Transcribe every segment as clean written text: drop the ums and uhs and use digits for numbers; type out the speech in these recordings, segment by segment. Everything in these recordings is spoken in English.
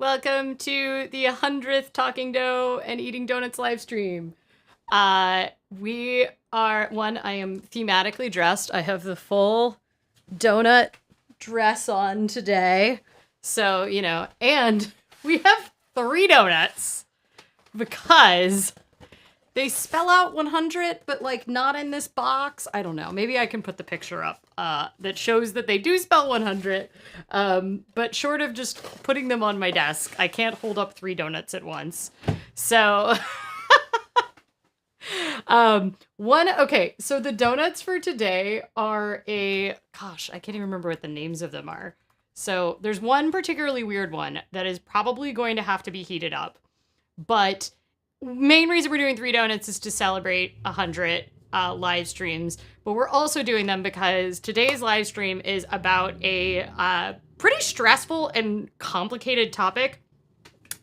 Welcome to the 100th Talking Dough and Eating Donuts live stream. We are, I am thematically dressed. I have the full donut dress on today. So, and we have 3 donuts because they spell out 100, but not in this box. I don't know. Maybe I can put the picture up that shows that they do spell 100. But short of just putting them on my desk, I can't hold up 3 donuts at once. So, okay. So the donuts for today are I can't even remember what the names of them are. So there's one particularly weird one that is probably going to have to be heated up, but main reason we're doing 3 donuts is to celebrate 100 live streams, but we're also doing them because today's live stream is about a pretty stressful and complicated topic.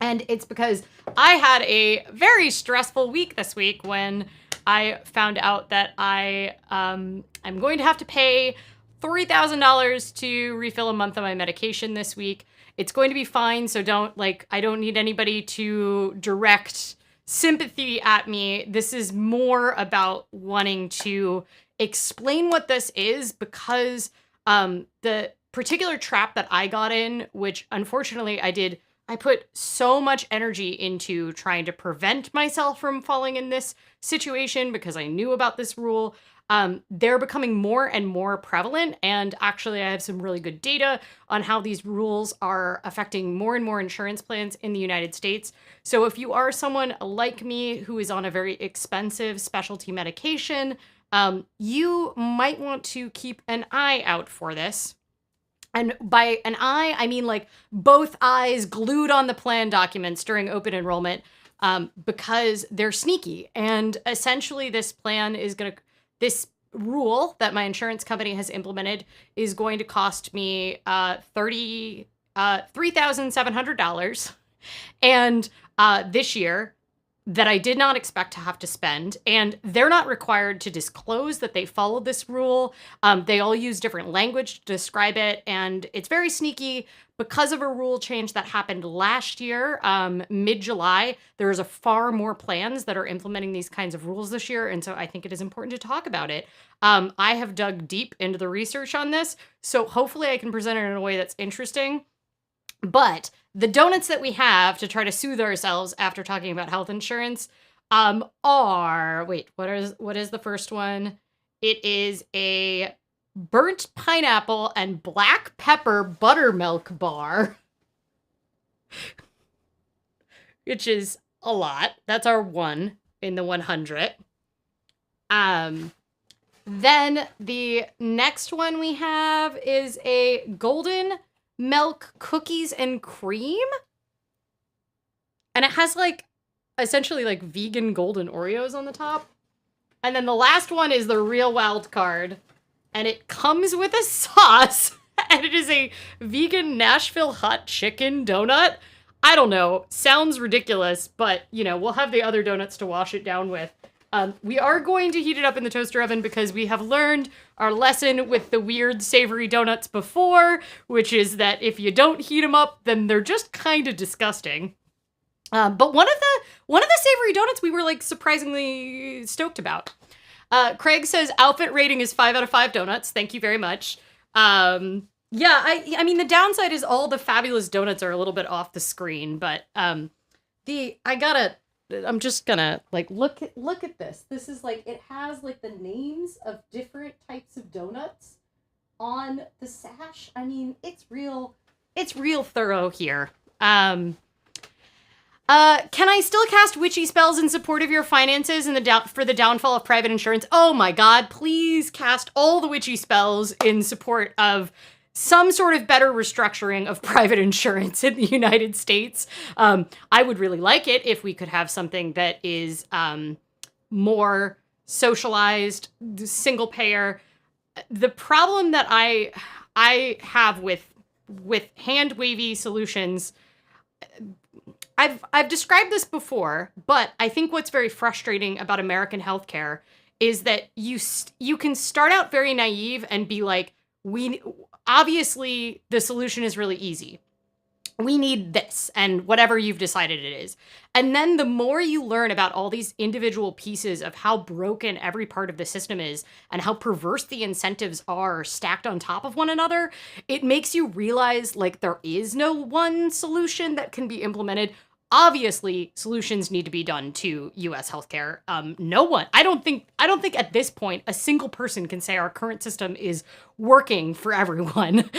And it's because I had a very stressful week this week when I found out that I'm going to have to pay $3,000 to refill a month of my medication this week. It's going to be fine, so I don't need anybody to direct sympathy at me. This is more about wanting to explain what this is because the particular trap that I got in, which unfortunately I put so much energy into trying to prevent myself from falling in this situation because I knew about this rule. They're becoming more and more prevalent, and actually I have some really good data on how these rules are affecting more and more insurance plans in the United States. So if you are someone like me who is on a very expensive specialty medication, you might want to keep an eye out for this. And by an eye, I mean both eyes glued on the plan documents during open enrollment, because they're sneaky. And essentially this rule that my insurance company has implemented is going to cost me $3,700 and this year that I did not expect to have to spend. And they're not required to disclose that they followed this rule. They all use different language to describe it, and it's very sneaky because of a rule change that happened last year, mid-July. There's a far more plans that are implementing these kinds of rules this year, and so I think it is important to talk about it. I have dug deep into the research on this, so hopefully I can present it in a way that's interesting. But the donuts that we have to try to soothe ourselves after talking about health insurance are, what is the first one? It is a burnt pineapple and black pepper buttermilk bar, which is a lot. That's our one in the 100. Then the next one we have is a golden milk cookies and cream, and it has essentially vegan golden Oreos on the top. And then the last one is the real wild card, and it comes with a sauce, and it is a vegan Nashville hot chicken donut. I don't know, sounds ridiculous, but we'll have the other donuts to wash it down with. We are going to heat it up in the toaster oven because we have learned our lesson with the weird savory donuts before, which is that if you don't heat them up, then they're just kind of disgusting. But one of the savory donuts we were surprisingly stoked about. Craig says outfit rating is 5 out of 5 donuts. Thank you very much. I mean the downside is all the fabulous donuts are a little bit off the screen, but I'm just gonna look at this. This is it has the names of different types of donuts on the sash. I mean, it's real thorough here. Can I still cast witchy spells in support of your finances and for the downfall of private insurance? Oh my god, please cast all the witchy spells in support of some sort of better restructuring of private insurance in the United States. I would really like it if we could have something that is more socialized, single payer. The problem that I have with hand wavy solutions, I've described this before, but I think what's very frustrating about American healthcare is that you can start out very naive and be like, obviously the solution is really easy. we need this and whatever you've decided it is. And then the more you learn about all these individual pieces of how broken every part of the system is and how perverse the incentives are stacked on top of one another, it makes you realize like there is no one solution that can be implemented. Obviously, solutions need to be done to U.S. healthcare. No one, I don't think at this point a single person can say our current system is working for everyone.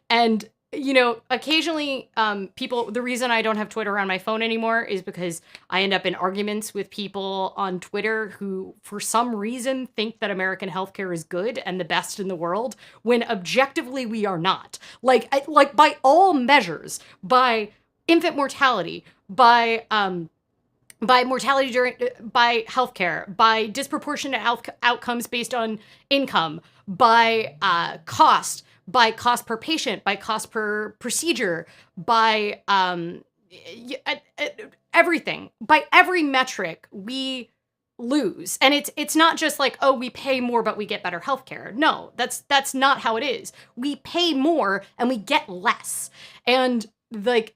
And you know, occasionally, people, the reason I don't have Twitter on my phone anymore is because I end up in arguments with people on Twitter who, for some reason, think that American healthcare is good and the best in the world, when objectively we are not. Like by all measures, by infant mortality, by mortality by healthcare, by disproportionate outcomes based on income, by cost, by cost per patient, by cost per procedure, by everything, by every metric, we lose. And it's not just like, oh, we pay more but we get better healthcare. No, that's not how it is. We pay more and we get less. And like,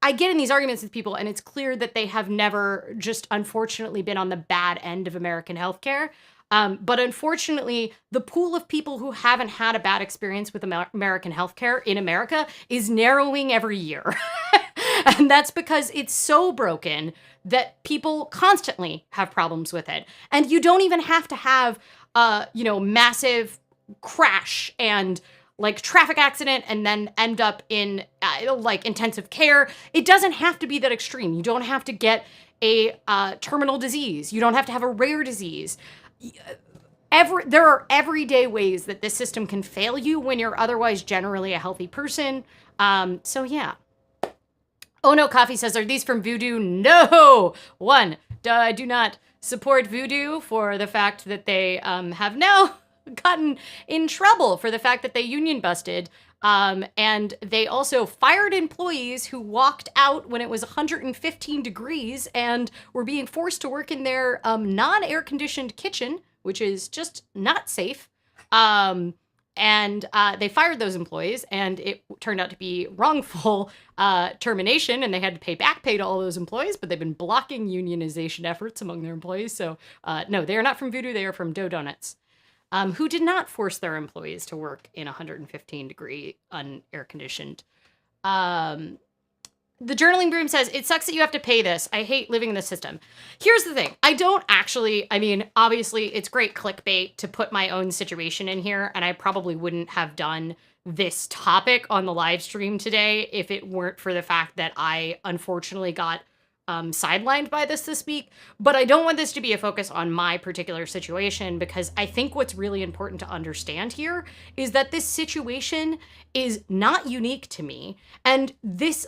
I get in these arguments with people, and it's clear that they have never just unfortunately been on the bad end of American healthcare. But unfortunately, the pool of people who haven't had a bad experience with American healthcare in America is narrowing every year. And that's because it's so broken that people constantly have problems with it. And you don't even have to have, massive crash and like traffic accident and then end up in like intensive care. It doesn't have to be that extreme. You don't have to get a terminal disease. You don't have to have a rare disease. There are everyday ways that this system can fail you when you're otherwise generally a healthy person. So yeah. Oh no, Coffee says, are these from Voodoo? No! One, I do not support Voodoo for the fact that they have now gotten in trouble for the fact that they union busted. And they also fired employees who walked out when it was 115 degrees and were being forced to work in their non-air conditioned kitchen, which is just not safe. And they fired those employees, and it turned out to be wrongful termination, and they had to pay back pay to all those employees, but they've been blocking unionization efforts among their employees. So no, they are not from Voodoo. They are from Voodoo Doughnuts. Who did not force their employees to work in 115 degree unair conditioned. The Journaling Broom says, it sucks that you have to pay this. I hate living in this system. Here's the thing. Obviously it's great clickbait to put my own situation in here, and I probably wouldn't have done this topic on the live stream today if it weren't for the fact that I unfortunately got sidelined by this week. But I don't want this to be a focus on my particular situation, because I think what's really important to understand here is that this situation is not unique to me. And this,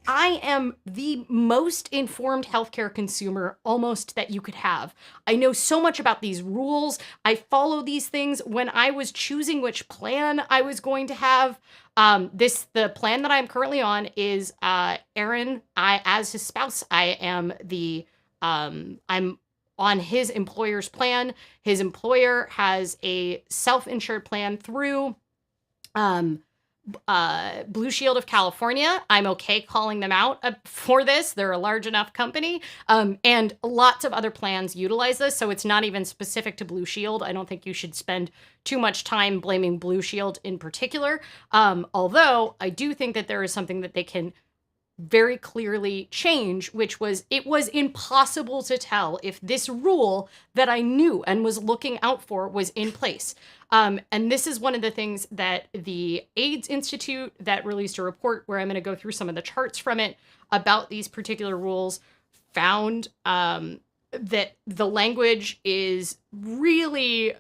I am the most informed healthcare consumer almost that you could have. I know so much about these rules. I follow these things. When I was choosing which plan I was going to have, the plan that I'm currently on is, Aaron, as his spouse, I am I'm on his employer's plan. His employer has a self-insured plan through, Blue Shield of California. I'm okay calling them out for this. They're a large enough company. And lots of other plans utilize this. So it's not even specific to Blue Shield. I don't think you should spend too much time blaming Blue Shield in particular. Although I do think that there is something that they can very clearly change, which was, it was impossible to tell if this rule that I knew and was looking out for was in place. And this is one of the things that the AIDS Institute that released a report where I'm going to go through some of the charts from it about these particular rules found, that the language is really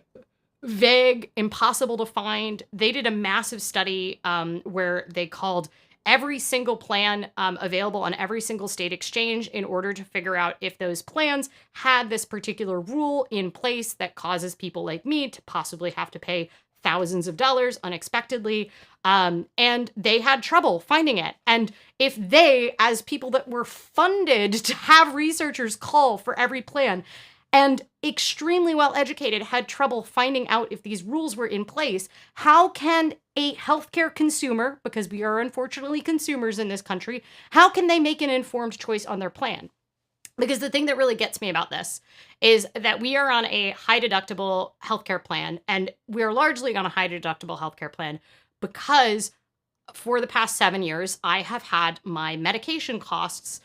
vague, impossible to find. They did a massive study where they called every single plan available on every single state exchange in order to figure out if those plans had this particular rule in place that causes people like me to possibly have to pay thousands of dollars unexpectedly. And they had trouble finding it. And if they, as people that were funded to have researchers call for every plan, and extremely well educated had trouble finding out if these rules were in place, how can a healthcare consumer, because we are unfortunately consumers in this country, how can they make an informed choice on their plan? Because the thing that really gets me about this is that we are on a high deductible healthcare plan, and we're largely on a high deductible healthcare plan because for the past 7 years, I have had my medication costs,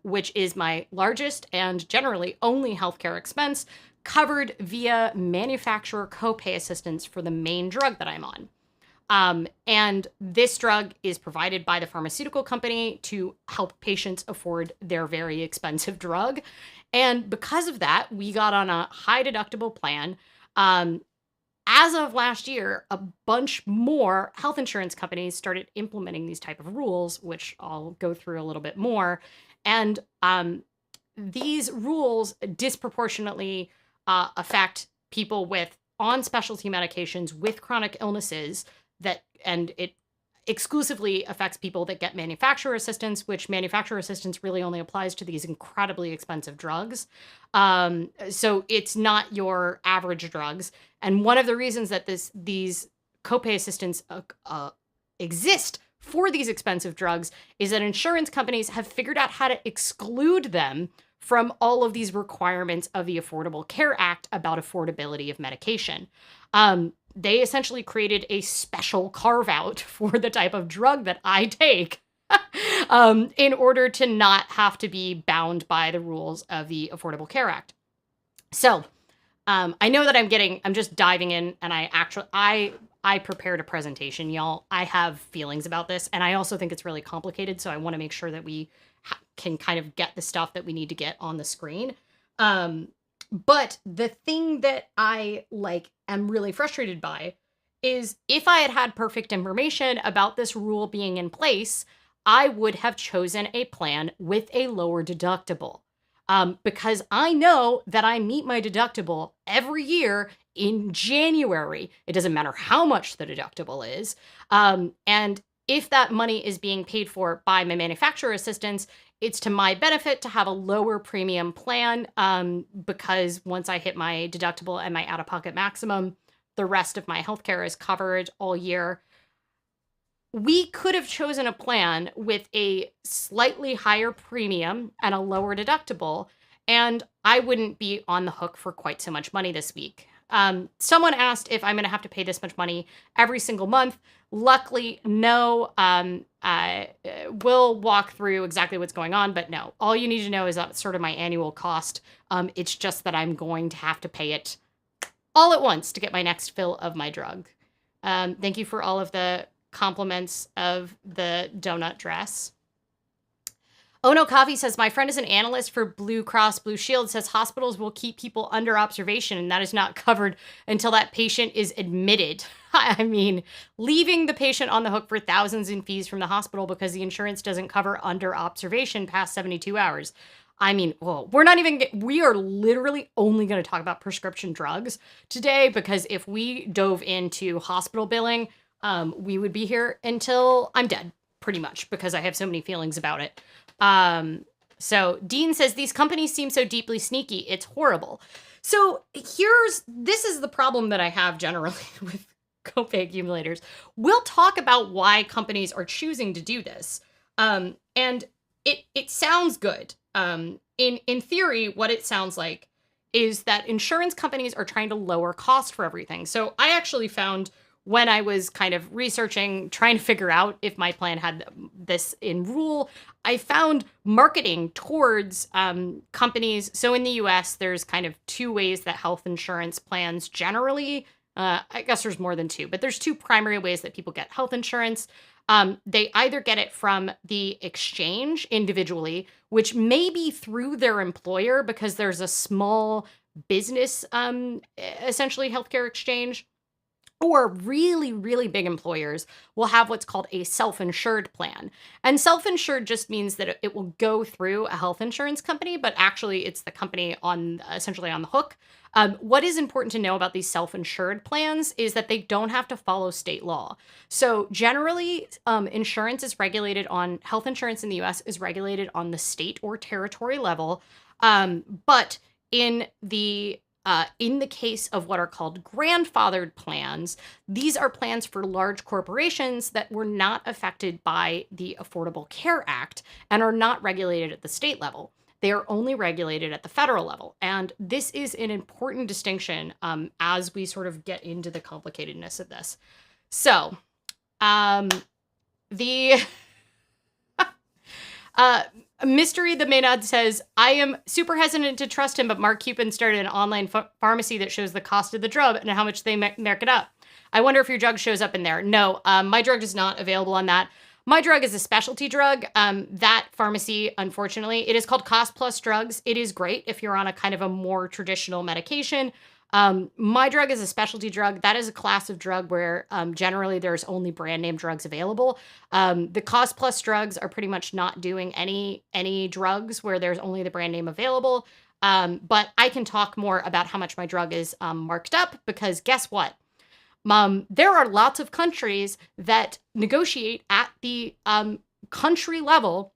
which is my largest and generally only healthcare expense, covered via manufacturer copay assistance for the main drug that I'm on. And this drug is provided by the pharmaceutical company to help patients afford their very expensive drug. And because of that, we got on a high deductible plan. As of last year, a bunch more health insurance companies started implementing these type of rules, which I'll go through a little bit more. And these rules disproportionately affect people with on specialty medications with chronic illnesses and it exclusively affects people that get manufacturer assistance, which manufacturer assistance really only applies to these incredibly expensive drugs. So it's not your average drugs. And one of the reasons that these copay assistance exist for these expensive drugs is that insurance companies have figured out how to exclude them from all of these requirements of the Affordable Care Act about affordability of medication. They essentially created a special carve out for the type of drug that I take in order to not have to be bound by the rules of the Affordable Care Act. So I know that I'm just diving in, and I prepared a presentation, y'all. I have feelings about this, and I also think it's really complicated, so I want to make sure that we can kind of get the stuff that we need to get on the screen. But the thing that I am really frustrated by is if I had had perfect information about this rule being in place, I would have chosen a plan with a lower deductible. Because I know that I meet my deductible every year in January. It doesn't matter how much the deductible is. And if that money is being paid for by my manufacturer assistance, it's to my benefit to have a lower premium plan because once I hit my deductible and my out-of-pocket maximum, the rest of my healthcare is covered all year. We could have chosen a plan with a slightly higher premium and a lower deductible, and I wouldn't be on the hook for quite so much money this week. Someone asked if I'm going to have to pay this much money every single month. Luckily, no. We'll walk through exactly what's going on, but no. All you need to know is that it's sort of my annual cost. It's just that I'm going to have to pay it all at once to get my next fill of my drug. Thank you for all of the compliments of the donut dress. Oh No Coffee says, my friend is an analyst for Blue Cross Blue Shield, says hospitals will keep people under observation and that is not covered until that patient is admitted. I mean, leaving the patient on the hook for thousands in fees from the hospital because the insurance doesn't cover under observation past 72 hours. I mean, we are literally only going to talk about prescription drugs today because if we dove into hospital billing, we would be here until I'm dead, pretty much, because I have so many feelings about it. So Dean says, these companies seem so deeply sneaky. It's horrible. So this is the problem that I have generally with copay accumulators. We'll talk about why companies are choosing to do this. And it sounds good. In theory, what it sounds like is that insurance companies are trying to lower cost for everything. So I actually found when I was kind of researching, trying to figure out if my plan had this in rule, I found marketing towards companies. So in the US, there's kind of two ways that health insurance plans generally, I guess there's more than two, but there's two primary ways that people get health insurance. They either get it from the exchange individually, which may be through their employer because there's a small business, essentially healthcare exchange. Or really, really big employers will have what's called a self-insured plan. And self-insured just means that it will go through a health insurance company, but actually it's the company essentially on the hook. What is important to know about these self-insured plans is that they don't have to follow state law. So generally, insurance is regulated health insurance in the US is regulated on the state or territory level. But in the case of what are called grandfathered plans, these are plans for large corporations that were not affected by the Affordable Care Act and are not regulated at the state level. They are only regulated at the federal level. And this is an important distinction as we sort of get into the complicatedness of this. So, the Mystery the Maynard says, I am super hesitant to trust him, but Mark Cuban started an online pharmacy that shows the cost of the drug and how much they mark it up. I wonder if your drug shows up in there. No, my drug is not available on that. My drug is a specialty drug. That pharmacy, unfortunately, it is called Cost Plus Drugs. It is great if you're on a kind of a more traditional medication. My drug is a specialty drug. That is a class of drug where generally there's only brand name drugs available. The Cost Plus drugs are pretty much not doing any drugs where there's only the brand name available. But I can talk more about how much my drug is marked up, because guess what? There are lots of countries that negotiate at the country level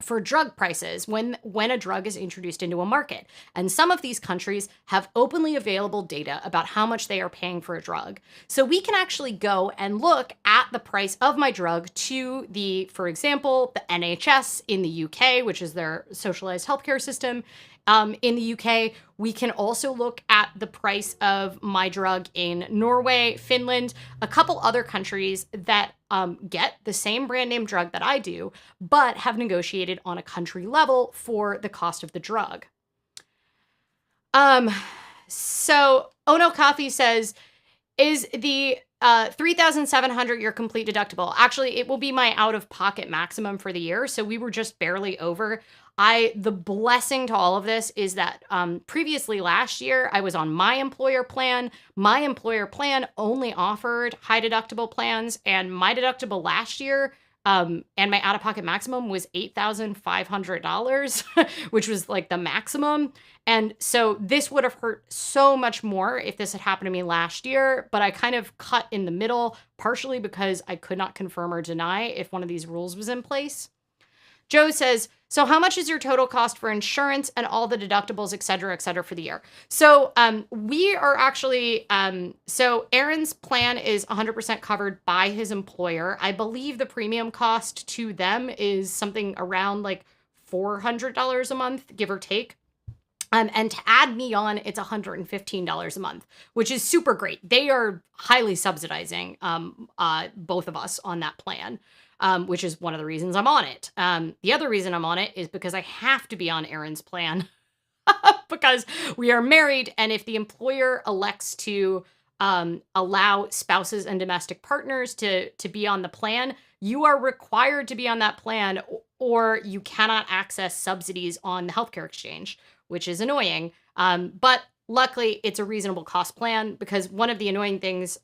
for drug prices when a drug is introduced into a market. And some of these countries have openly available data about how much they are paying for a drug. So we can actually go and look at the price of my drug to for example, the NHS in the UK, which is their socialized healthcare system. In the UK, we can also look at the price of my drug in Norway, Finland, a couple other countries that get the same brand name drug that I do, but have negotiated on a country level for the cost of the drug. So Ono Coffee says, is the $3,700 your complete deductible? Actually, it will be my out-of-pocket maximum for the year, so we were just barely over. The blessing to all of this is that previously last year, I was on my employer plan. My employer plan only offered high deductible plans, and my deductible last year and my out-of-pocket maximum was $8,500, which was like the maximum. And so this would have hurt so much more if this had happened to me last year, but I kind of cut in the middle, partially because I could not confirm or deny if one of these rules was in place. Joe says, so how much is your total cost for insurance and all the deductibles, et cetera, for the year? So we are actually, so Aaron's plan is 100% covered by his employer. I believe the premium cost to them is something around like $400 a month, give or take. And to add me on, it's $115 a month, which is super great. They are highly subsidizing both of us on that plan. Which is one of the reasons I'm on it. The other reason I'm on it is because I have to be on Aaron's plan because we are married. And if the employer elects to allow spouses and domestic partners to be on the plan, you are required to be on that plan, or you cannot access subsidies on the healthcare exchange, which is annoying. But luckily, it's a reasonable cost plan, because one of the annoying things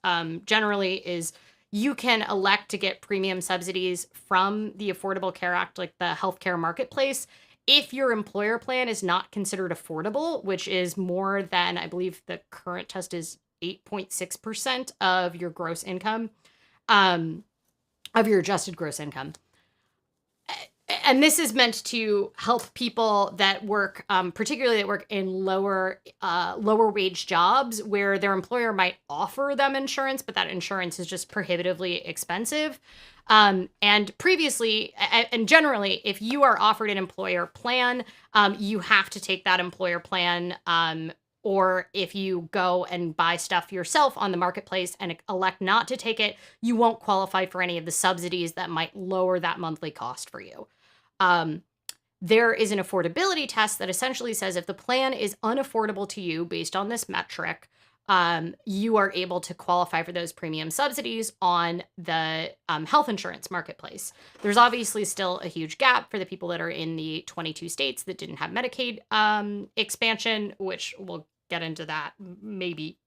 generally is you can elect to get premium subsidies from the Affordable Care Act, like the healthcare marketplace, if your employer plan is not considered affordable, which is more than, I believe the current test is 8.6% of your gross income, of your adjusted gross income. And this is meant to help people that work, particularly that work in lower wage jobs, where their employer might offer them insurance, but that insurance is just prohibitively expensive. And previously, and generally, if you are offered an employer plan, you have to take that employer plan. Or if you go and buy stuff yourself on the marketplace and elect not to take it, you won't qualify for any of the subsidies that might lower that monthly cost for you. There is an affordability test that essentially says if the plan is unaffordable to you based on this metric, you are able to qualify for those premium subsidies on the health insurance marketplace. There's obviously still a huge gap for the people that are in the 22 states that didn't have Medicaid expansion, which we'll get into that maybe.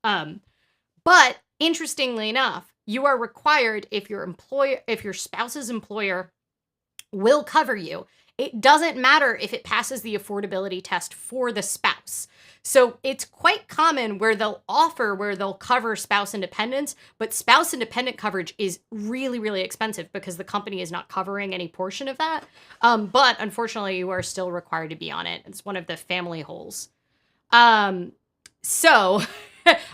But interestingly enough, you are required, if your spouse's employer will cover you, it doesn't matter if it passes the affordability test for the spouse. So it's quite common where they'll cover spouse independence, but spouse independent coverage is really, really expensive because the company is not covering any portion of that. But unfortunately, you are still required to be on it. It's one of the family holes. So,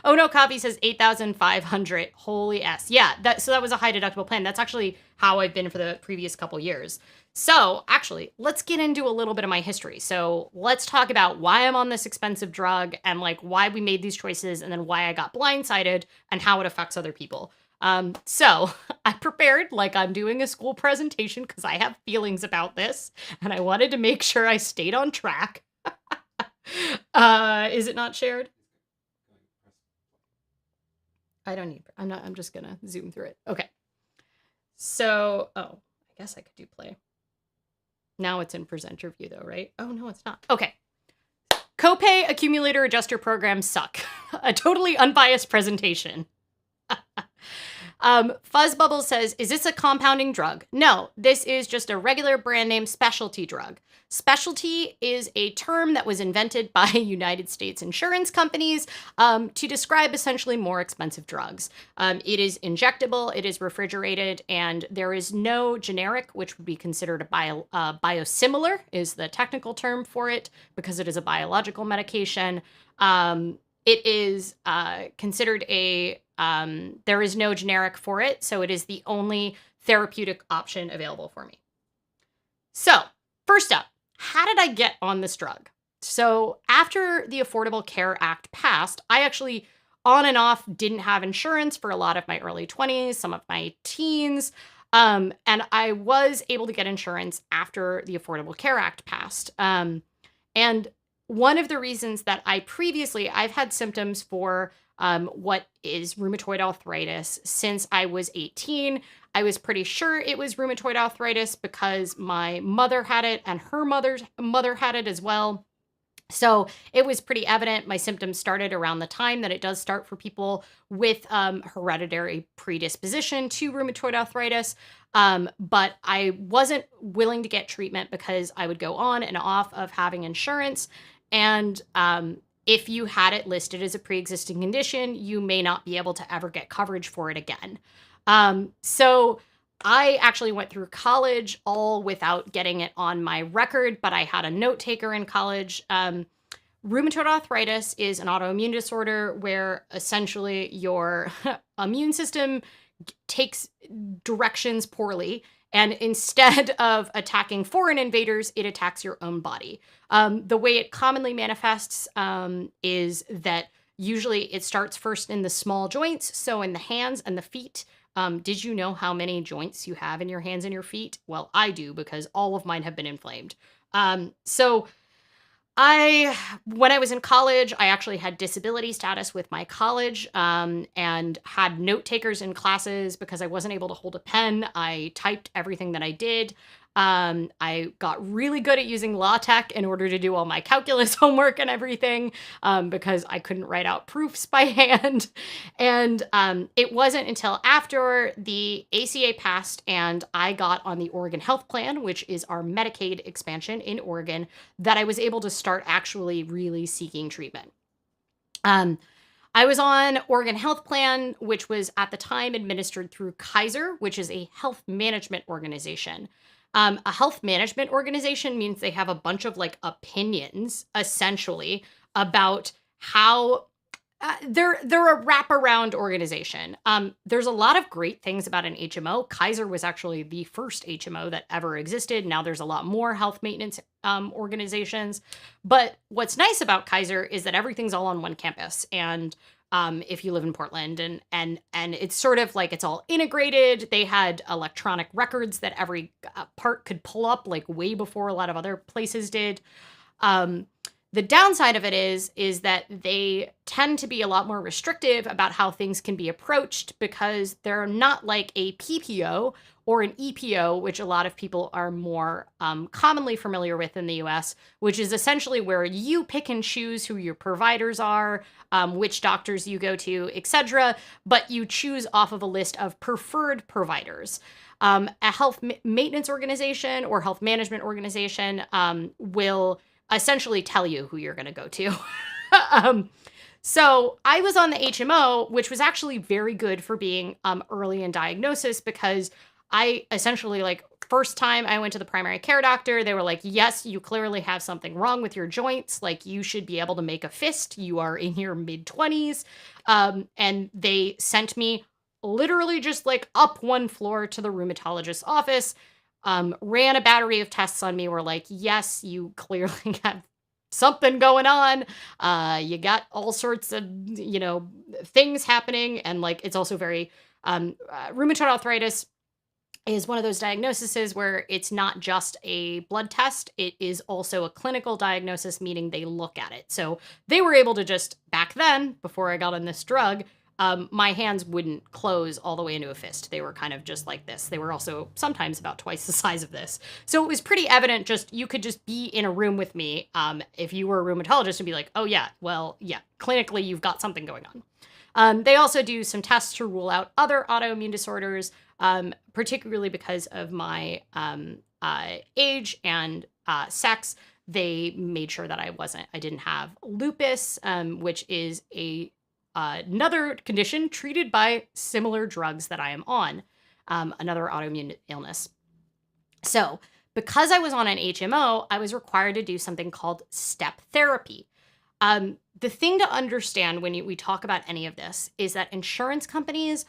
oh no, Copy says 8,500. Holy S. Yeah, so that was a high deductible plan. That's actually how I've been for the previous couple years. So, actually, let's get into a little bit of my history. So, let's talk about why I'm on this expensive drug and like why we made these choices and then why I got blindsided and how it affects other people. So I prepared like I'm doing a school presentation because I have feelings about this and I wanted to make sure I stayed on track. Is it not shared? I don't need, I'm just gonna zoom through it. Okay. So, oh, I guess I could do play. Now it's in presenter view though, right? Oh no, it's not. Okay. Copay accumulator adjuster programs suck. A totally unbiased presentation. Fuzzbubble says, is this a compounding drug? No, this is just a regular brand name specialty drug. Specialty is a term that was invented by United States insurance companies to describe essentially more expensive drugs. It is injectable, it is refrigerated, and there is no generic, which would be considered a biosimilar is the technical term for it because it is a biological medication. It is considered there is no generic for it, so it is the only therapeutic option available for me. So, first up, how did I get on this drug? So, after the Affordable Care Act passed, I actually on and off didn't have insurance for a lot of my early 20s, some of my teens, and I was able to get insurance after the Affordable Care Act passed. And one of the reasons that I've had symptoms for what is rheumatoid arthritis since I was 18. I was pretty sure it was rheumatoid arthritis because my mother had it and her mother's mother had it as well. So it was pretty evident. My symptoms started around the time that it does start for people with hereditary predisposition to rheumatoid arthritis. But I wasn't willing to get treatment because I would go on and off of having insurance. And if you had it listed as a pre-existing condition, you may not be able to ever get coverage for it again. So I actually went through college all without getting it on my record, but I had a note taker in college. Rheumatoid arthritis is an autoimmune disorder where essentially your immune system takes directions poorly. And instead of attacking foreign invaders, it attacks your own body. The way it commonly manifests is that usually it starts first in the small joints, so in the hands and the feet. Did you know how many joints you have in your hands and your feet? Well, I do because all of mine have been inflamed. When I was in college, I actually had disability status with my college and had note takers in classes because I wasn't able to hold a pen. I typed everything that I did. I got really good at using LaTeX in order to do all my calculus homework and everything because I couldn't write out proofs by hand. And it wasn't until after the ACA passed and I got on the Oregon Health Plan, which is our Medicaid expansion in Oregon, that I was able to start actually really seeking treatment. I was on Oregon Health Plan, which was at the time administered through Kaiser, which is a health management organization. A health management organization means they have a bunch of like opinions, essentially, about how they're a wraparound organization. There's a lot of great things about an HMO. Kaiser was actually the first HMO that ever existed. Now there's a lot more health maintenance organizations. But what's nice about Kaiser is that everything's all on one campus. And if you live in Portland and it's sort of like it's all integrated. They had electronic records that every part could pull up like way before a lot of other places did. The downside of it is that they tend to be a lot more restrictive about how things can be approached because they're not like a PPO or an EPO, which a lot of people are more commonly familiar with in the US, which is essentially where you pick and choose who your providers are, which doctors you go to, etc., but you choose off of a list of preferred providers. A health maintenance organization or health management organization will essentially tell you who you're going to go to. So I was on the HMO, which was actually very good for being early in diagnosis because I essentially like first time I went to the primary care doctor, they were like, yes, you clearly have something wrong with your joints. Like, you should be able to make a fist. You are in your mid-20s. And they sent me literally just like up one floor to the rheumatologist's office, ran a battery of tests on me, were like, yes, you clearly have something going on. You got all sorts of, things happening. And like, it's also very, rheumatoid arthritis is one of those diagnoses where it's not just a blood test, it is also a clinical diagnosis, meaning they look at it. So they were able to just, back then, before I got on this drug, my hands wouldn't close all the way into a fist. They were kind of just like this. They were also sometimes about twice the size of this. So it was pretty evident, just you could just be in a room with me if you were a rheumatologist and be like, oh yeah, well, yeah, clinically you've got something going on. They also do some tests to rule out other autoimmune disorders, particularly because of my age and sex. They made sure that I didn't have lupus, which is another condition treated by similar drugs that I am on, another autoimmune illness. So because I was on an HMO, I was required to do something called step therapy. The thing to understand when we talk about any of this is that insurance companies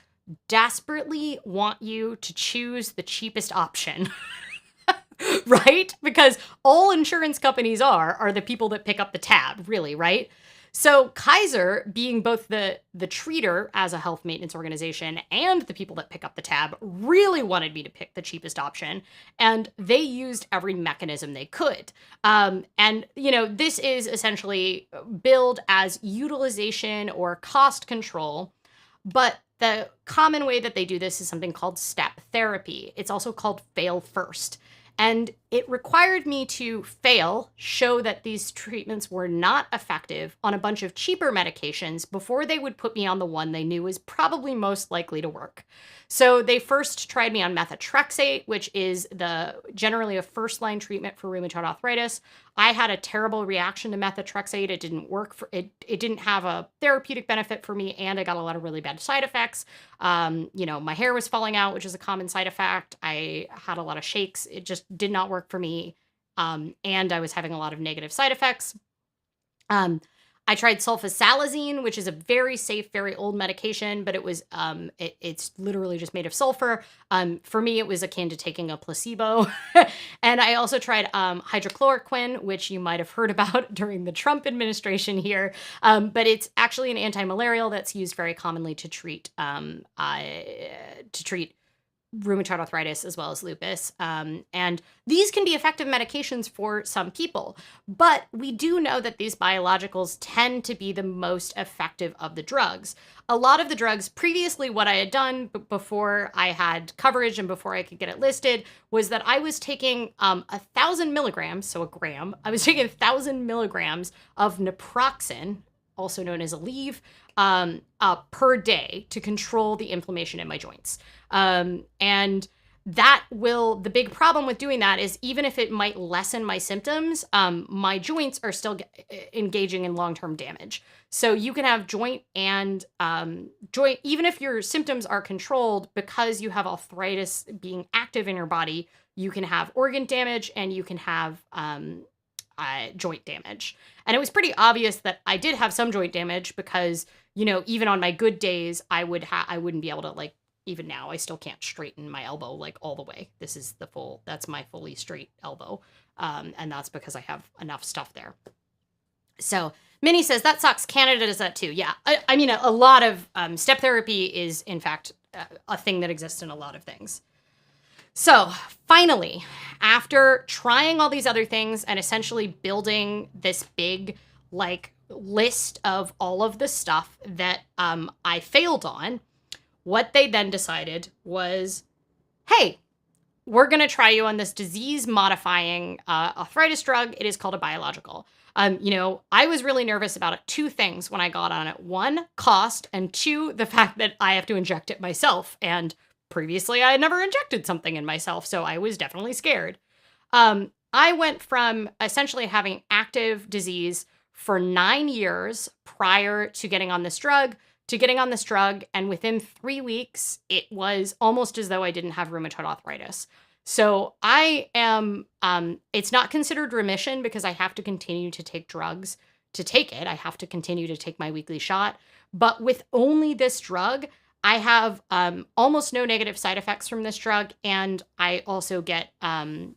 desperately want you to choose the cheapest option, right? Because all insurance companies are the people that pick up the tab, really, right? So Kaiser, being both the treater as a health maintenance organization and the people that pick up the tab, really wanted me to pick the cheapest option. And they used every mechanism they could. This is essentially billed as utilization or cost control. But the common way that they do this is something called step therapy. It's also called fail first. And it required me to show that these treatments were not effective on a bunch of cheaper medications before they would put me on the one they knew was probably most likely to work. So they first tried me on methotrexate, which is generally a first-line treatment for rheumatoid arthritis. I had a terrible reaction to methotrexate. It didn't work it didn't have a therapeutic benefit for me, and I got a lot of really bad side effects. My hair was falling out, which is a common side effect. I had a lot of shakes. It just did not work for me. And I was having a lot of negative side effects. I tried sulfasalazine, which is a very safe, very old medication, but it was it's literally just made of sulfur. For me, it was akin to taking a placebo. And I also tried hydrochloroquine, which you might have heard about during the Trump administration here. But it's actually an anti-malarial that's used very commonly to treat rheumatoid arthritis as well as lupus. And these can be effective medications for some people, but we do know that these biologicals tend to be the most effective of the drugs. A lot of the drugs previously, what I had done before I had coverage and before I could get it listed, was that I was taking 1,000 milligrams, so a gram. I was taking 1,000 milligrams of naproxen, also known as Aleve, per day to control the inflammation in my joints. And the big problem with doing that is even if it might lessen my symptoms, my joints are still engaging in long-term damage. So you can have even if your symptoms are controlled, because you have arthritis being active in your body, you can have organ damage and you can have joint damage. And it was pretty obvious that I did have some joint damage because, even on my good days, I wouldn't be able to, even now, I still can't straighten my elbow all the way. That's my fully straight elbow. And that's because I have enough stuff there. So Minnie says, that sucks. Canada does that too. Yeah. I mean, a lot of step therapy is, in fact, a thing that exists in a lot of things. So finally, after trying all these other things and essentially building this big, list of all of the stuff that I failed on, what they then decided was, hey, we're going to try you on this disease-modifying arthritis drug. It is called a biological. I was really nervous about it. Two things when I got on it. One, cost, and two, the fact that I have to inject it myself. And previously, I had never injected something in myself, so I was definitely scared. I went from essentially having active disease for 9 years prior to getting on this drug, and within 3 weeks, it was almost as though I didn't have rheumatoid arthritis. So I am, it's not considered remission because I have to continue to take drugs to take it. I have to continue to take my weekly shot. But with only this drug, I have almost no negative side effects from this drug. And I also get, I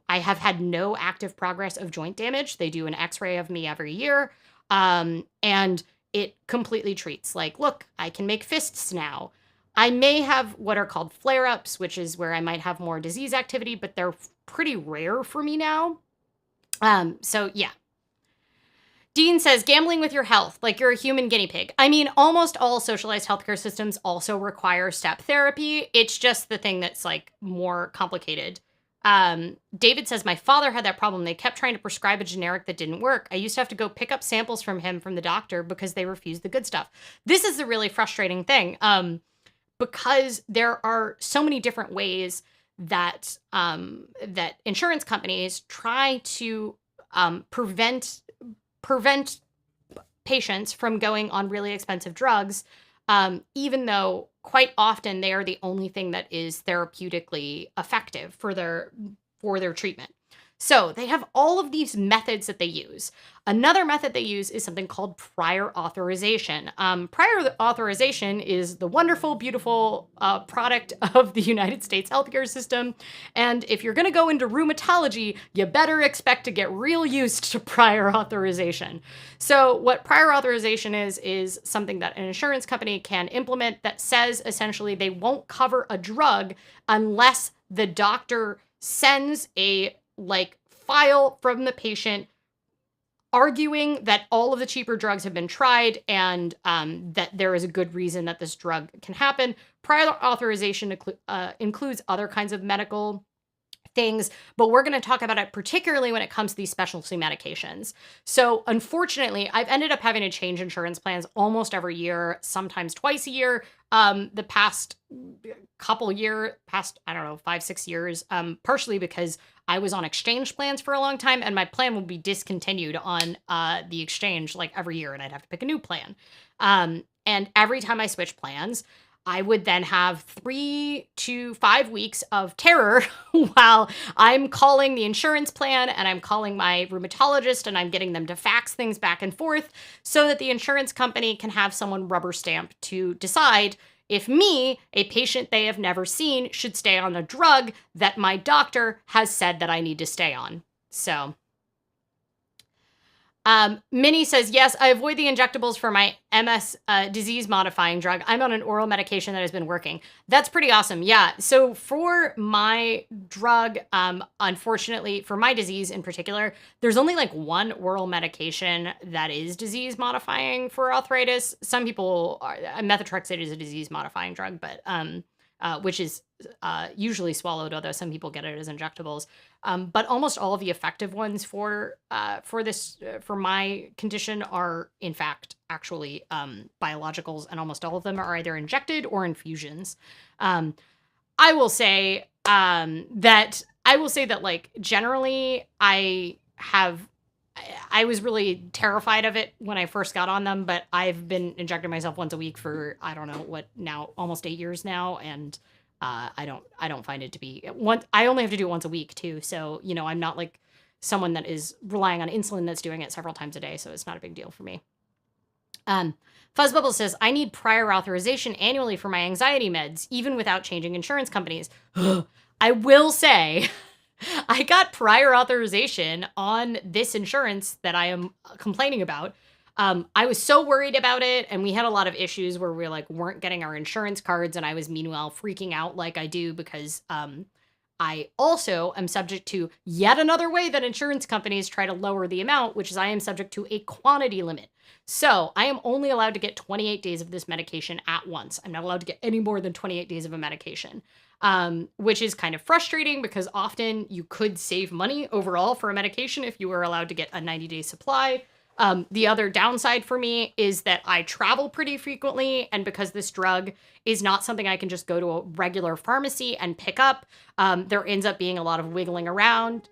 have had no active progress of joint damage. They do an x-ray of me every year. And it completely treats like, look, I can make fists now. I may have what are called flare-ups, which is where I might have more disease activity, but they're pretty rare for me now. So yeah. Dean says, gambling with your health, like you're a human guinea pig. I mean, almost all socialized healthcare systems also require step therapy. It's just the thing that's like more complicated. David says, my father had that problem. They kept trying to prescribe a generic that didn't work. I used to have to go pick up samples from him from the doctor because they refused the good stuff. This is the really frustrating thing. Because there are so many different ways that that insurance companies try to prevent patients from going on really expensive drugs, even though quite often they are the only thing that is therapeutically effective for their treatment. So they have all of these methods that they use. Another method they use is something called prior authorization. Prior authorization is the wonderful, beautiful product of the United States healthcare system. And if you're going to go into rheumatology, you better expect to get real used to prior authorization. So what prior authorization is something that an insurance company can implement that says essentially they won't cover a drug unless the doctor sends a file from the patient arguing that all of the cheaper drugs have been tried and that there is a good reason that this drug can happen. Prior authorization includes other kinds of medical things, but we're going to talk about it particularly when it comes to these specialty medications. So unfortunately, I've ended up having to change insurance plans almost every year, sometimes twice a year. The past I don't know, 5-6 years, partially because I was on exchange plans for a long time and my plan would be discontinued on the exchange like every year and I'd have to pick a new plan. And every time I switch plans, I would then have 3 to 5 weeks of terror while I'm calling the insurance plan and I'm calling my rheumatologist and I'm getting them to fax things back and forth so that the insurance company can have someone rubber stamp to decide if me, a patient they have never seen, should stay on a drug that my doctor has said that I need to stay on. So Minnie says, yes, I avoid the injectables for my MS disease-modifying drug. I'm on an oral medication that has been working. That's pretty awesome. Yeah. So for my drug, unfortunately, for my disease in particular, there's only like one oral medication that is disease-modifying for arthritis. Some people methotrexate is a disease-modifying drug, but which is usually swallowed, although some people get it as injectables. But almost all of the effective ones for my condition are, in fact, actually biologicals, and almost all of them are either injected or infusions. I will say that like generally I was really terrified of it when I first got on them, but I've been injecting myself once a week for, I don't know what now, almost 8 years now. And I don't find it to be I only have to do it once a week too. So, I'm not like someone that is relying on insulin that's doing it several times a day. So it's not a big deal for me. Fuzzbubble says, I need prior authorization annually for my anxiety meds, even without changing insurance companies. I will say I got prior authorization on this insurance that I am complaining about. I was so worried about it, and we had a lot of issues where we weren't getting our insurance cards, and I was meanwhile freaking out like I do because I also am subject to yet another way that insurance companies try to lower the amount, which is I am subject to a quantity limit. So I am only allowed to get 28 days of this medication at once. I'm not allowed to get any more than 28 days of a medication. Which is kind of frustrating because often you could save money overall for a medication if you were allowed to get a 90-day supply. The other downside for me is that I travel pretty frequently, and because this drug is not something I can just go to a regular pharmacy and pick up, there ends up being a lot of wiggling around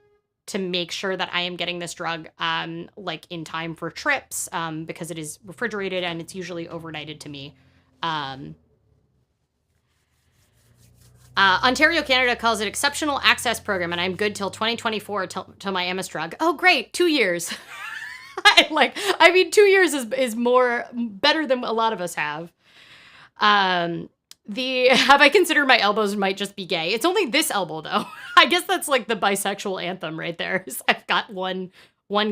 to make sure that I am getting this drug in time for trips, because it is refrigerated and it's usually overnighted to me. Ontario, Canada calls it Exceptional Access Program, and I'm good till 2024 till my MS drug. Oh, great, 2 years. 2 years is better than a lot of us have. Have I considered my elbows might just be gay? It's only this elbow though. I guess that's like the bisexual anthem right there. I've got one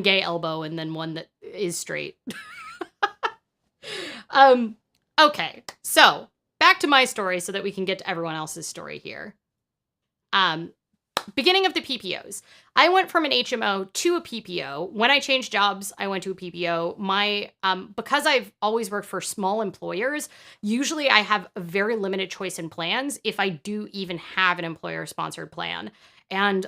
gay elbow and then one that is straight. Okay, so back to my story so that we can get to everyone else's story here. Beginning of the PPOs. I went from an HMO to a PPO. When I changed jobs, I went to a PPO. Because I've always worked for small employers, usually I have a very limited choice in plans if I do even have an employer-sponsored plan. And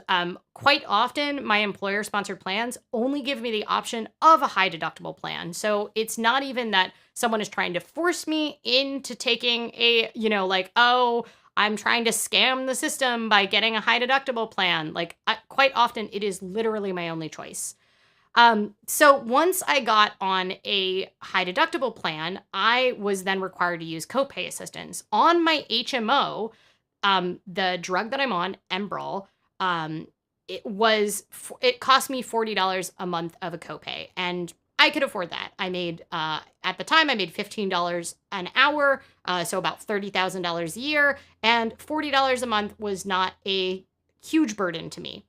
quite often, my employer-sponsored plans only give me the option of a high deductible plan. So it's not even that someone is trying to force me into taking I'm trying to scam the system by getting a high deductible plan. Quite often, it is literally my only choice. So once I got on a high deductible plan, I was then required to use copay assistance. On my HMO, the drug that I'm on, enbrel, it cost me $40 a month of a copay, and I could afford that. I made, at the time, I made $15 an hour, so about $30,000 a year, and $40 a month was not a huge burden to me.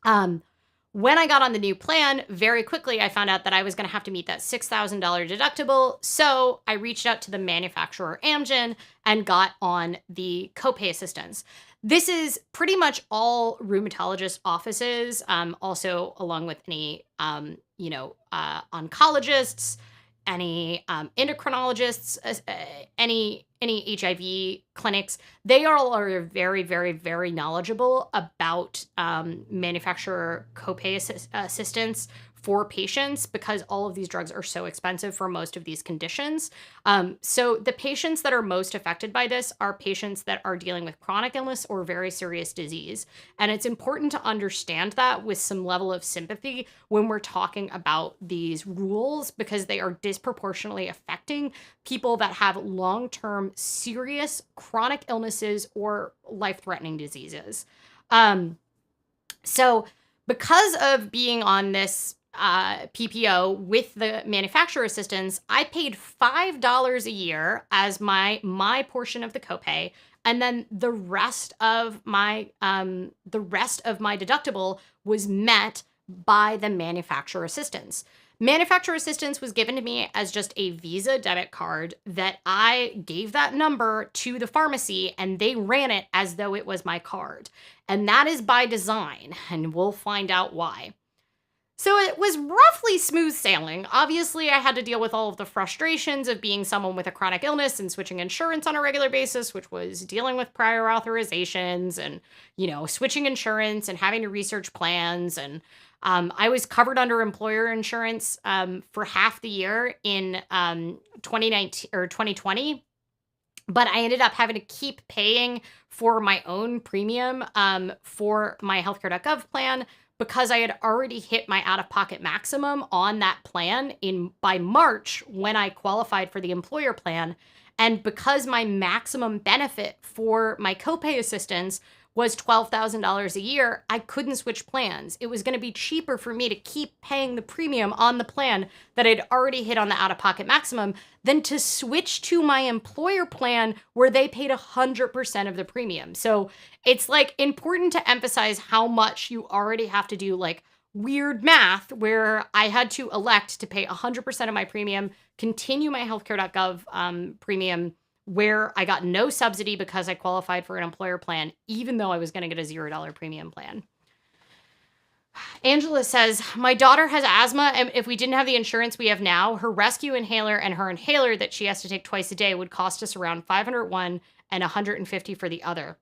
When I got on the new plan, very quickly, I found out that I was going to have to meet that $6,000 deductible, so I reached out to the manufacturer, Amgen, and got on the copay assistance. This is pretty much all rheumatologist offices, also along with any, oncologists, any endocrinologists, any HIV clinics. They all are very, very, very knowledgeable about manufacturer copay assistance for patients because all of these drugs are so expensive for most of these conditions. So the patients that are most affected by this are patients that are dealing with chronic illness or very serious disease. And it's important to understand that with some level of sympathy when we're talking about these rules because they are disproportionately affecting people that have long-term serious chronic illnesses or life-threatening diseases. So because of being on this PPO with the manufacturer assistance, I paid $5 a year as my portion of the copay, and then the rest of my deductible was met by the manufacturer assistance. Manufacturer assistance was given to me as just a Visa debit card that I gave that number to the pharmacy and they ran it as though it was my card. And that is by design, and we'll find out why. So it was roughly smooth sailing. Obviously, I had to deal with all of the frustrations of being someone with a chronic illness and switching insurance on a regular basis, which was dealing with prior authorizations and, switching insurance and having to research plans. And I was covered under employer insurance for half the year in 2019 or 2020. But I ended up having to keep paying for my own premium for my healthcare.gov plan because I had already hit my out-of-pocket maximum on that plan by March when I qualified for the employer plan. And because my maximum benefit for my copay assistance was $12,000 a year, I couldn't switch plans. It was going to be cheaper for me to keep paying the premium on the plan that I'd already hit on the out-of-pocket maximum than to switch to my employer plan where they paid 100% of the premium. So it's important to emphasize how much you already have to do weird math where I had to elect to pay 100% of my premium, continue my healthcare.gov premium, where I got no subsidy because I qualified for an employer plan, even though I was going to get a $0 premium plan. Angela says, my daughter has asthma, and if we didn't have the insurance we have now, her rescue inhaler and her inhaler that she has to take twice a day would cost us around $501 and $150 for the other.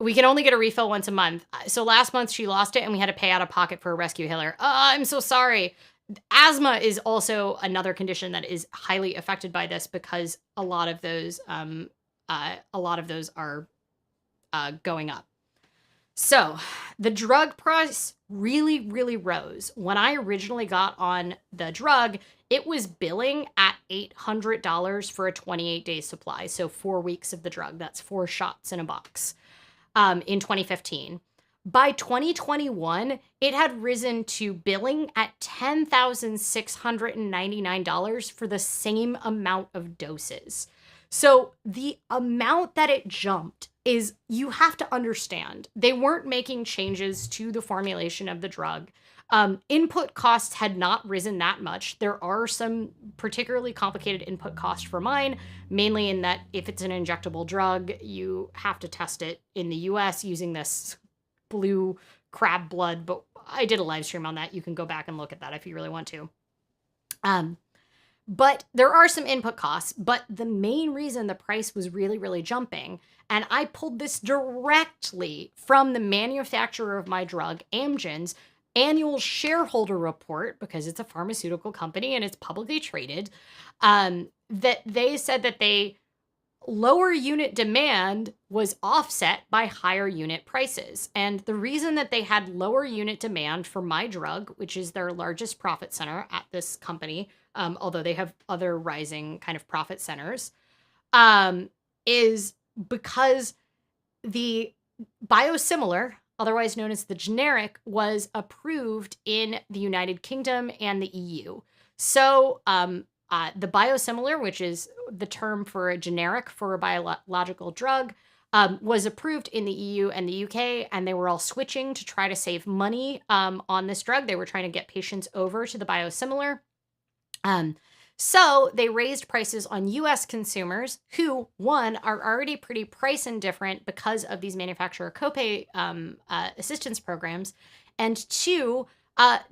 We can only get a refill once a month. So last month she lost it and we had to pay out of pocket for a rescue inhaler. Oh, I'm so sorry. Asthma is also another condition that is highly affected by this because a lot of those are going up. So the drug price really, really rose. When I originally got on the drug, it was billing at $800 for a 28-day supply. So 4 weeks of the drug. That's 4 shots in a box in 2015. By 2021, it had risen to billing at $10,699 for the same amount of doses. So the amount that it jumped is, you have to understand, they weren't making changes to the formulation of the drug. Input costs had not risen that much. There are some particularly complicated input costs for mine, mainly in that if it's an injectable drug, you have to test it in the US using this blue crab blood, but I did a live stream on that. You can go back and look at that if you really want to. But there are some input costs, but the main reason the price was really, really jumping, and I pulled this directly from the manufacturer of my drug, Amgen's annual shareholder report, because it's a pharmaceutical company and it's publicly traded, that they said that lower unit demand was offset by higher unit prices. And the reason that they had lower unit demand for my drug, which is their largest profit center at this company, although they have other rising kind of profit centers, is because the biosimilar, otherwise known as the generic, was approved in the United Kingdom and the EU. So the biosimilar, which is the term for a generic for a biological drug, was approved in the EU and the UK, and they were all switching to try to save money on this drug. They were trying to get patients over to the biosimilar. So they raised prices on US consumers who, one, are already pretty price indifferent because of these manufacturer copay assistance programs, and two,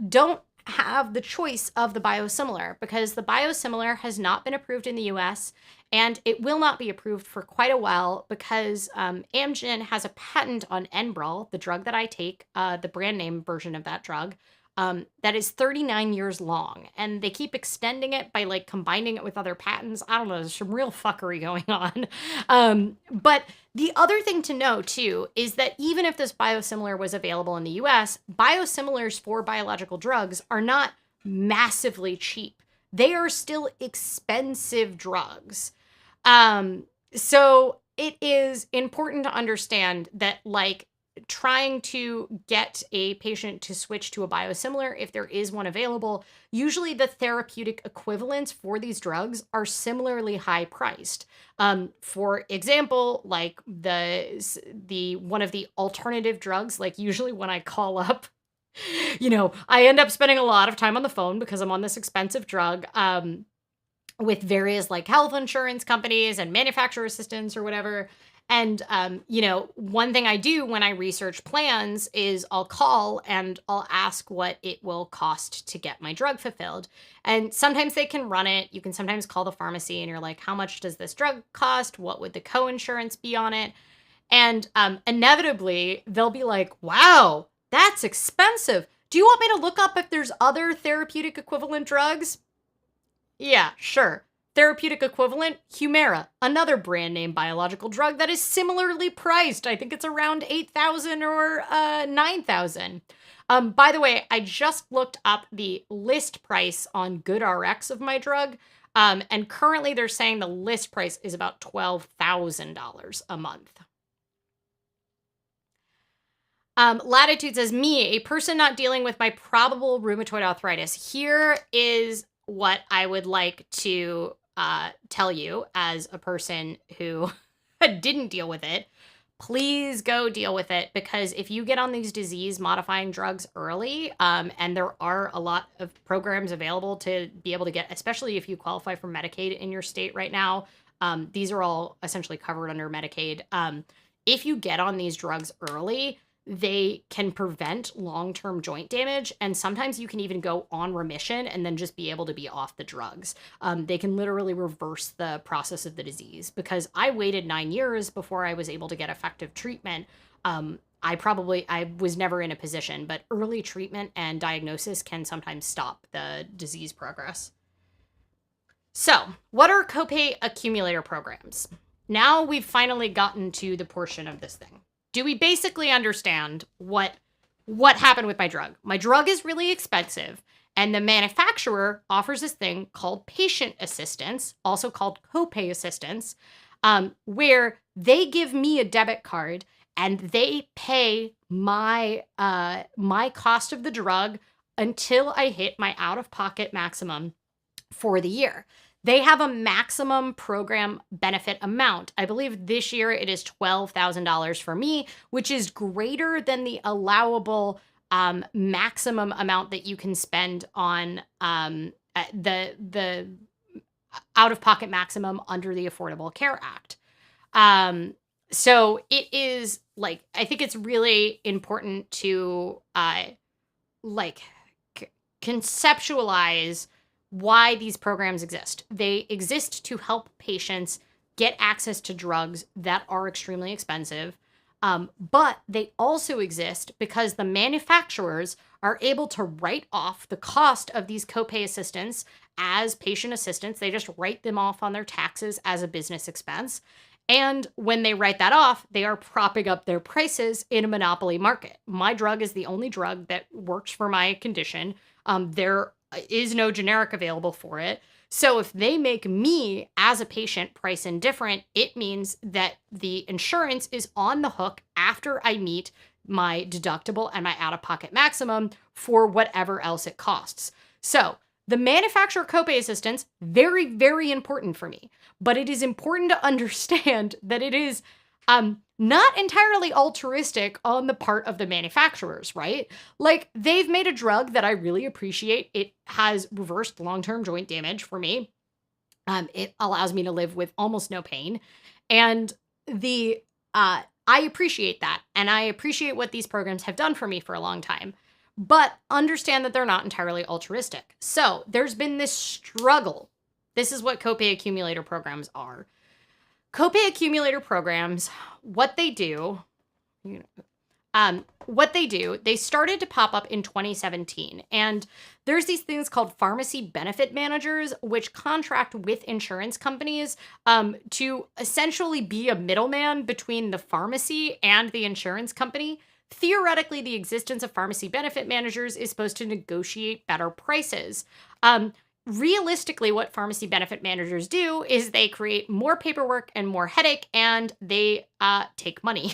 don't have the choice of the biosimilar, because the biosimilar has not been approved in the US and it will not be approved for quite a while because Amgen has a patent on Enbrel, the drug that I take, the brand name version of that drug, that is 39 years long, and they keep extending it by like combining it with other patents. I don't know, there's some real fuckery going on. But the other thing to know too is that even if this biosimilar was available in the US, biosimilars for biological drugs are not massively cheap. They are still expensive drugs. So it is important to understand that, like, trying to get a patient to switch to a biosimilar, if there is one available, usually the therapeutic equivalents for these drugs are similarly high priced. For example, like the one of the alternative drugs, like usually when I call up, I end up spending a lot of time on the phone because I'm on this expensive drug, with various like health insurance companies and manufacturer assistants or whatever. And, one thing I do when I research plans is I'll call and I'll ask what it will cost to get my drug fulfilled. And sometimes they can run it. You can sometimes call the pharmacy and you're like, how much does this drug cost? What would the coinsurance be on it? And inevitably, they'll be like, wow, that's expensive. Do you want me to look up if there's other therapeutic equivalent drugs? Yeah, sure. Therapeutic equivalent, Humira, another brand name biological drug that is similarly priced. I think it's around $8,000 or $9,000. By the way, I just looked up the list price on GoodRx of my drug, and currently they're saying the list price is about $12,000 a month. Latitude says, me, a person not dealing with my probable rheumatoid arthritis. Here is what I would like to tell you as a person who didn't deal with it. Please go deal with it, because if you get on these disease modifying drugs early, and there are a lot of programs available to be able to get, especially if you qualify for Medicaid in your state right now, these are all essentially covered under Medicaid. If you get on these drugs early, they can prevent long-term joint damage, and sometimes you can even go on remission and then just be able to be off the drugs. They can literally reverse the process of the disease, because I waited 9 years before I was able to get effective treatment. I was never in a position, but early treatment and diagnosis can sometimes stop the disease progress. So, what are copay accumulator programs? Now we've finally gotten to the portion of this thing. Do we basically understand what happened with my drug? My drug is really expensive, And the manufacturer offers this thing called patient assistance, also called copay assistance, where they give me a debit card and they pay my my cost of the drug until I hit my out-of-pocket maximum for the year. They have a maximum program benefit amount. I believe this year it is $12,000 for me, which is greater than the allowable maximum amount that you can spend on the out-of-pocket maximum under the Affordable Care Act. So it is like, I think it's really important to like conceptualize why these programs exist. They exist to help patients get access to drugs that are extremely expensive. But they also exist because the manufacturers are able to write off the cost of these copay assistance as patient assistance. They just write them off on their taxes as a business expense. And when they write that off, they are propping up their prices in a monopoly market. My drug is the only drug that works for my condition. There is no generic available for it. So if they make me as a patient price indifferent, it means that the insurance is on the hook after I meet my deductible and my out-of-pocket maximum for whatever else it costs. So the manufacturer copay assistance, very, very important for me. But it is important to understand that it is not entirely altruistic on the part of the manufacturers, right? Like, they've made a drug that I really appreciate. It has reversed long-term joint damage for me. It allows me to live with almost no pain. And I appreciate that. And I appreciate what these programs have done for me for a long time. But understand that they're not entirely altruistic. So there's been this struggle. This is what copay accumulator programs are. Copay accumulator programs, what they do, they started to pop up in 2017. And there's these things called pharmacy benefit managers, which contract with insurance companies to essentially be a middleman between the pharmacy and the insurance company. Theoretically, the existence of pharmacy benefit managers is supposed to negotiate better prices. Realistically, what pharmacy benefit managers do is they create more paperwork and more headache, and they take money.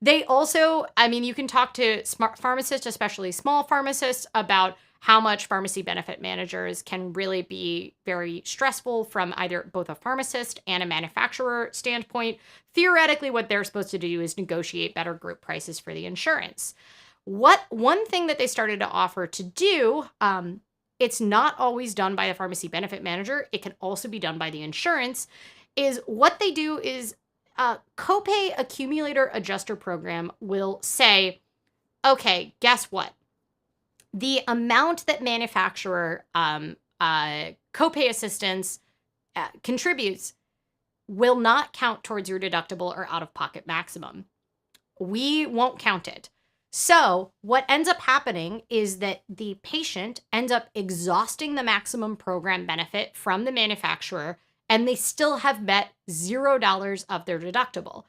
They also, I mean, you can talk to smart pharmacists, especially small pharmacists, about how much pharmacy benefit managers can really be very stressful from either both a pharmacist and a manufacturer standpoint. Theoretically, what they're supposed to do is negotiate better group prices for the insurance. One thing that they started to offer to do, it's not always done by the pharmacy benefit manager, it can also be done by the insurance, is what they do is copay accumulator adjuster program will say, okay, guess what? The amount that manufacturer copay assistance contributes will not count towards your deductible or out-of-pocket maximum. We won't count it. So what ends up happening is that the patient ends up exhausting the maximum program benefit from the manufacturer, and they still have met $0 of their deductible.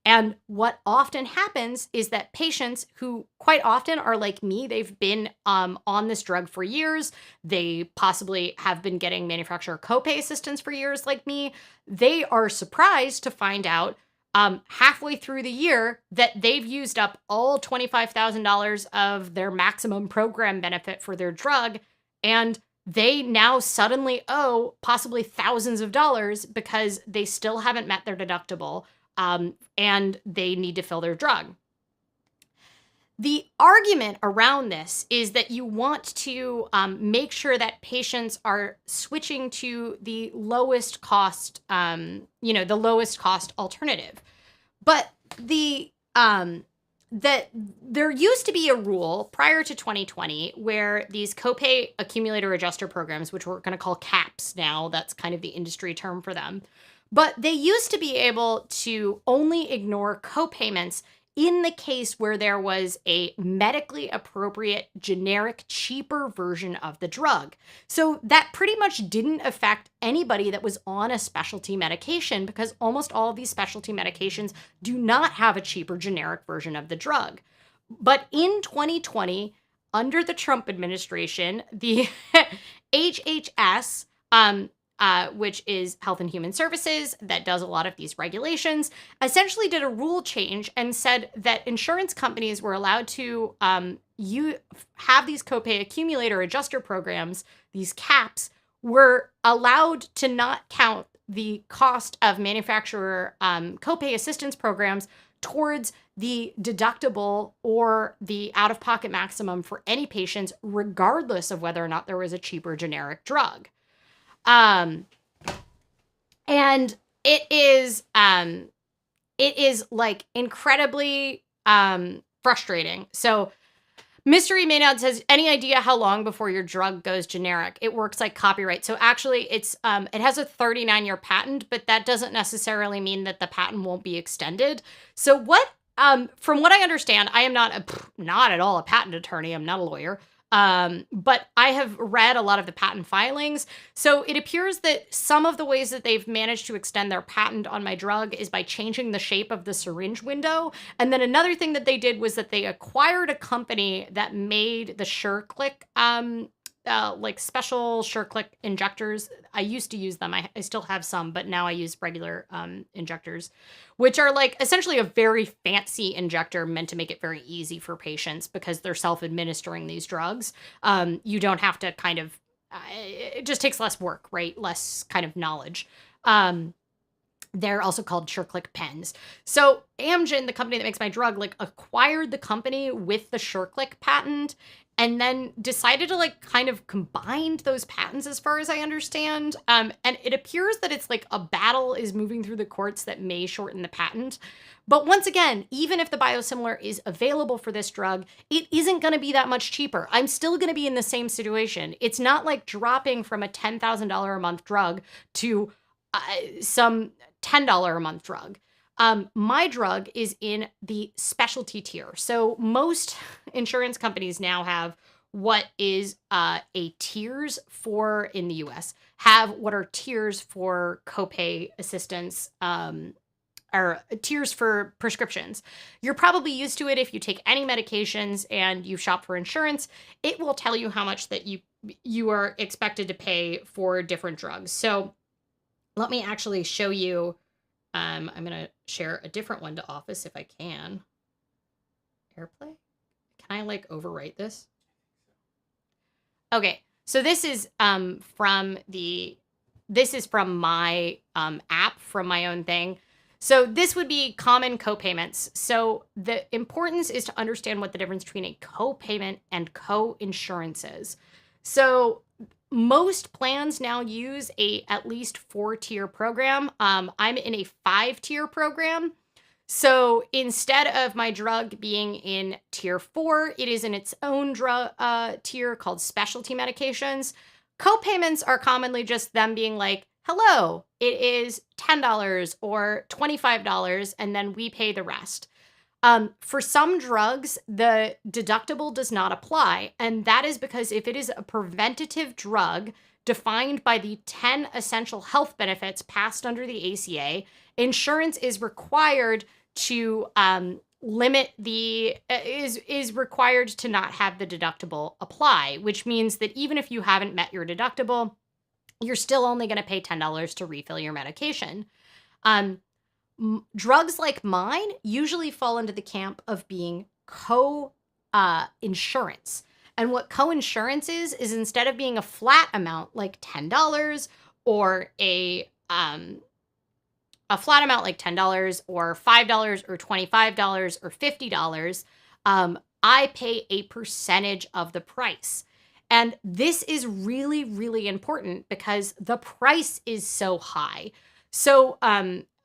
And what often happens is that patients who quite often are like me, they've been on this drug for years, they possibly have been getting manufacturer copay assistance for years like me, they are surprised to find out halfway through the year that they've used up all $25,000 of their maximum program benefit for their drug, and they now suddenly owe possibly thousands of dollars because they still haven't met their deductible. And they need to fill their drug. The argument around this is that you want to make sure that patients are switching to the lowest cost, the lowest cost alternative. But that there used to be a rule prior to 2020 where these copay accumulator adjuster programs, which we're going to call CAPs now, that's kind of the industry term for them. But they used to be able to only ignore copayments in the case where there was a medically appropriate, generic, cheaper version of the drug. So that pretty much didn't affect anybody that was on a specialty medication because almost all of these specialty medications do not have a cheaper generic version of the drug. But in 2020, under the Trump administration, the HHS, which is Health and Human Services, that does a lot of these regulations, essentially did a rule change and said that insurance companies were allowed to have these copay accumulator adjuster programs, these caps, were allowed to not count the cost of manufacturer copay assistance programs towards the deductible or the out-of-pocket maximum for any patients, regardless of whether or not there was a cheaper generic drug. And it is like incredibly frustrating. So Mystery Maynard says, any idea how long before your drug goes generic? It works like copyright. So actually it has a 39-year patent, but that doesn't necessarily mean that the patent won't be extended. So from what I understand, I am not at all a patent attorney. I'm not a lawyer. But I have read a lot of the patent filings. So it appears that some of the ways that they've managed to extend their patent on my drug is by changing the shape of the syringe window. And then another thing that they did was that they acquired a company that made the SureClick, like special SureClick injectors. I used to use them. I still have some, but now I use regular injectors, which are like essentially a very fancy injector meant to make it very easy for patients because they're self-administering these drugs. You don't have to kind of, it just takes less work, right? Less kind of knowledge. They're also called SureClick pens. So Amgen, the company that makes my drug, like acquired the company with the SureClick patent and then decided to like kind of combine those patents as far as I understand. And it appears that it's like a battle is moving through the courts that may shorten the patent. But once again, even if the biosimilar is available for this drug, it isn't going to be that much cheaper. I'm still going to be in the same situation. It's not like dropping from a $10,000 a month drug to some $10 a month drug. My drug is in the specialty tier. So most insurance companies now have what is a tiers for, in the US, have what are tiers for copay assistance, or tiers for prescriptions. You're probably used to it if you take any medications and you shop for insurance. It will tell you how much that you are expected to pay for different drugs. So let me actually show you. I'm going to share a different one to Office if I can. AirPlay? Can I like overwrite this? Okay. So this is from my app, from my own thing. So this would be common copayments. So the importance is to understand what the difference between a copayment and coinsurance is. So most plans now use at least 4-tier program. I'm in a 5-tier program. So instead of my drug being in tier 4, it is in its own drug tier called specialty medications. Copayments are commonly just them being like, hello, it is $10 or $25, and then we pay the rest. For some drugs, the deductible does not apply, and that is because if it is a preventative drug defined by the 10 essential health benefits passed under the ACA, insurance is required to is required to not have the deductible apply, which means that even if you haven't met your deductible, you're still only going to pay $10 to refill your medication. Drugs like mine usually fall into the camp of being co-insurance. And what co-insurance is instead of being a flat amount like $10 or a flat amount like $10 or $5 or $25 or $50, I pay a percentage of the price. And this is really, really important because the price is so high. So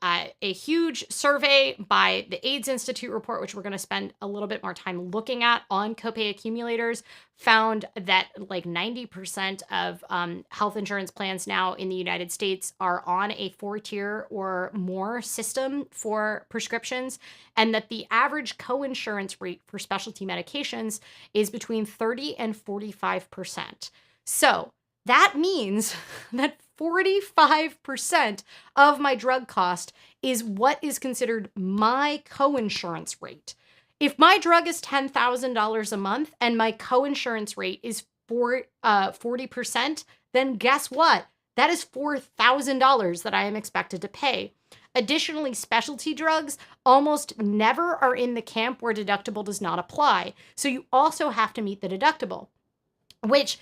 a huge survey by the AIDS Institute report, which we're going to spend a little bit more time looking at on copay accumulators, found that like 90% of health insurance plans now in the United States are on a 4-tier or more system for prescriptions, and that the average coinsurance rate for specialty medications is between 30 and 45%. So that means that 45% of my drug cost is what is considered my coinsurance rate. If my drug is $10,000 a month and my coinsurance rate is 40%, then guess what? That is $4,000 that I am expected to pay. Additionally, specialty drugs almost never are in the camp where deductible does not apply. So you also have to meet the deductible, which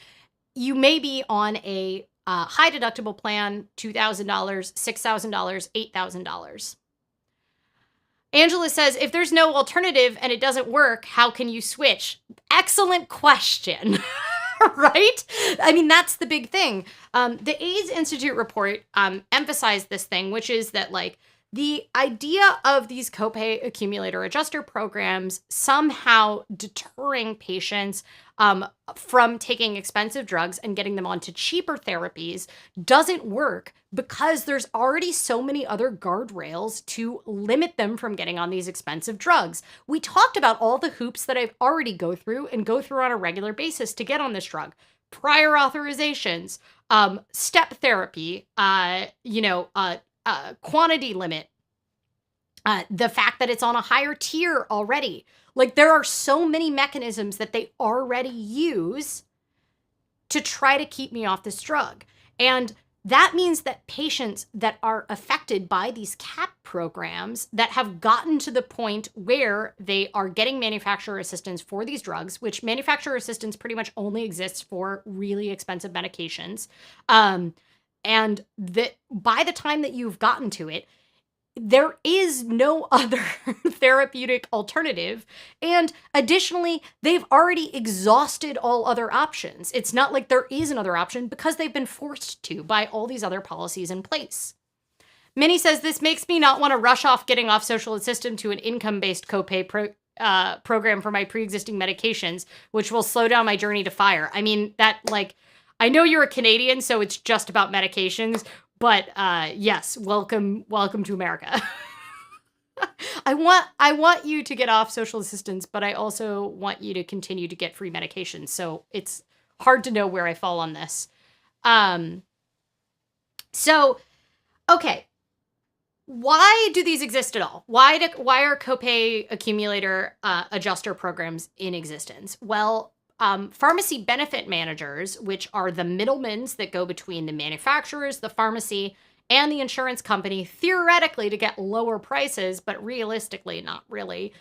you may be on a high deductible plan, $2,000, $6,000, $8,000. Angela says, if there's no alternative and it doesn't work, how can you switch? Excellent question. Right? I mean, that's the big thing. The AIDS Institute report emphasized this thing, which is that like the idea of these copay accumulator adjuster programs somehow deterring patients from taking expensive drugs and getting them onto cheaper therapies doesn't work because there's already so many other guardrails to limit them from getting on these expensive drugs. We talked about all the hoops that I've already go through on a regular basis to get on this drug. Prior authorizations, step therapy, quantity limit, the fact that it's on a higher tier already. Like, there are so many mechanisms that they already use to try to keep me off this drug. And that means that patients that are affected by these CAP programs that have gotten to the point where they are getting manufacturer assistance for these drugs, which manufacturer assistance pretty much only exists for really expensive medications, and that by the time that you've gotten to it, there is no other therapeutic alternative. And additionally, they've already exhausted all other options. It's not like there is another option because they've been forced to by all these other policies in place. Minnie says, this makes me not want to rush off getting off social assistance to an income-based copay program for my pre-existing medications, which will slow down my journey to FIRE. I mean, that, like, I know you're a Canadian, so it's just about medications. But yes, welcome to America. I want you to get off social assistance, but I also want you to continue to get free medications. So it's hard to know where I fall on this. Okay. Why do these exist at all? Why are copay accumulator adjuster programs in existence? Well, pharmacy benefit managers, which are the middlemen that go between the manufacturers, the pharmacy, and the insurance company, theoretically to get lower prices, but realistically not really,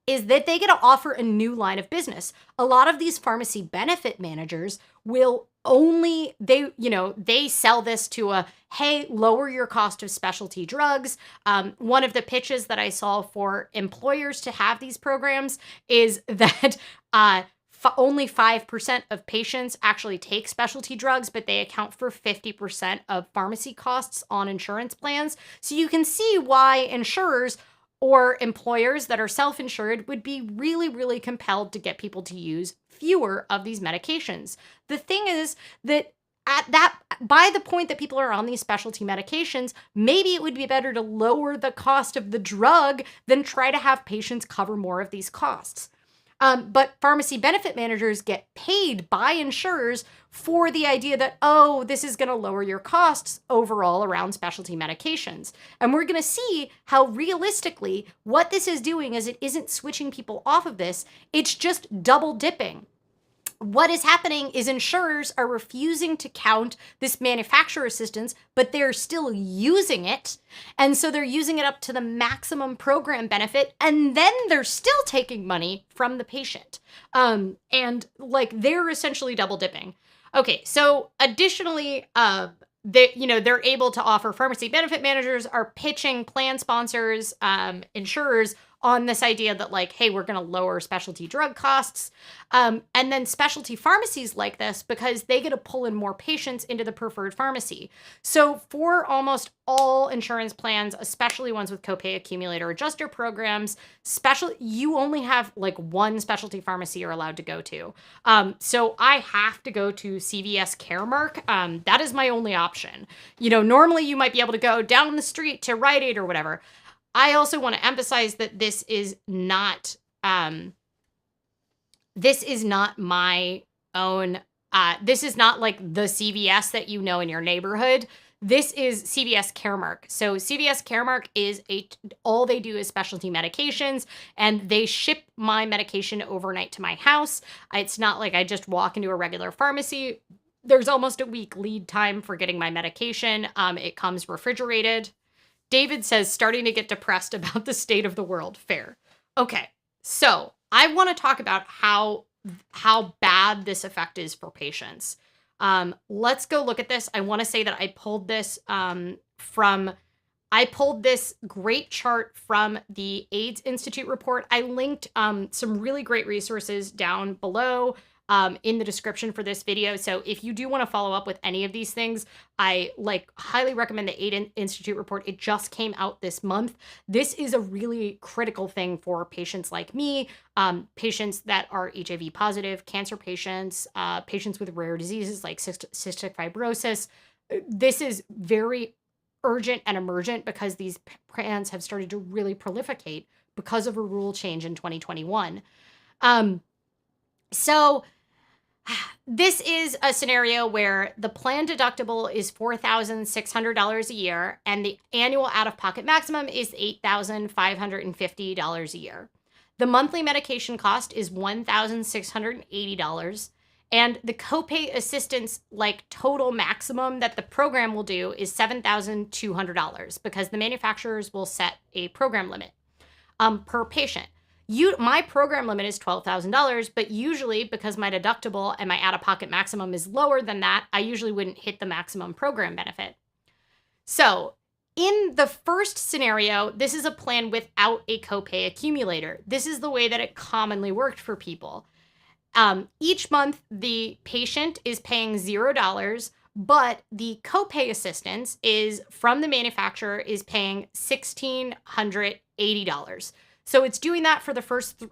is that they get to offer a new line of business. A lot of these pharmacy benefit managers will they sell this to hey, lower your cost of specialty drugs. One of the pitches that I saw for employers to have these programs is that only 5% of patients actually take specialty drugs, but they account for 50% of pharmacy costs on insurance plans. So you can see why insurers or employers that are self-insured would be really, really compelled to get people to use fewer of these medications. The thing is that by the point that people are on these specialty medications, maybe it would be better to lower the cost of the drug than try to have patients cover more of these costs. But pharmacy benefit managers get paid by insurers for the idea that, oh, this is going to lower your costs overall around specialty medications. And we're going to see how realistically what this is doing is it isn't switching people off of this. It's just double dipping. What is happening is insurers are refusing to count this manufacturer assistance, but they're still using it. And so they're using it up to the maximum program benefit, and then they're still taking money from the patient. And like they're essentially double dipping. Okay, so additionally, they're able to offer pharmacy benefit managers are pitching plan sponsors, insurers on this idea that like, hey, we're going to lower specialty drug costs. And then specialty pharmacies like this because they get to pull in more patients into the preferred pharmacy. So for almost all insurance plans, especially ones with copay accumulator adjuster programs, you only have like one specialty pharmacy you're allowed to go to. So I have to go to CVS Caremark. That is my only option. Normally you might be able to go down the street to Rite Aid or whatever. I also want to emphasize that this is not my own. This is not like the CVS that you know in your neighborhood. This is CVS Caremark. So CVS Caremark is all they do is specialty medications, and they ship my medication overnight to my house. It's not like I just walk into a regular pharmacy. There's almost a week lead time for getting my medication. It comes refrigerated. David says, starting to get depressed about the state of the world. Fair. Okay, so I want to talk about how bad this effect is for patients. Let's go look at this. I want to say that I pulled this great chart from the AIDS Institute report. I linked some really great resources down below in the description for this video. So if you do want to follow up with any of these things, I highly recommend the AIDS Institute report. It just came out this month. This is a really critical thing for patients like me, patients that are HIV positive, cancer patients, patients with rare diseases like cystic fibrosis. This is very urgent and emergent because these plans have started to really proliferate because of a rule change in 2021. So this is a scenario where the plan deductible is $4,600 a year and the annual out-of-pocket maximum is $8,550 a year. The monthly medication cost is $1,680, and the copay assistance total maximum that the program will do is $7,200 because the manufacturers will set a program limit per patient. My program limit is $12,000, but usually because my deductible and my out-of-pocket maximum is lower than that, I usually wouldn't hit the maximum program benefit. So in the first scenario, this is a plan without a copay accumulator. This is the way that it commonly worked for people. Each month, the patient is paying $0, but the copay assistance is from the manufacturer is paying $1,680. So it's doing that for the first 2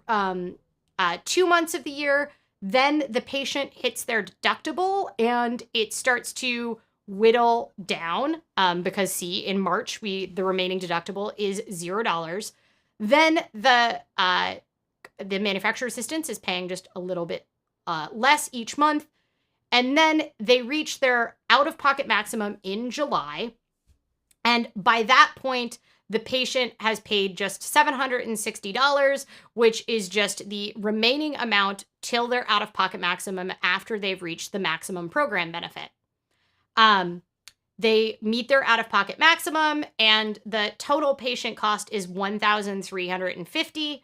months of the year. Then the patient hits their deductible and it starts to whittle down because see, in March, the remaining deductible is $0. Then the manufacturer assistance is paying just a little bit less each month. And then they reach their out-of-pocket maximum in July. And by that point, the patient has paid just $760, which is just the remaining amount till their out-of-pocket maximum after they've reached the maximum program benefit. They meet their out-of-pocket maximum, and the total patient cost is $1,350.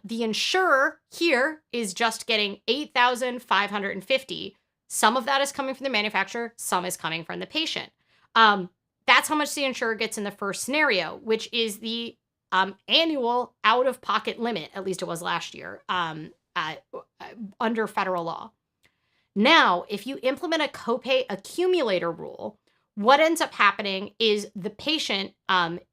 The insurer here is just getting $8,550. Some of that is coming from the manufacturer, some is coming from the patient. That's how much the insurer gets in the first scenario, which is the annual out-of-pocket limit, at least it was last year, under federal law. Now, if you implement a copay accumulator rule, what ends up happening is the patient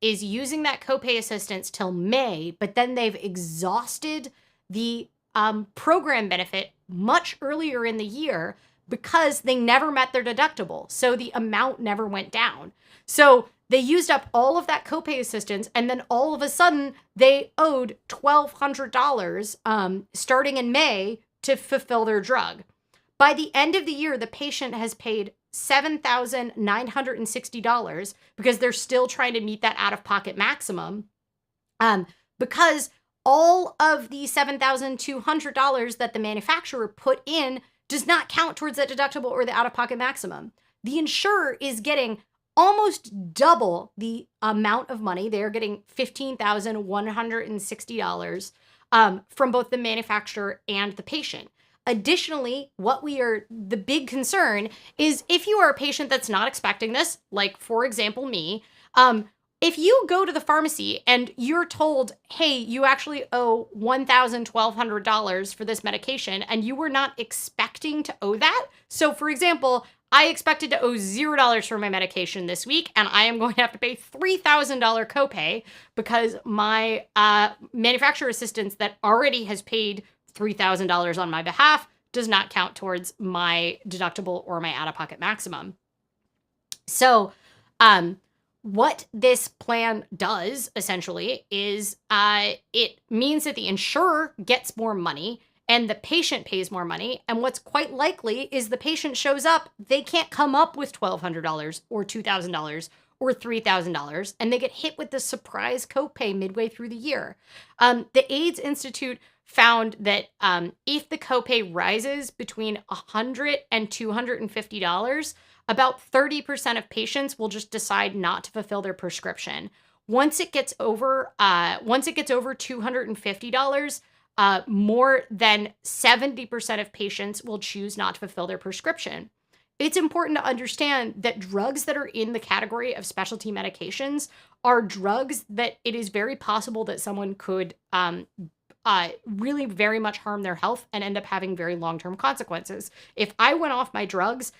is using that copay assistance till May, but then they've exhausted the program benefit much earlier in the year because they never met their deductible. So the amount never went down. So they used up all of that copay assistance, and then all of a sudden they owed $1,200 starting in May to fulfill their drug. By the end of the year, the patient has paid $7,960 because they're still trying to meet that out-of-pocket maximum. Because all of the $7,200 that the manufacturer put in does not count towards that deductible or the out-of-pocket maximum. The insurer is getting almost double the amount of money. They're getting $15,160 from both the manufacturer and the patient. Additionally, the big concern is if you are a patient that's not expecting this, like for example, me, if you go to the pharmacy and you're told, hey, you actually owe $1,1200 for this medication and you were not expecting to owe that. So for example, I expected to owe $0 for my medication this week, and I am going to have to pay $3,000 copay because my manufacturer assistance that already has paid $3,000 on my behalf does not count towards my deductible or my out-of-pocket maximum. So what this plan does essentially is it means that the insurer gets more money and the patient pays more money. And what's quite likely is the patient shows up, they can't come up with $1,200 or $2,000 or $3,000, and they get hit with the surprise copay midway through the year. The AIDS Institute found that if the copay rises between $100 and $250, about 30% of patients will just decide not to fulfill their prescription. Once it gets over $250, more than 70% of patients will choose not to fulfill their prescription. It's important to understand that drugs that are in the category of specialty medications are drugs that it is very possible that someone could really very much harm their health and end up having very long-term consequences. If I went off my drugs,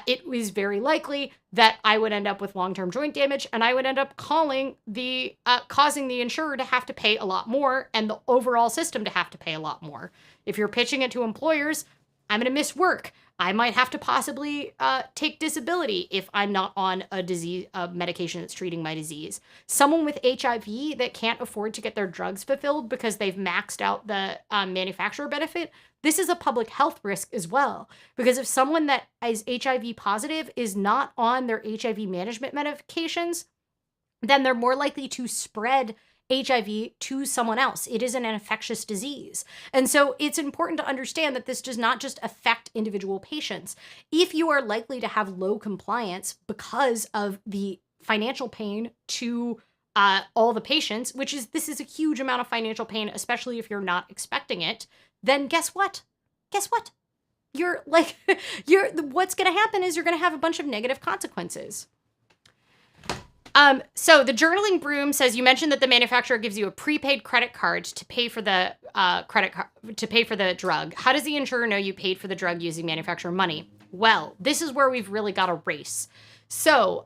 it was very likely that I would end up with long-term joint damage, and I would end up causing the insurer to have to pay a lot more and the overall system to have to pay a lot more. If you're pitching it to employers, I'm going to miss work. I might have to possibly take disability if I'm not on a medication that's treating my disease. Someone with HIV that can't afford to get their drugs fulfilled because they've maxed out the manufacturer benefit, this is a public health risk as well. Because if someone that is HIV positive is not on their HIV management medications, then they're more likely to spread HIV to someone else. It is an infectious disease. And so it's important to understand that this does not just affect individual patients. If you are likely to have low compliance because of the financial pain to all the patients, this is a huge amount of financial pain, especially if you're not expecting it, then guess what? What's going to happen is you're going to have a bunch of negative consequences. So the journaling broom says, you mentioned that the manufacturer gives you a prepaid credit card to pay for the drug. How does the insurer know you paid for the drug using manufacturer money? Well, this is where we've really got a race. So,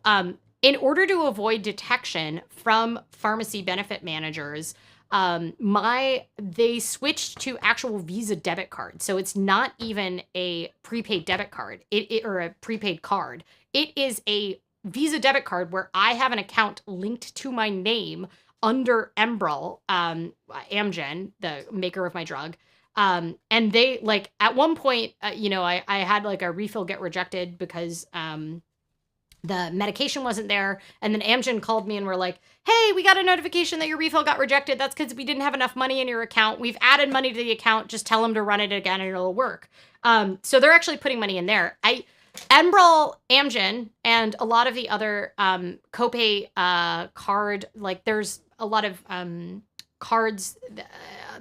in order to avoid detection from pharmacy benefit managers, they switched to actual Visa debit cards. So it's not even a prepaid debit card or a prepaid card. It is a Visa debit card where I have an account linked to my name under enbrel, Amgen, the maker of my drug. And they at one point, I had a refill get rejected because the medication wasn't there. And then Amgen called me and were like, hey, we got a notification that your refill got rejected. That's because we didn't have enough money in your account. We've added money to the account. Just tell them to run it again and it'll work. So they're actually putting money in there. enbrel, Amgen, and a lot of the other copay card, there's a lot of cards.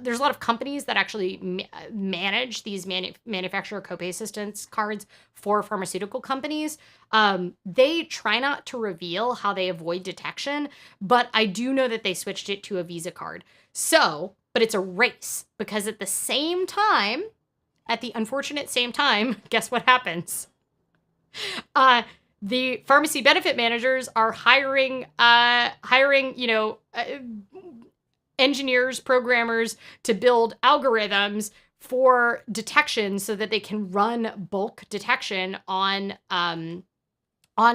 There's a lot of companies that actually manage these manufacturer copay assistance cards for pharmaceutical companies. They try not to reveal how they avoid detection, but I do know that they switched it to a Visa card. But it's a race because at the unfortunate same time, guess what happens? The pharmacy benefit managers are hiring, engineers, programmers to build algorithms for detection so that they can run bulk detection on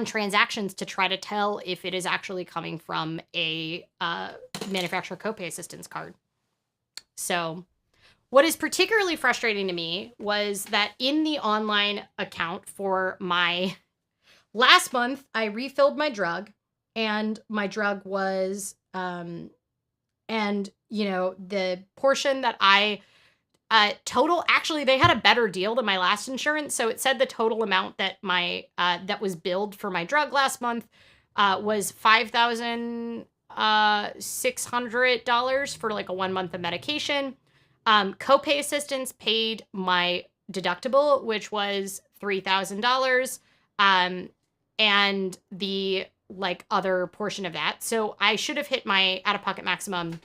transactions to try to tell if it is actually coming from a manufacturer copay assistance card. So what is particularly frustrating to me was that in the online account for my last month, I refilled my drug, and my drug was, the portion that total, actually, they had a better deal than my last insurance. So it said the total amount that that was billed for my drug last month was $5,600 for a 1 month of medication. Copay assistance paid my deductible, which was $3,000, and the other portion of that. So I should have hit my out-of-pocket maximum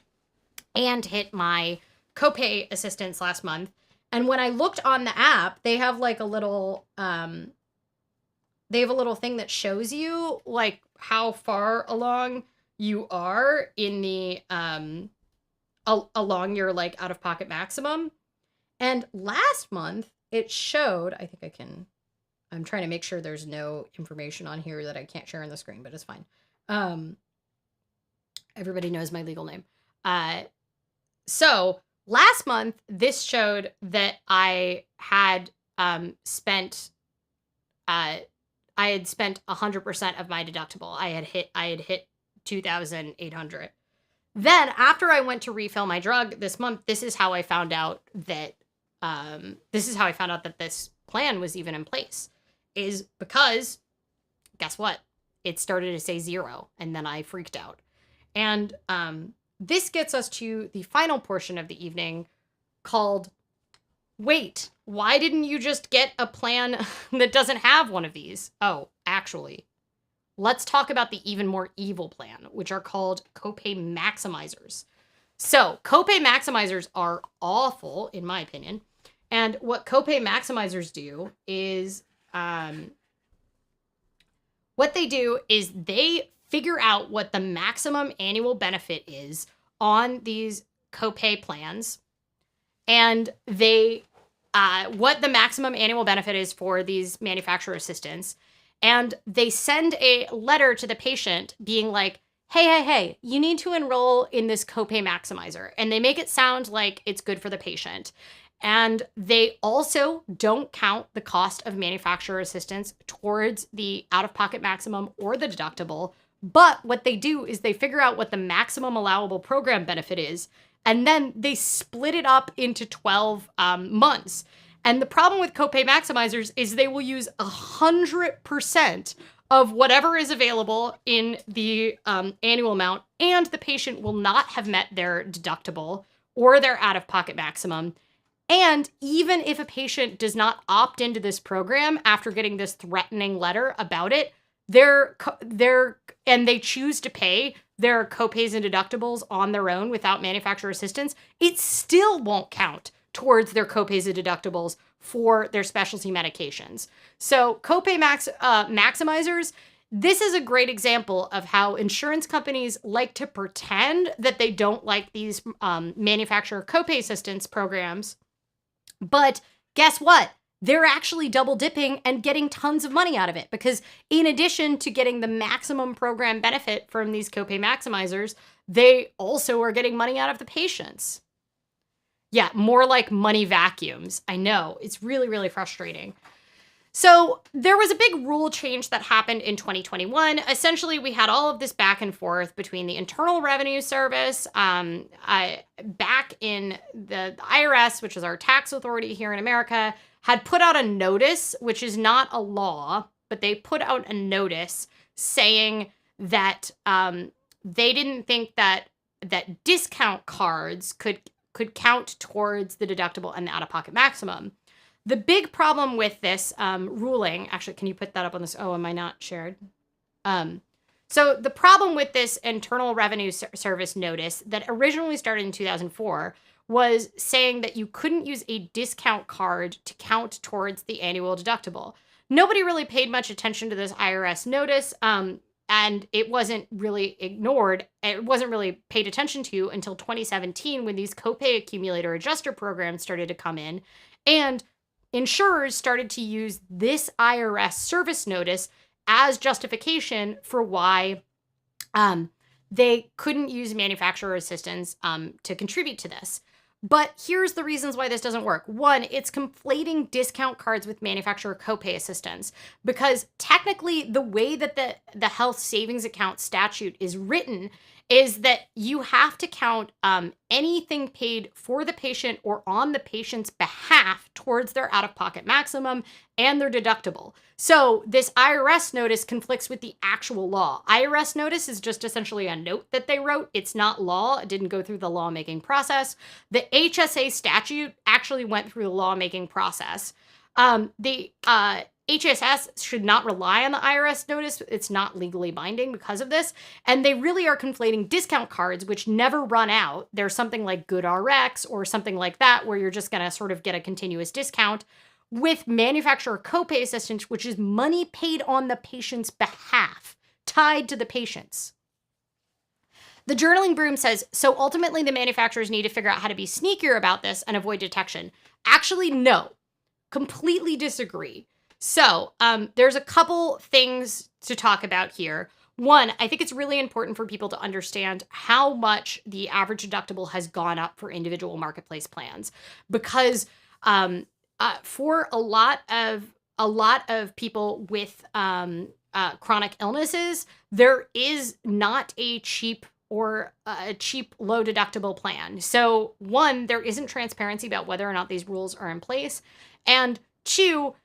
and hit my copay assistance last month. And when I looked on the app, they have a little thing that shows you how far along you are in the along your out-of-pocket maximum. And last month it showed, I'm trying to make sure there's no information on here that I can't share on the screen, but it's fine. Everybody knows my legal name. So Last month, this showed that I had spent 100% of my deductible. I had hit 2,800. Then after I went to refill my drug this month, this is how I found out that this plan was even in place. Is because guess what? It started to say 0, and then I freaked out. And this gets us to the final portion of the evening called, wait, why didn't you just get a plan that doesn't have one of these? Oh, actually, let's talk about the even more evil plan, which are called copay maximizers. So copay maximizers are awful, in my opinion. And what copay maximizers do is, they figure out what the maximum annual benefit is on these copay plans, and what the maximum annual benefit is for these manufacturer assistants, and they send a letter to the patient being like, hey, you need to enroll in this copay maximizer, and they make it sound like it's good for the patient. And they also don't count the cost of manufacturer assistance towards the out-of-pocket maximum or the deductible. But what they do is they figure out what the maximum allowable program benefit is, and then they split it up into 12 months. And the problem with copay maximizers is they will use 100% of whatever is available in the annual amount, and the patient will not have met their deductible or their out-of-pocket maximum. And even if a patient does not opt into this program after getting this threatening letter about it, and they choose to pay their copays and deductibles on their own without manufacturer assistance, it still won't count towards their copays and deductibles for their specialty medications. So copay maximizers, this is a great example of how insurance companies like to pretend that they don't like these manufacturer copay assistance programs. But guess what? They're actually double dipping and getting tons of money out of it, because in addition to getting the maximum program benefit from these copay maximizers, they also are getting money out of the patients. Yeah, more like money vacuums. I know, it's really, really frustrating. So there was a big rule change that happened in 2021. Essentially, we had all of this back and forth between the Internal Revenue Service, back in the IRS, which is our tax authority here in America, had put out a notice, which is not a law, but they put out a notice saying that they didn't think that discount cards could count towards the deductible and the out-of-pocket maximum. The big problem with this ruling, actually, can you put that up on this? Oh, am I not shared? So the problem with this Internal Revenue Service notice that originally started in 2004 was saying that you couldn't use a discount card to count towards the annual deductible. Nobody really paid much attention to this IRS notice, and it wasn't really ignored. It wasn't really paid attention to until 2017, when these copay accumulator adjuster programs started to come in, and insurers started to use this IRS service notice as justification for why they couldn't use manufacturer assistance to contribute to this. But here's the reasons why this doesn't work. One, it's conflating discount cards with manufacturer copay assistance, because technically the way that the health savings account statute is written is that you have to count anything paid for the patient or on the patient's behalf towards their out-of-pocket maximum and their deductible. So this IRS notice conflicts with the actual law. IRS notice is just essentially a note that they wrote. It's not law. It didn't go through the lawmaking process. The HSA statute actually went through the lawmaking process. The HSS should not rely on the IRS notice. It's not legally binding because of this. And they really are conflating discount cards, which never run out. There's something like GoodRx or something like that, where you're just going to sort of get a continuous discount, with manufacturer copay assistance, which is money paid on the patient's behalf, tied to the patients. The journaling broom says, so ultimately the manufacturers need to figure out how to be sneakier about this and avoid detection. Actually, no. Completely disagree. So there's a couple things to talk about here. one, I think it's really important for people to understand how much the average deductible has gone up for individual marketplace plans, because for a lot of people with chronic illnesses, there is not a cheap or a cheap low deductible plan. So one, there isn't transparency about whether or not these rules are in place, and two,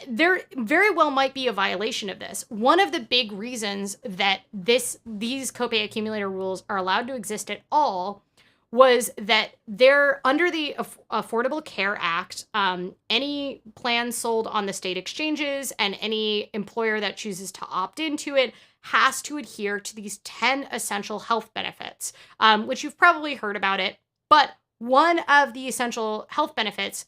there very well might be a violation of this. One of the big reasons that these copay accumulator rules are allowed to exist at all was that they're under the Affordable Care Act. Any plan sold on the state exchanges and any employer that chooses to opt into it has to adhere to these 10 essential health benefits, which you've probably heard about it. But one of the essential health benefits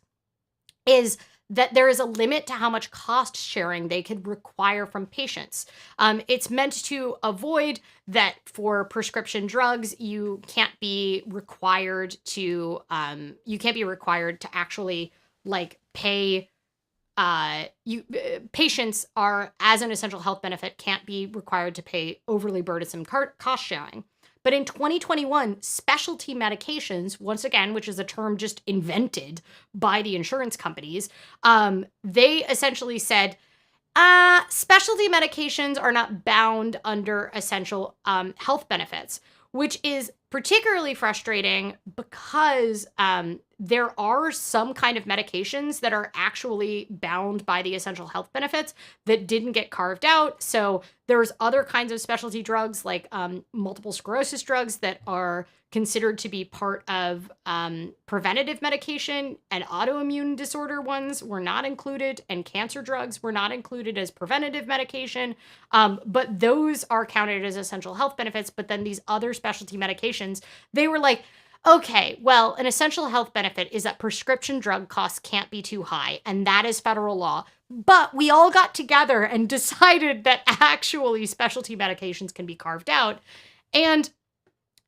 is that there is a limit to how much cost sharing they could require from patients. It's meant to avoid that for prescription drugs, you can't be required to actually like pay. Patients are, as an essential health benefit, can't be required to pay overly burdensome cost sharing. But in 2021, specialty medications, once again, which is a term just invented by the insurance companies, they essentially said, specialty medications are not bound under essential health benefits, which is particularly frustrating because there are some kind of medications that are actually bound by the essential health benefits that didn't get carved out. So there's other kinds of specialty drugs like multiple sclerosis drugs that are considered to be part of preventative medication, and autoimmune disorder ones were not included, and cancer drugs were not included as preventative medication. But those are counted as essential health benefits. But then these other specialty medications, they were like, okay, well, an essential health benefit is that prescription drug costs can't be too high, and that is federal law. But we all got together and decided that actually specialty medications can be carved out. And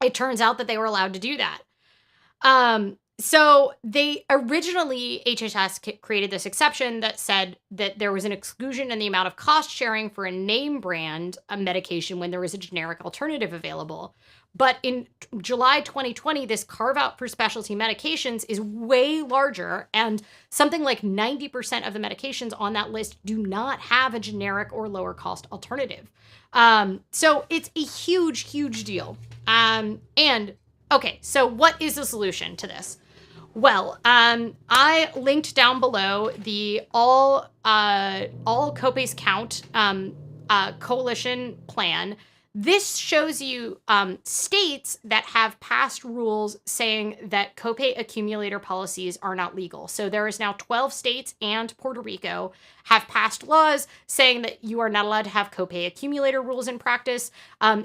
it turns out that they were allowed to do that. So they originally, HHS created this exception that said that there was an exclusion in the amount of cost sharing for a name brand medication when there was a generic alternative available. But in July 2020, this carve out for specialty medications is way larger, and something like 90% of the medications on that list do not have a generic or lower cost alternative. So it's a huge, huge deal. And okay, so what is the solution to this? Well, I linked down below the all copays count coalition plan. This shows you states that have passed rules saying that copay accumulator policies are not legal. So there is now 12 states and Puerto Rico have passed laws saying that you are not allowed to have copay accumulator rules in practice.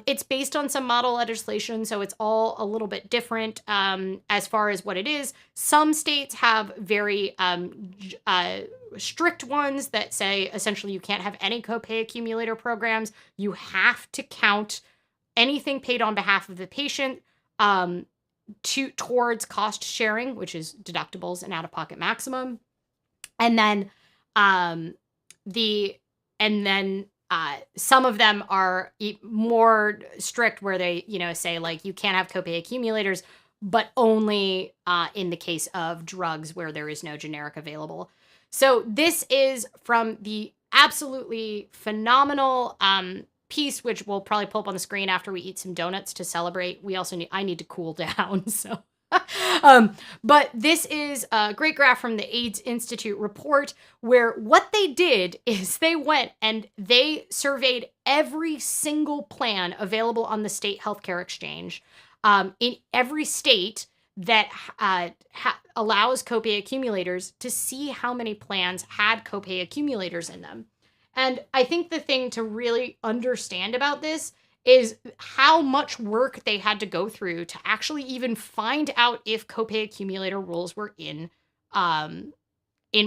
It's based on some model legislation, so it's all a little bit different as far as what it is. Some states have very strict ones that say essentially you can't have any copay accumulator programs. You have to count anything paid on behalf of the patient towards cost sharing, which is deductibles and out-of-pocket maximum. And then some of them are more strict where they, say like you can't have copay accumulators, but only in the case of drugs where there is no generic available. So this is from the absolutely phenomenal piece, which we'll probably pull up on the screen after we eat some donuts to celebrate. I need to cool down. So, but this is a great graph from the AIDS Institute report where what they did is they went and they surveyed every single plan available on the state healthcare exchange in every state that allows copay accumulators to see how many plans had copay accumulators in them. And I think the thing to really understand about this is how much work they had to go through to actually even find out if copay accumulator rules were in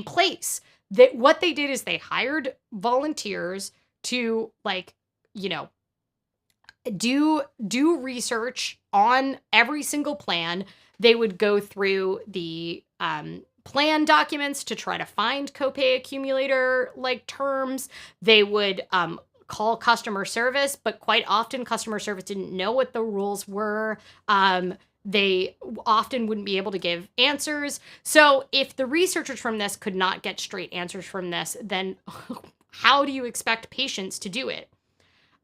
place. What they did is they hired volunteers to do research on every single plan. They would go through the plan documents to try to find copay accumulator terms. They would call customer service, but quite often customer service didn't know what the rules were. They often wouldn't be able to give answers. So if the researchers from this could not get straight answers from this, then how do you expect patients to do it?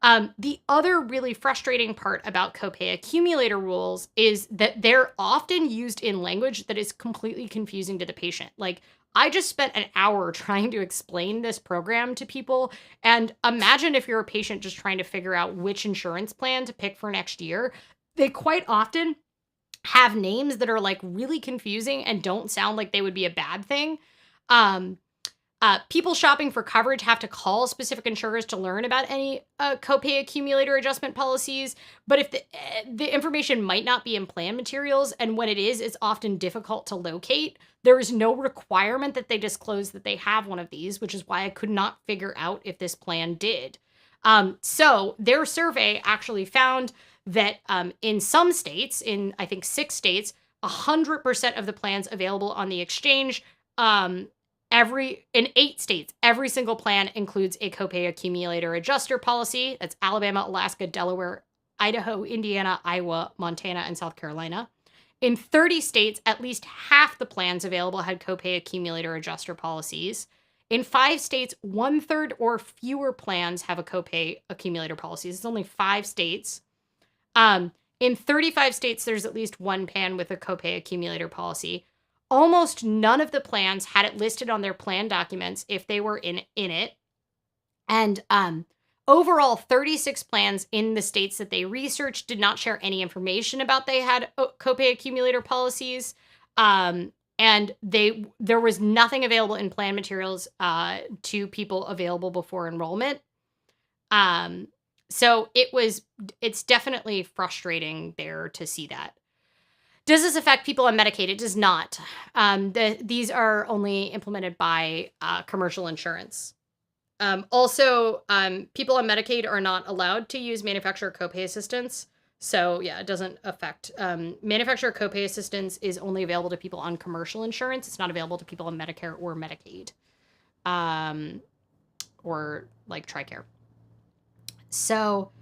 The other really frustrating part about copay accumulator rules is that they're often used in language that is completely confusing to the patient. Like, I just spent an hour trying to explain this program to people. And imagine if you're a patient just trying to figure out which insurance plan to pick for next year. They quite often have names that are like really confusing and don't sound like they would be a bad thing. People shopping for coverage have to call specific insurers to learn about any copay accumulator adjustment policies. But if the information might not be in plan materials, and when it is, it's often difficult to locate. There is no requirement that they disclose that they have one of these, which is why I could not figure out if this plan did. So their survey actually found that in some states, in I think 6 states, 100% of the plans available on the exchange, in 8 states, every single plan includes a copay accumulator adjuster policy. That's Alabama, Alaska, Delaware, Idaho, Indiana, Iowa, Montana, and South Carolina. In 30 states, at least half the plans available had copay accumulator adjuster policies. In 5 states, 1/3 or fewer plans have a copay accumulator policies. It's only 5 states. In 35 states, there's at least one plan with a copay accumulator policy. Almost none of the plans had it listed on their plan documents if they were in it. And overall, 36 plans in the states that they researched did not share any information about they had copay accumulator policies. And there was nothing available in plan materials to people available before enrollment. So it's definitely frustrating there to see that. Does this affect people on Medicaid? It does not. These are only implemented by commercial insurance. Also, people on Medicaid are not allowed to use manufacturer copay assistance. So yeah, it doesn't affect. Manufacturer copay assistance is only available to people on commercial insurance. It's not available to people on Medicare or Medicaid, or like TRICARE. So,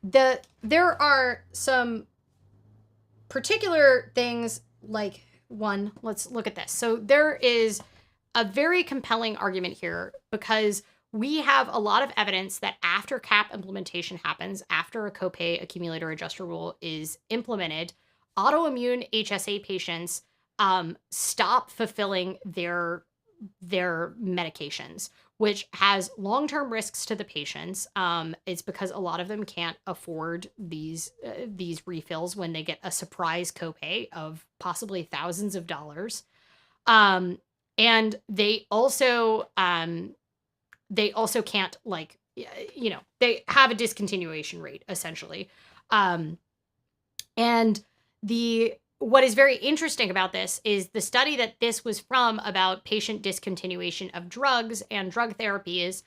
there are some particular things, like one, let's look at this. So there is a very compelling argument here because we have a lot of evidence that after CAP implementation happens, after a copay accumulator adjuster rule is implemented, autoimmune HSA patients stop fulfilling their medications, which has long-term risks to the patients. It's because a lot of them can't afford these refills when they get a surprise copay of possibly thousands of dollars. And they also can't, like, they have a discontinuation rate essentially. And what is very interesting about this is the study that this was from about patient discontinuation of drugs and drug therapies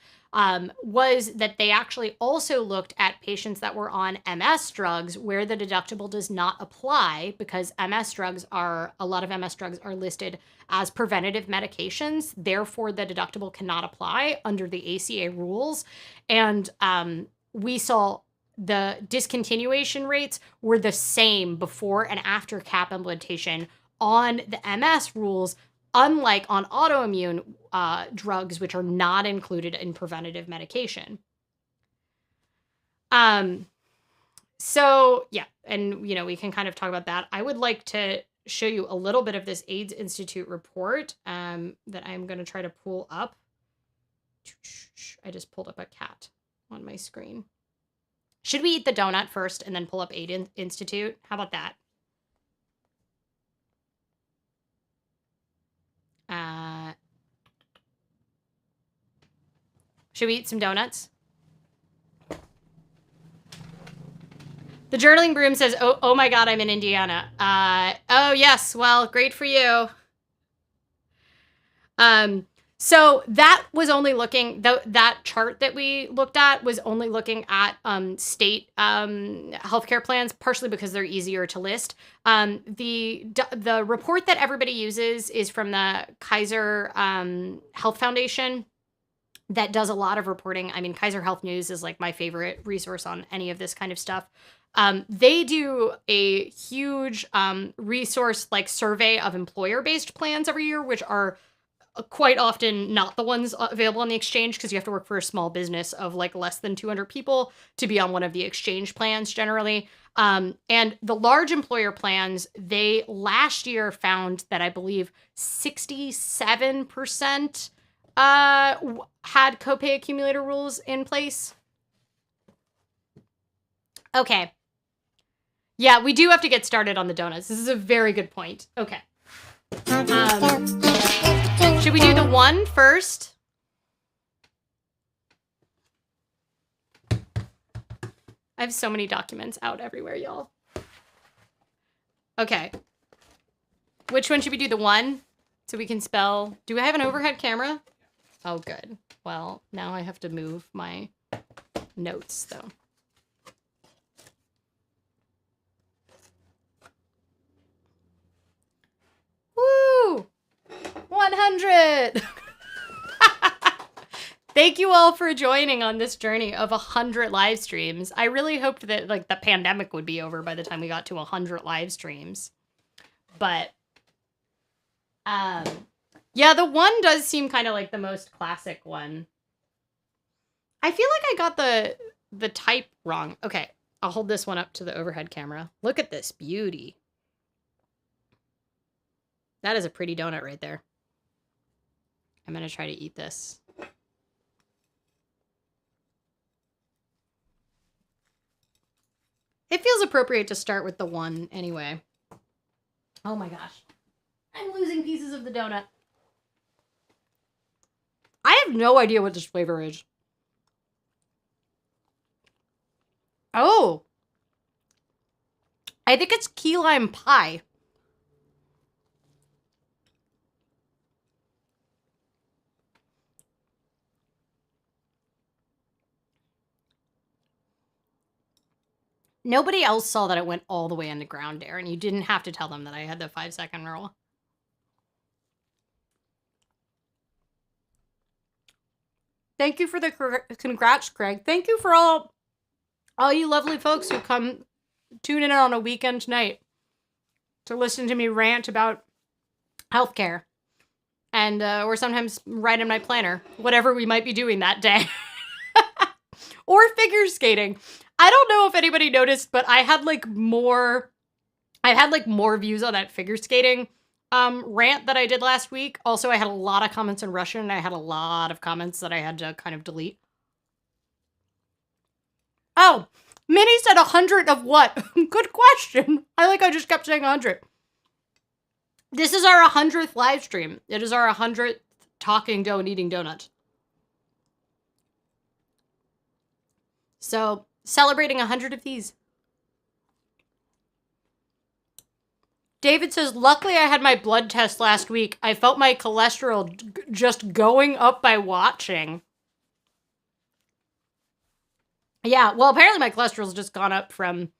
was that they actually also looked at patients that were on MS drugs where the deductible does not apply because a lot of MS drugs are listed as preventative medications. Therefore, the deductible cannot apply under the ACA rules. And we saw the discontinuation rates were the same before and after CAP implementation on the MS rules, unlike on autoimmune drugs, which are not included in preventative medication. So yeah, and we can kind of talk about that. I would like to show you a little bit of this AIDS Institute report that I'm going to try to pull up. I just pulled up a cat on my screen. Should we eat the donut first and then pull up AIDS Institute? How about that? Should we eat some donuts? The journaling broom says, oh my God, I'm in Indiana. Oh yes, well, great for you. So that was only looking, that chart that we looked at was only looking at state healthcare plans, partially because they're easier to list. The report that everybody uses is from the Kaiser Health Foundation. that does a lot of reporting. I mean, Kaiser Health News is like my favorite resource on any of this kind of stuff. They do a huge resource like survey of employer-based plans every year, which are quite often not the ones available on the exchange because you have to work for a small business of like less than 200 people to be on one of the exchange plans generally. And the large employer plans, they last year found that I believe 67% had copay accumulator rules in place. Okay. Yeah, we do have to get started on the donuts. This is a very good point. Okay. Should we do the one first? I have so many documents out everywhere, y'all. Okay. Which one should we do? The one? So we can spell. Do I have an overhead camera? Oh, good. Well, now I have to move my notes, though. Woo! 100! Thank you all for joining on this journey of 100 live streams. I really hoped that like the pandemic would be over by the time we got to 100 live streams. But yeah, the one does seem kind of like the most classic one. I feel like I got the type wrong. Okay, I'll hold this one up to the overhead camera. Look at this beauty. That is a pretty donut right there. I'm going to try to eat this. It feels appropriate to start with the one anyway. Oh my gosh. I'm losing pieces of the donut. I have no idea what this flavor is. Oh. I think it's key lime pie. Nobody else saw that it went all the way underground, Darren. You didn't have to tell them that I had the 5-second rule. Thank you for the congrats, Craig. Thank you for all you lovely folks who come tune in on a weekend night to listen to me rant about healthcare. And or sometimes write in my planner, whatever we might be doing that day. Or figure skating. I don't know if anybody noticed, but I had like more views on that figure skating rant that I did last week. Also, I had a lot of comments in Russian, and I had a lot of comments that I had to kind of delete. Oh, Minnie said 100 of what? Good question. I just kept saying 100. This is our 100th live stream. It is our 100th talking dough and eating donuts. So, celebrating 100 of these. David says, luckily I had my blood test last week. I felt my cholesterol just going up by watching. Yeah, well, apparently my cholesterol's just gone up from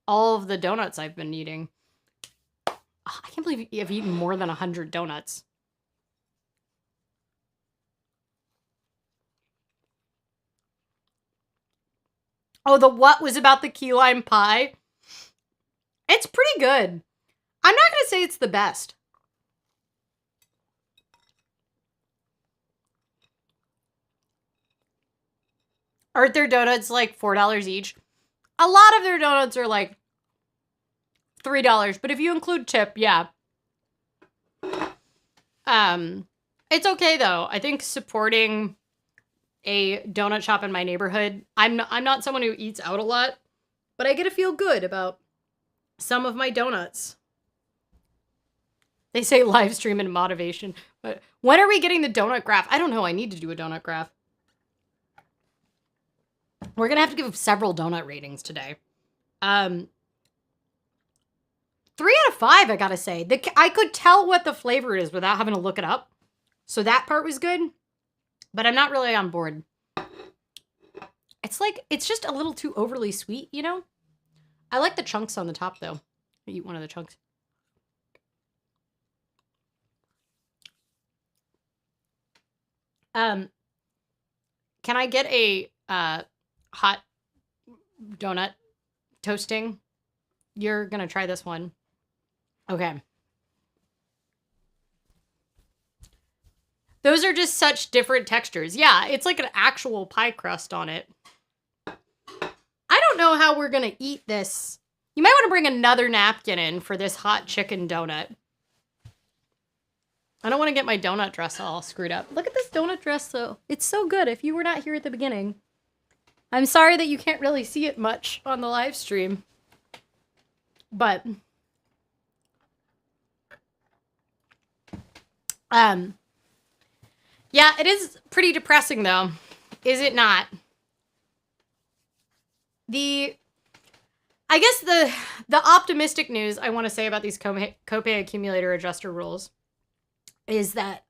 all of the donuts I've been eating. Oh, I can't believe I've eaten more than 100 donuts. Oh, the what was about the key lime pie? It's pretty good. I'm not going to say it's the best. Aren't their donuts like $4 each? A lot of their donuts are like $3, but if you include tip, yeah. It's okay though. I think supporting a donut shop in my neighborhood, I'm not someone who eats out a lot, but I get to feel good about some of my donuts. They say live stream and motivation, but when are we getting the donut graph? I don't know. I need to do a donut graph. We're going to have to give several donut ratings today. 3 out of 5, I gotta say. I could tell what the flavor is without having to look it up. So that part was good, but I'm not really on board. It's just a little too overly sweet, you know? I like the chunks on the top, though. I eat one of the chunks. Can I get a hot donut toasting? You're gonna try this one. Okay. Those are just such different textures. Yeah, it's like an actual pie crust on it. I don't know how we're gonna eat this. You might want to bring another napkin in for this hot chicken donut. I don't want to get my donut dress all screwed up. Look at this donut dress, though. It's so good if you were not here at the beginning. I'm sorry that you can't really see it much on the live stream. But, yeah, it is pretty depressing, though. Is it not? I guess the optimistic news I want to say about these copay accumulator adjuster rules is that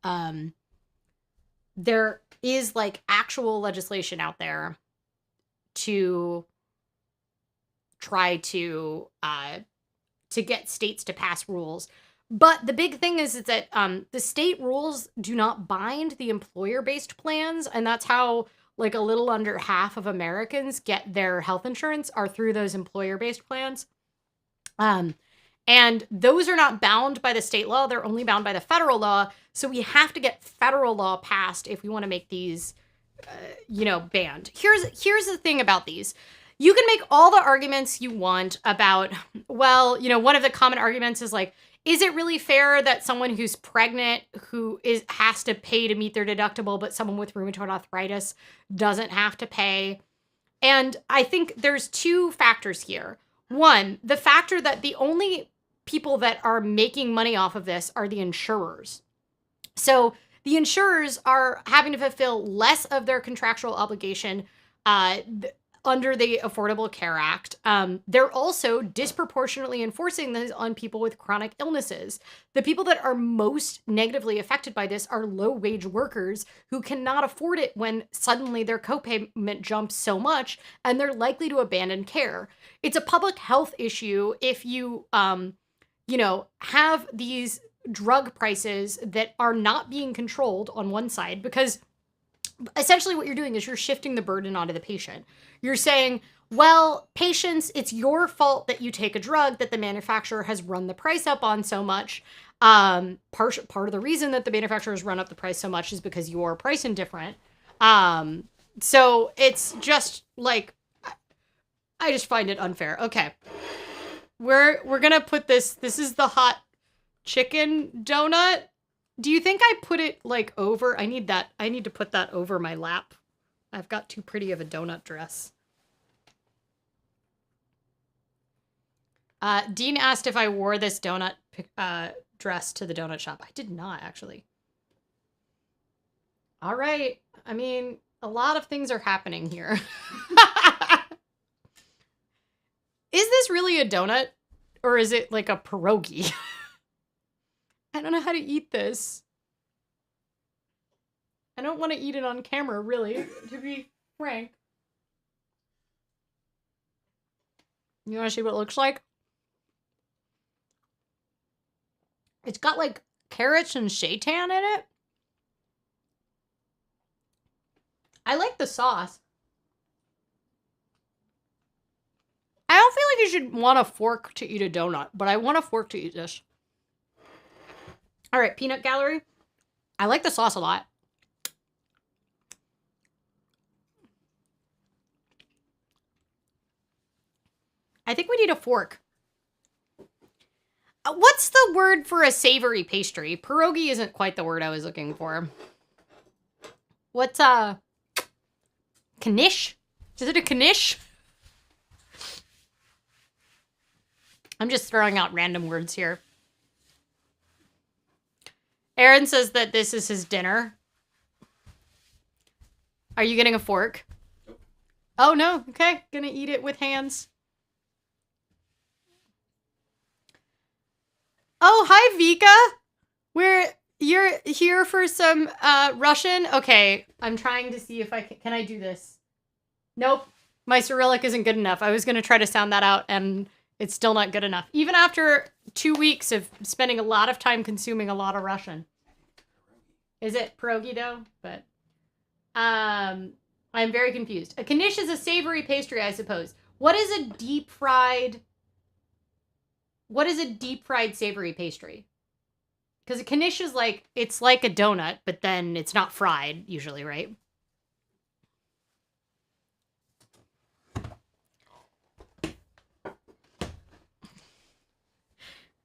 there is like actual legislation out there to try to get states to pass rules. But the big thing is that the state rules do not bind the employer-based plans, and that's how like a little under half of Americans get their health insurance are through those employer-based plans. And those are not bound by the state law. They're only bound by the federal law. So we have to get federal law passed if we want to make these, banned. Here's the thing about these. You can make all the arguments you want about, well, one of the common arguments is like, is it really fair that someone who's pregnant has to pay to meet their deductible, but someone with rheumatoid arthritis doesn't have to pay? And I think there's two factors here. One, the factor that the only people that are making money off of this are the insurers. So the insurers are having to fulfill less of their contractual obligation under the Affordable Care Act. They're also disproportionately enforcing this on people with chronic illnesses. The people that are most negatively affected by this are low-wage workers who cannot afford it when suddenly their copayment jumps so much, and they're likely to abandon care. It's a public health issue if you, have these drug prices that are not being controlled on one side, because essentially what you're doing is you're shifting the burden onto the patient. You're saying, well, patients, it's your fault that you take a drug that the manufacturer has run the price up on so much. Part of the reason that the manufacturers run up the price so much is because you're price indifferent. So it's just like, I just find it unfair. Okay. We're going to put this is the hot chicken donut. Do you think I put it like over? I need to put that over my lap. I've got too pretty of a donut dress. Dean asked if I wore this donut dress to the donut shop. I did not, actually. All right. I mean, a lot of things are happening here. Is this really a donut? Or is it like a pierogi? I don't know how to eat this. I don't want to eat it on camera, really, to be frank. You want to see what it looks like? It's got like carrots and seitan in it. I like the sauce. I don't feel like you should want a fork to eat a donut, but I want a fork to eat this. All right, peanut gallery. I like the sauce a lot. I think we need a fork. What's the word for a savory pastry? Pierogi isn't quite the word I was looking for. What's knish? Is it a knish? I'm just throwing out random words here. Aaron says that this is his dinner. Are you getting a fork? Nope. Oh, no. Okay. Gonna eat it with hands. Oh, hi, Vika. You're here for some Russian? Okay. I'm trying to see if I can I do this? Nope. My Cyrillic isn't good enough. I was going to try to sound that out, and it's still not good enough. Even after 2 weeks of spending a lot of time consuming a lot of Russian. Is it pierogi dough? But, I'm very confused. A knish is a savory pastry, I suppose. What is a deep fried savory pastry? Because a knish is like, it's like a donut, but then it's not fried usually, right?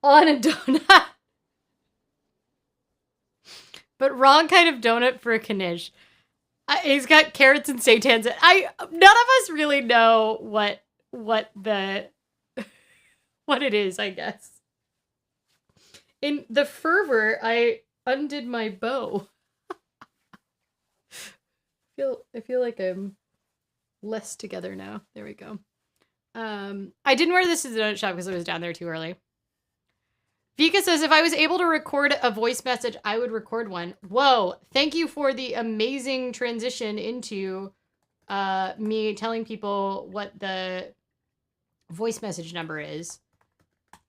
On a donut. But wrong kind of donut for a knish. He's got carrots and seitans. None of us really know what the what it is, I guess. In the fervor, I undid my bow. I feel like I'm less together now. There we go. I didn't wear this to the donut shop because I was down there too early. Vika says, if I was able to record a voice message, I would record one. Whoa, thank you for the amazing transition into me telling people what the voice message number is.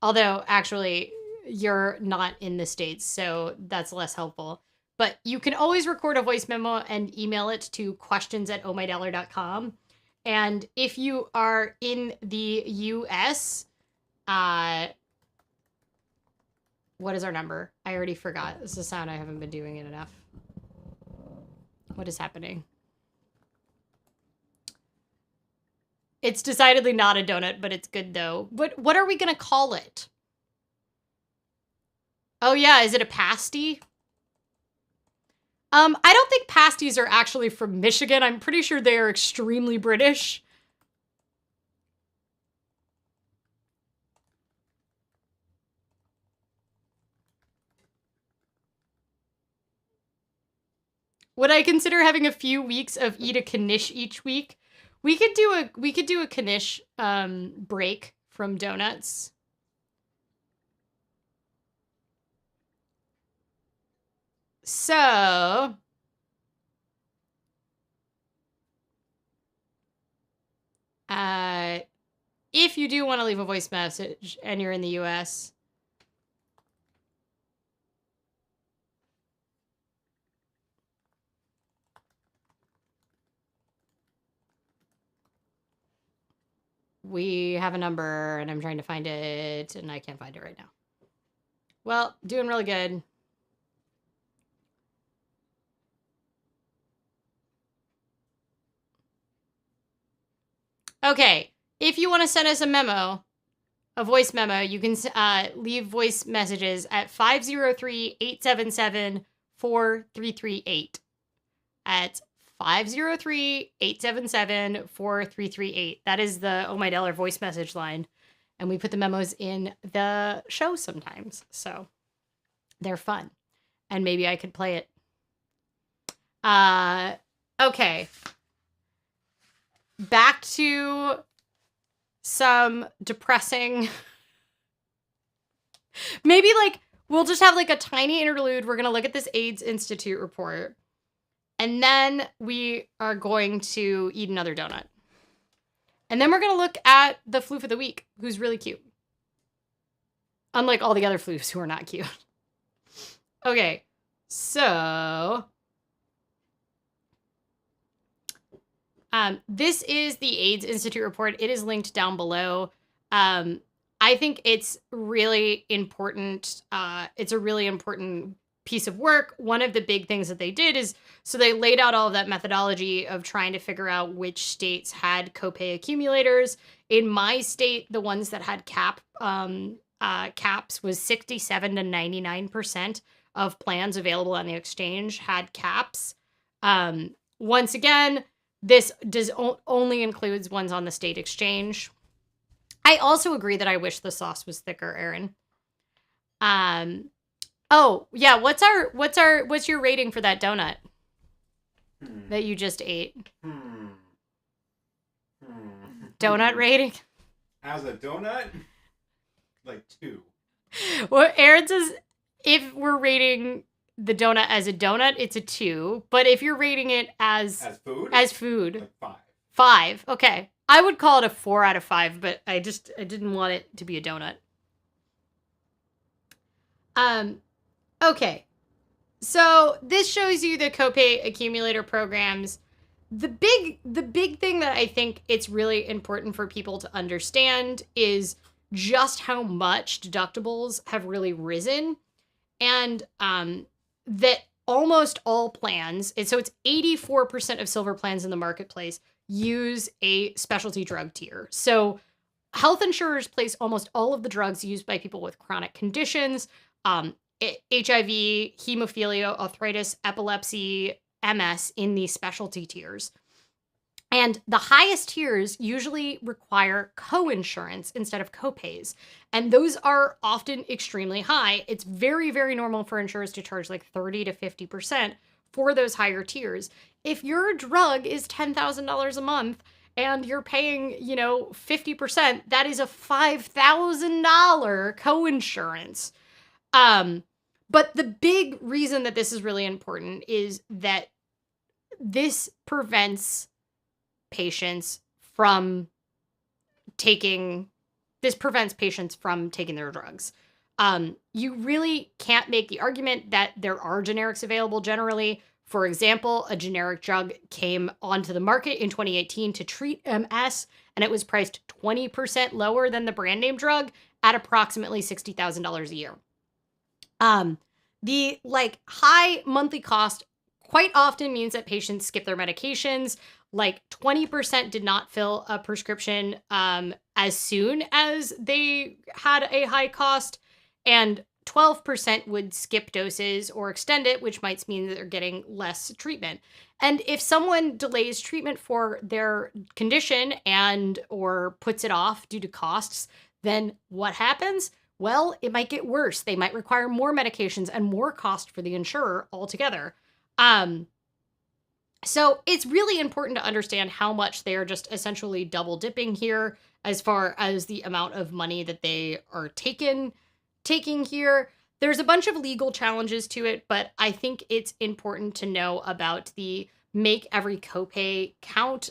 Although, actually, you're not in the States, so that's less helpful. But you can always record a voice memo and email it to questions@ohmydollar.com. And if you are in the US, what is our number? I already forgot. This is a sound I haven't been doing it enough. What is happening? It's decidedly not a donut, but it's good though. What are we gonna call it? Oh yeah, is it a pasty? I don't think pasties are actually from Michigan. I'm pretty sure they are extremely British. Would I consider having a few weeks of eat a knish each week? We could do a knish break from donuts. So if you do want to leave a voice message and you're in the US, we have a number and I'm trying to find it and I can't find it right now. Well, doing really good. Okay, if you want to send us a voice memo, you can leave voice messages at 503-877-4338. At 503-877-4338. That is the Oh My Dollar voice message line. And we put the memos in the show sometimes. So they're fun. And maybe I could play it. Okay. Back to some depressing. Maybe like we'll just have like a tiny interlude. We're going to look at this AIDS Institute report. And then we are going to eat another donut. And then we're going to look at the floof of the week, who's really cute. Unlike all the other floofs who are not cute. Okay, so this is the AIDS Institute report. It is linked down below. I think it's really important. It's a really important piece of work. One of the big things that they did is, so they laid out all of that methodology of trying to figure out which states had copay accumulators. In my state, the ones that had caps was 67 to 99% of plans available on the exchange had caps. Once again, this only includes ones on the state exchange. I also agree that I wish the sauce was thicker, Aaron. Oh, yeah, what's your rating for that donut that you just ate? Donut rating? As a donut? Like 2. Well, Aaron says if we're rating the donut as a donut, it's a 2. But if you're rating it as food, like 5. 5. Okay. I would call it a 4 out of 5, but I didn't want it to be a donut. Okay. So this shows you the copay accumulator programs. the big thing that I think it's really important for people to understand is just how much deductibles have really risen, and that almost all plans, and so it's 84% of silver plans in the marketplace use a specialty drug tier. So health insurers place almost all of the drugs used by people with chronic conditions, HIV, hemophilia, arthritis, epilepsy, MS, in these specialty tiers. And the highest tiers usually require coinsurance instead of copays. And those are often extremely high. It's very, very normal for insurers to charge like 30 to 50% for those higher tiers. If your drug is $10,000 a month and you're paying, 50%, that is a $5,000 coinsurance. But the big reason that this is really important is that this prevents patients from taking their drugs. You really can't make the argument that there are generics available generally. For example, a generic drug came onto the market in 2018 to treat MS, and it was priced 20% lower than the brand name drug at approximately $60,000 a year. The high monthly cost quite often means that patients skip their medications. Like 20% did not fill a prescription as soon as they had a high cost, and 12% would skip doses or extend it, which might mean that they're getting less treatment. And if someone delays treatment for their condition and or puts it off due to costs, then what happens? Well, it might get worse. They might require more medications and more cost for the insurer altogether. So it's really important to understand how much they are just essentially double dipping here as far as the amount of money that they are taking here. There's a bunch of legal challenges to it, but I think it's important to know about the Make Every Copay Count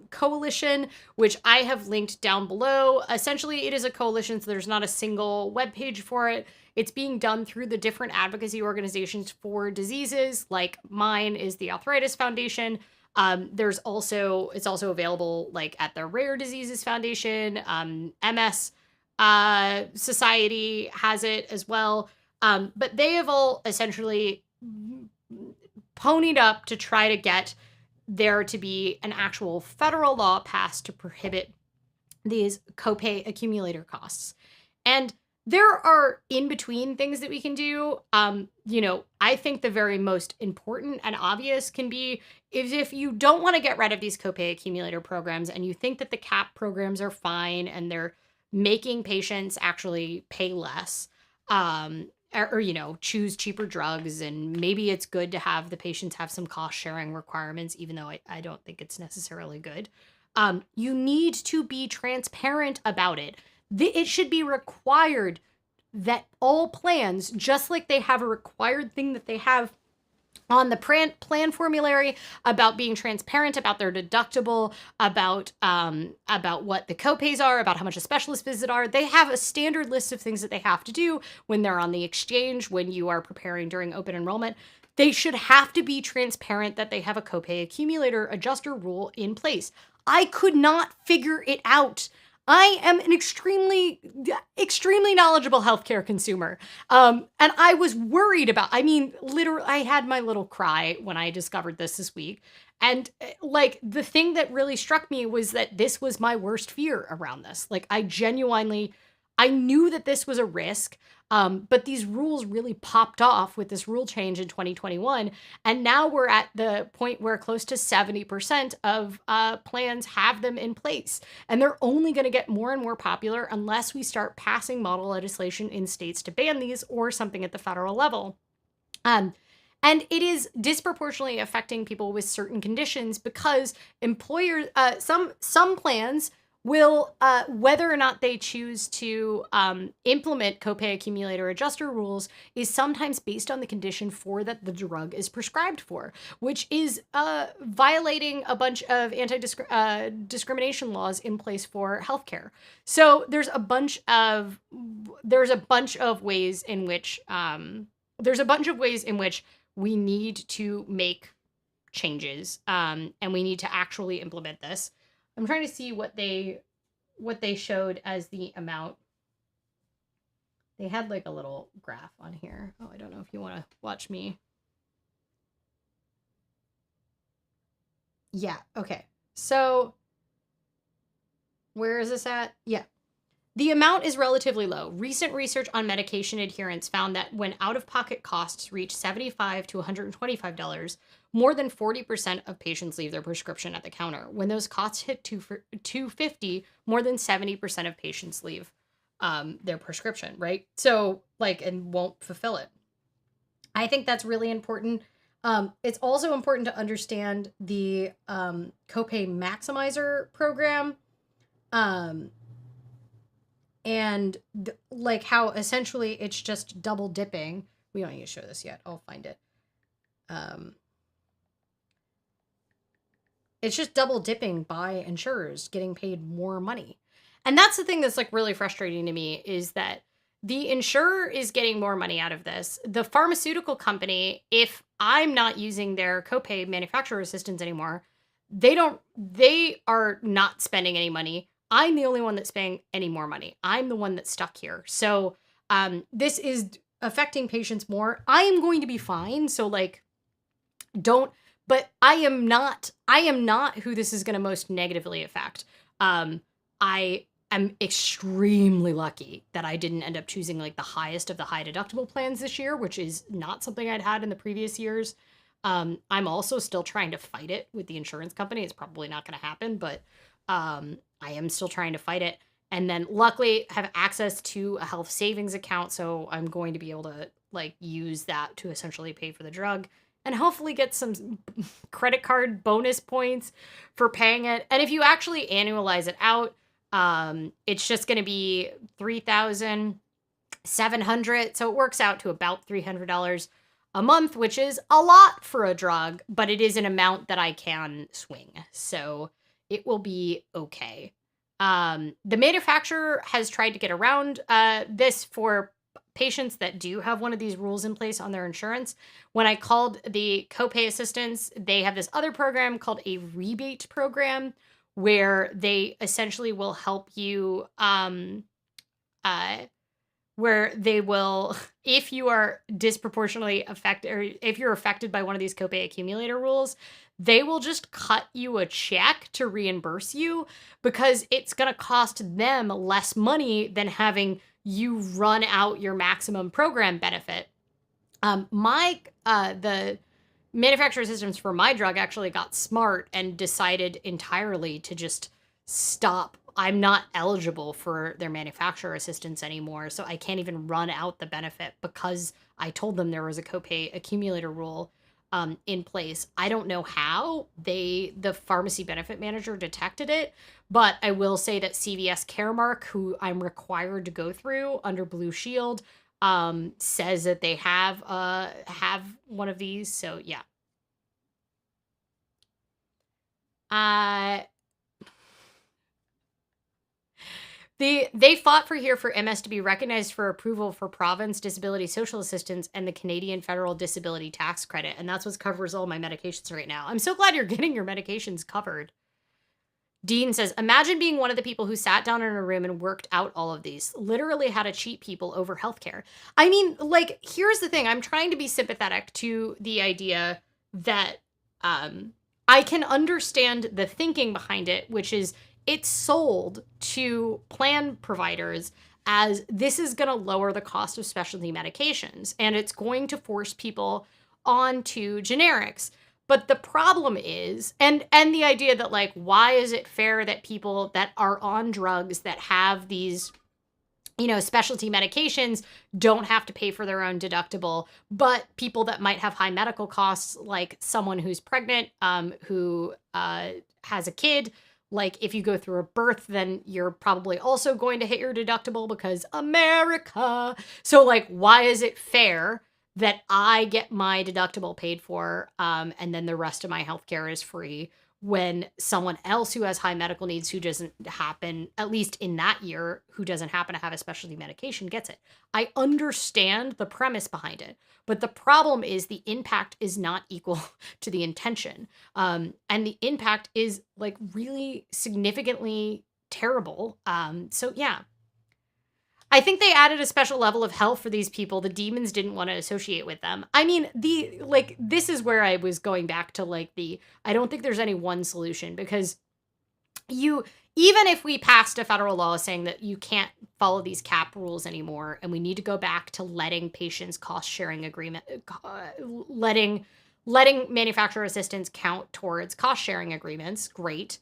coalition, which I have linked down below. Essentially, it is a coalition, so there's not a single webpage for it. It's being done through the different advocacy organizations for diseases, like mine is the Arthritis Foundation. It's also available like at the Rare Diseases Foundation. MS Society has it as well. But they have all essentially ponied up to try to get there to be an actual federal law passed to prohibit these copay accumulator costs. And there are in-between things that we can do. I think the very most important and obvious can be if you don't want to get rid of these copay accumulator programs and you think that the CAP programs are fine and they're making patients actually pay less, or choose cheaper drugs, and maybe it's good to have the patients have some cost sharing requirements, even though I don't think it's necessarily good. You need to be transparent about it. It should be required that all plans, just like they have a required thing that they have on the plan formulary about being transparent about their deductible, about what the copays are, about how much a specialist visit are. They have a standard list of things that they have to do when they're on the exchange, when you are preparing during open enrollment. They should have to be transparent that they have a copay accumulator adjuster rule in place. I could not figure it out. I am an extremely knowledgeable healthcare consumer. And I was worried literally, I had my little cry when I discovered this week. And the thing that really struck me was that this was my worst fear around this. I knew that this was a risk, but these rules really popped off with this rule change in 2021. And now we're at the point where close to 70% of plans have them in place. And they're only going to get more and more popular unless we start passing model legislation in states to ban these or something at the federal level. And it is disproportionately affecting people with certain conditions because employers, some plans will, whether or not they choose to implement copay accumulator adjuster rules, is sometimes based on the condition for that the drug is prescribed for, which is violating a bunch of anti-discrimination laws in place for healthcare. So there's a bunch of ways in which we need to make changes, and we need to actually implement this. I'm trying to see what they showed as the amount. They had like a little graph on here. Oh, I don't know if you want to watch me. Yeah, okay. So where is this at? Yeah. The amount is relatively low. Recent research on medication adherence found that when out-of-pocket costs reach $75 to $125, more than 40% of patients leave their prescription at the counter. When those costs hit $250, more than 70% of patients leave their prescription, right? So, like, and won't fulfill it. I think that's really important. It's also important to understand the copay maximizer program. And like how essentially it's just double dipping. We don't need to show this yet. I'll find it. It's just double dipping by insurers getting paid more money. And that's the thing that's like really frustrating to me, is that the insurer is getting more money out of this. The pharmaceutical company, if I'm not using their copay manufacturer assistance anymore, they are not spending any money. I'm the only one that's paying any more money. I'm the one that's stuck here. So this is affecting patients more. I am going to be fine. So like, but I am not who this is going to most negatively affect. I am extremely lucky that I didn't end up choosing like the highest of the high deductible plans this year, which is not something I'd had in the previous years. I'm also still trying to fight it with the insurance company. It's probably not going to happen, but I am still trying to fight it. And then luckily have access to a health savings account. So I'm going to be able to like use that to essentially pay for the drug and hopefully get some credit card bonus points for paying it. And if you actually annualize it out, it's just going to be $3,700. So it works out to about $300 a month, which is a lot for a drug, but it is an amount that I can swing. So it will be okay. The manufacturer has tried to get around this for patients that do have one of these rules in place on their insurance. When I called the copay assistance, they have this other program called a rebate program where they essentially will help you where they will, if you are disproportionately affected, or if you're affected by one of these copay accumulator rules, they will just cut you a check to reimburse you because it's going to cost them less money than having you run out your maximum program benefit. The manufacturer systems for my drug actually got smart and decided entirely to just stop. I'm not eligible for their manufacturer assistance anymore, so I can't even run out the benefit because I told them there was a copay accumulator rule in place. I don't know how the pharmacy benefit manager detected it, but I will say that CVS Caremark, who I'm required to go through under Blue Shield, says that they have one of these. So yeah. They fought for MS to be recognized for approval for province disability social assistance and the Canadian federal disability tax credit. And that's what covers all my medications right now. I'm so glad you're getting your medications covered. Dean says, imagine being one of the people who sat down in a room and worked out all of these, literally how to cheat people over healthcare. I mean, like, here's the thing. I'm trying to be sympathetic to the idea that I can understand the thinking behind it, which is it's sold to plan providers as this is going to lower the cost of specialty medications and it's going to force people onto generics. But the problem is, and the idea that like, why is it fair that people that are on drugs that have these, you know, specialty medications don't have to pay for their own deductible, but people that might have high medical costs, like someone who's pregnant, who has a kid, like if you go through a birth, then you're probably also going to hit your deductible because America. So like, why is it fair that I get my deductible paid for and then the rest of my healthcare is free, when someone else who has high medical needs who doesn't happen, at least in that year, who doesn't happen to have a specialty medication gets it. I understand the premise behind it, but the problem is the impact is not equal to the intention. And the impact is like really significantly terrible. So yeah. I think they added a special level of hell for these people. The demons didn't want to associate with them. I mean, this is where I was going back to I don't think there's any one solution, because even if we passed a federal law saying that you can't follow these cap rules anymore, and we need to go back to letting patients cost sharing agreement, letting manufacturer assistance count towards cost sharing agreements, great.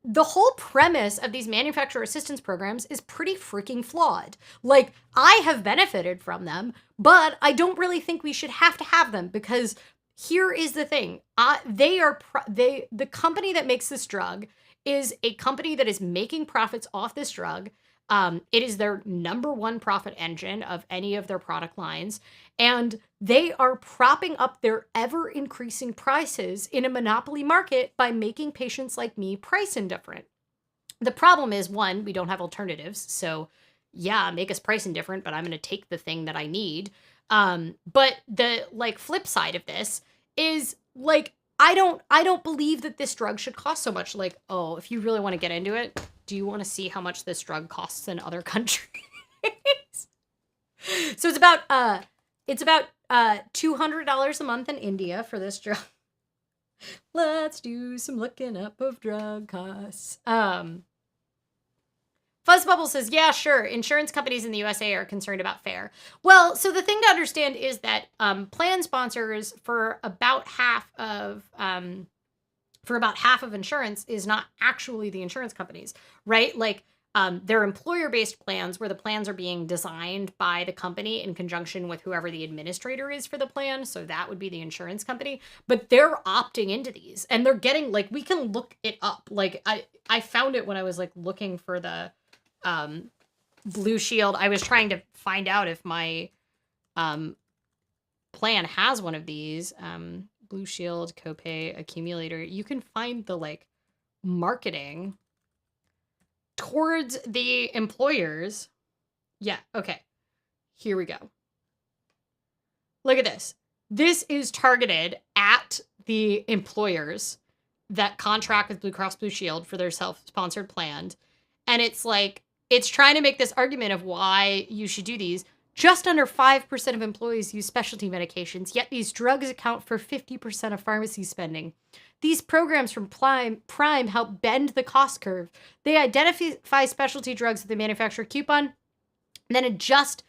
The whole premise of these manufacturer assistance programs is pretty freaking flawed. Like, I have benefited from them, but I don't really think we should have to have them, because here is the thing. The company that makes this drug is a company that is making profits off this drug. It is their number one profit engine of any of their product lines. And they are propping up their ever increasing prices in a monopoly market by making patients like me price indifferent. The problem is, one, we don't have alternatives. So yeah, make us price indifferent, but I'm going to take the thing that I need. But the flip side of this is I don't believe that this drug should cost so much. If you really want to get into it, do you want to see how much this drug costs in other countries? So it's about $200 a month in India for this drug. Let's do some looking up of drug costs. Fuzzbubble says, yeah, sure. Insurance companies in the USA are concerned about FAIR. Well, so the thing to understand is that plan sponsors for about half of insurance is not actually the insurance companies, right? They're employer-based plans where the plans are being designed by the company in conjunction with whoever the administrator is for the plan. So that would be the insurance company. But they're opting into these, and they're getting, we can look it up. I found it when I was looking for the Blue Shield. I was trying to find out if my plan has one of these. Blue Shield, Copay, Accumulator. You can find the marketing towards the employers. Yeah, okay. Here we go. Look at this. This is targeted at the employers that contract with Blue Cross Blue Shield for their self-sponsored plan. And it's it's trying to make this argument of why you should do these. Just under 5% of employees use specialty medications, yet these drugs account for 50% of pharmacy spending. These programs from Prime help bend the cost curve. They identify specialty drugs with the manufacturer coupon, then adjust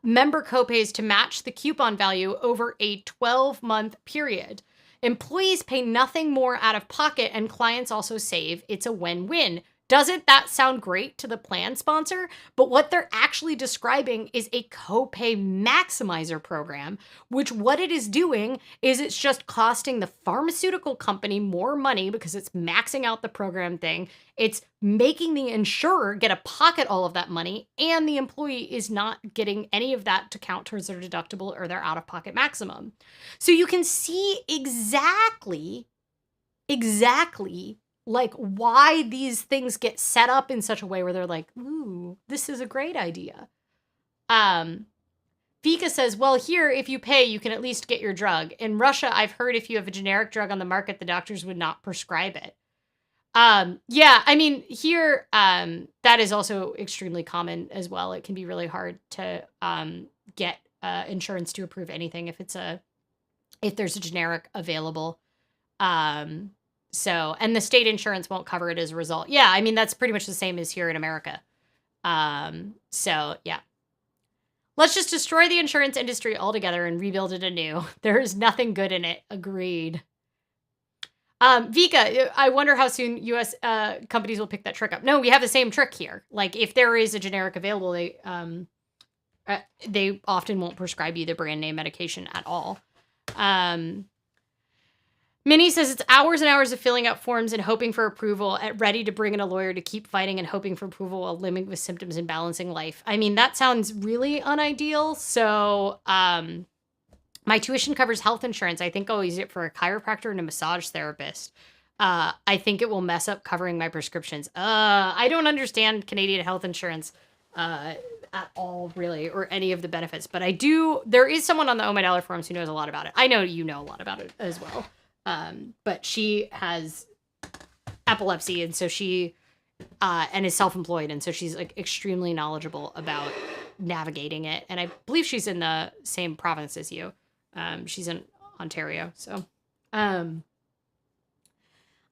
member copays to match the coupon value over a 12-month period. Employees pay nothing more out of pocket, and clients also save. It's a win-win. Doesn't that sound great to the plan sponsor? But what they're actually describing is a copay maximizer program, which what it is doing is it's just costing the pharmaceutical company more money because it's maxing out the program thing. It's making the insurer get to pocket all of that money, and the employee is not getting any of that to count towards their deductible or their out-of-pocket maximum. So you can see exactly why these things get set up in such a way where they're ooh, this is a great idea. Vika says, well, here, if you pay, you can at least get your drug. In Russia, I've heard if you have a generic drug on the market, the doctors would not prescribe it. Yeah, I mean, here, that is also extremely common as well. It can be really hard to get insurance to approve anything if there's a generic available. And the state insurance won't cover it as a result. Yeah, I mean, that's pretty much the same as here in America. Yeah. Let's just destroy the insurance industry altogether and rebuild it anew. There is nothing good in it. Agreed. Vika, I wonder how soon U.S. Companies will pick that trick up. No, we have the same trick here. If there is a generic available, they often won't prescribe you the brand name medication at all. Minnie says it's hours and hours of filling out forms and hoping for approval, ready to bring in a lawyer to keep fighting and hoping for approval while living with symptoms and balancing life. I mean, that sounds really unideal. So, My tuition covers health insurance. I think I'll use it for a chiropractor and a massage therapist. I think it will mess up covering my prescriptions. I don't understand Canadian health insurance at all, really, or any of the benefits. But I do. There is someone on the Oh My Dollar forums who knows a lot about it. I know you know a lot about it as well. But she has epilepsy, and so she and is self-employed, and so she's like extremely knowledgeable about navigating it. And I believe she's in the same province as you. She's in Ontario, so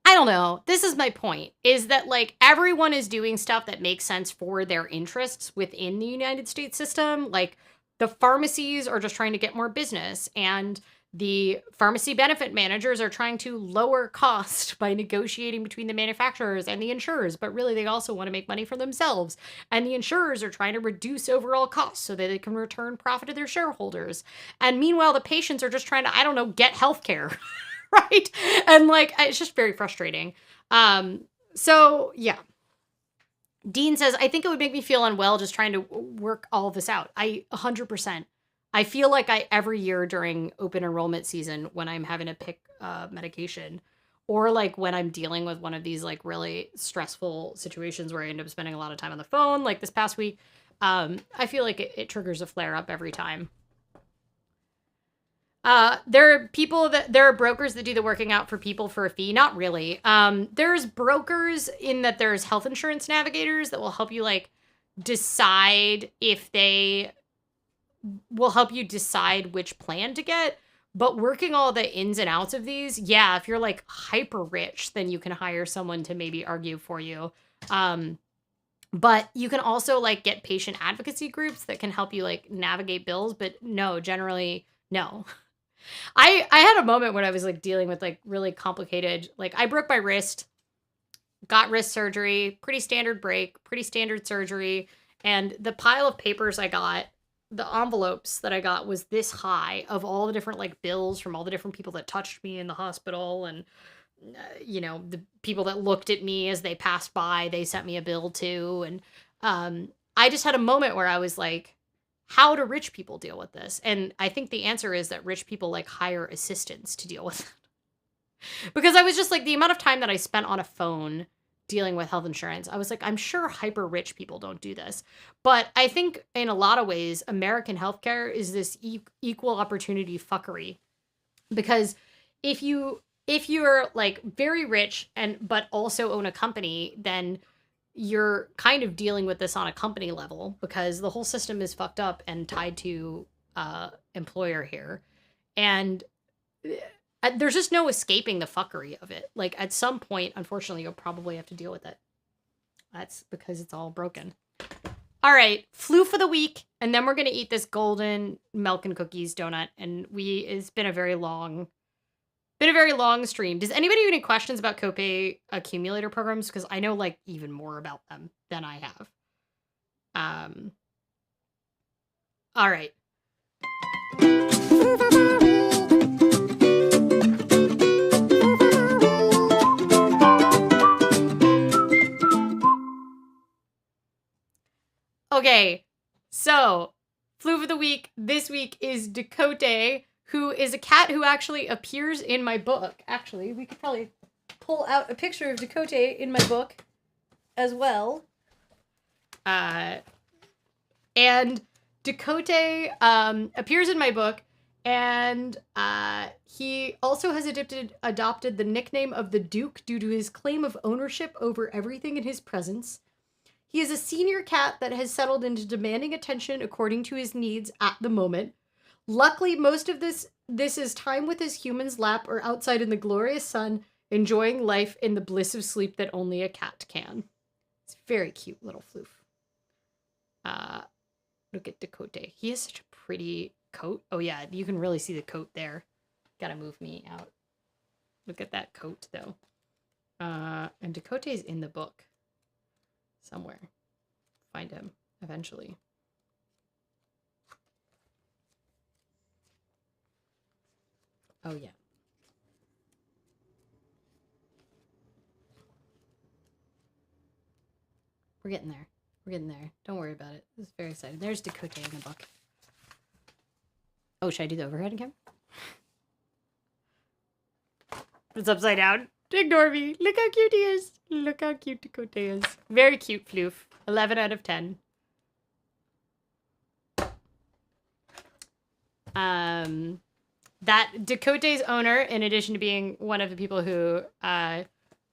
I don't know. This is my point, is that like everyone is doing stuff that makes sense for their interests within the United States system. Like the pharmacies are just trying to get more business, and the pharmacy benefit managers are trying to lower cost by negotiating between the manufacturers and the insurers, but really they also want to make money for themselves. And the insurers are trying to reduce overall costs so that they can return profit to their shareholders. And meanwhile, the patients are just trying to, I don't know, get healthcare. Right? And like it's just very frustrating. So yeah. Dean says, I think it would make me feel unwell just trying to work all of this out. 100%. I feel like every year during open enrollment season when I'm having to pick medication, or like when I'm dealing with one of these like really stressful situations where I end up spending a lot of time on the phone, like this past week, I feel like it triggers a flare up every time. There are brokers that do the working out for people for a fee. Not really. There's brokers in that there's health insurance navigators that will help you like decide if they will help you decide which plan to get. But working all the ins and outs of these, yeah, if you're like hyper rich, then you can hire someone to maybe argue for you. But you can also like get patient advocacy groups that can help you like navigate bills. But no, generally, no. I had a moment when I was like dealing with like really complicated, like I broke my wrist, got wrist surgery, pretty standard break, pretty standard surgery. And the pile of papers I got, the envelopes that I got was this high of all the different like bills from all the different people that touched me in the hospital. And, you know, the people that looked at me as they passed by, they sent me a bill too. And I just had a moment where I was like, how do rich people deal with this? And I think the answer is that rich people like hire assistants to deal with it. Because I was just like, the amount of time that I spent on a phone dealing with health insurance, I was like, I'm sure hyper rich people don't do this. But I think in a lot of ways, American healthcare is this equal opportunity fuckery. Because if you're like very rich but also own a company, then you're kind of dealing with this on a company level because the whole system is fucked up and tied to employer here. And there's just no escaping the fuckery of it. Like at some point, unfortunately, you'll probably have to deal with it. That's because it's all broken. All right, flu for the week. And then we're going to eat this golden milk and cookies donut. And it's been a very long stream. Does anybody have any questions about copay accumulator programs? Because I know like even more about them than I have. All right. Okay, so flu for the week this week is Decote, who is a cat who actually appears in my book. Actually, we could probably pull out a picture of Decote in my book as well. And Decote appears in my book, and he also has adopted the nickname of the Duke due to his claim of ownership over everything in his presence. He is a senior cat that has settled into demanding attention according to his needs at the moment. Luckily, most of this is time with his human's lap or outside in the glorious sun, enjoying life in the bliss of sleep that only a cat can. It's a very cute little floof. Look at Decote. He has such a pretty coat. Oh yeah, you can really see the coat there. Gotta move me out. Look at that coat though. And Decote is in the book somewhere. Find him eventually. Oh yeah. We're getting there. We're getting there. Don't worry about it. This is very exciting. There's Decote in the book. Oh, should I do the overhead again? It's upside down. Ignore me. Look how cute he is. Look how cute Dakota is. Very cute, Floof. 11 out of 10. That Dakota's owner, in addition to being one of the people who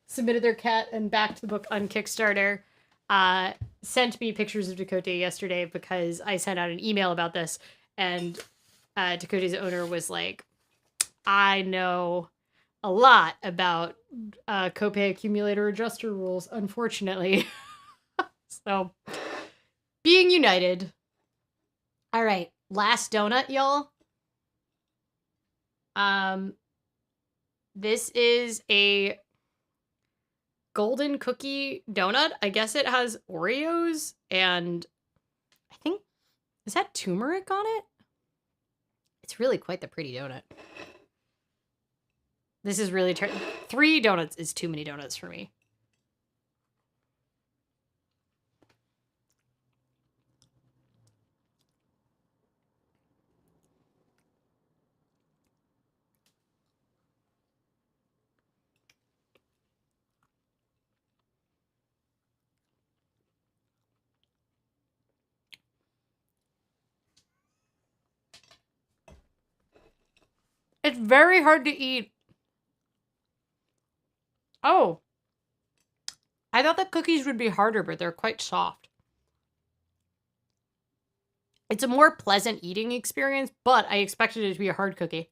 submitted their cat and backed the book on Kickstarter, sent me pictures of Dakota yesterday because I sent out an email about this, and Dakota's owner was like, I know a lot about copay accumulator adjuster rules, unfortunately. So, being united. All right, last donut, y'all. This is a golden cookie donut. I guess it has Oreos and I think, is that turmeric on it? It's really quite the pretty donut. This is really 3 donuts is too many donuts for me. It's very hard to eat. Oh. I thought the cookies would be harder, but they're quite soft. It's a more pleasant eating experience, but I expected it to be a hard cookie.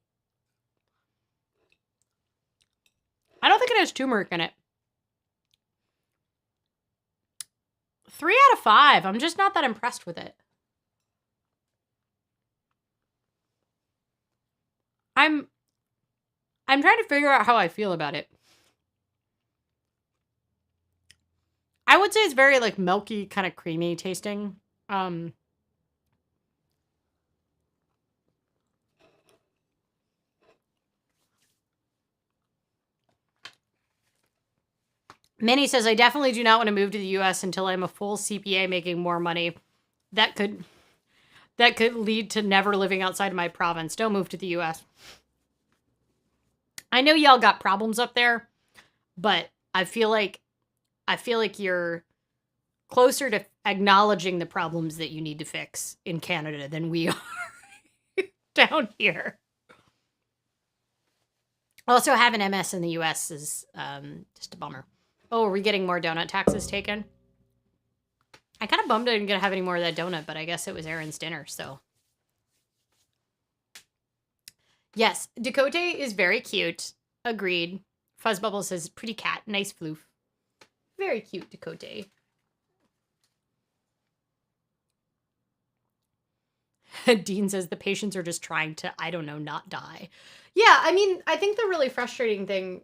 I don't think it has turmeric in it. 3 out of 5. I'm just not that impressed with it. I'm trying to figure out how I feel about it. I would say it's very like milky, kind of creamy tasting. Minnie says, I definitely do not want to move to the US until I'm a full CPA making more money. That could lead to never living outside of my province. Don't move to the US. I know y'all got problems up there, but I feel like you're closer to acknowledging the problems that you need to fix in Canada than we are down here. Also, having MS in the US is just a bummer. Oh, are we getting more donut taxes taken? I kind of bummed I didn't get to have any more of that donut, but I guess it was Aaron's dinner, so. Yes, Dakota is very cute. Agreed. Fuzzbubble says, pretty cat. Nice floof. Very cute, Dakota. Dean says the patients are just trying to, I don't know, not die. Yeah, I mean, I think the really frustrating thing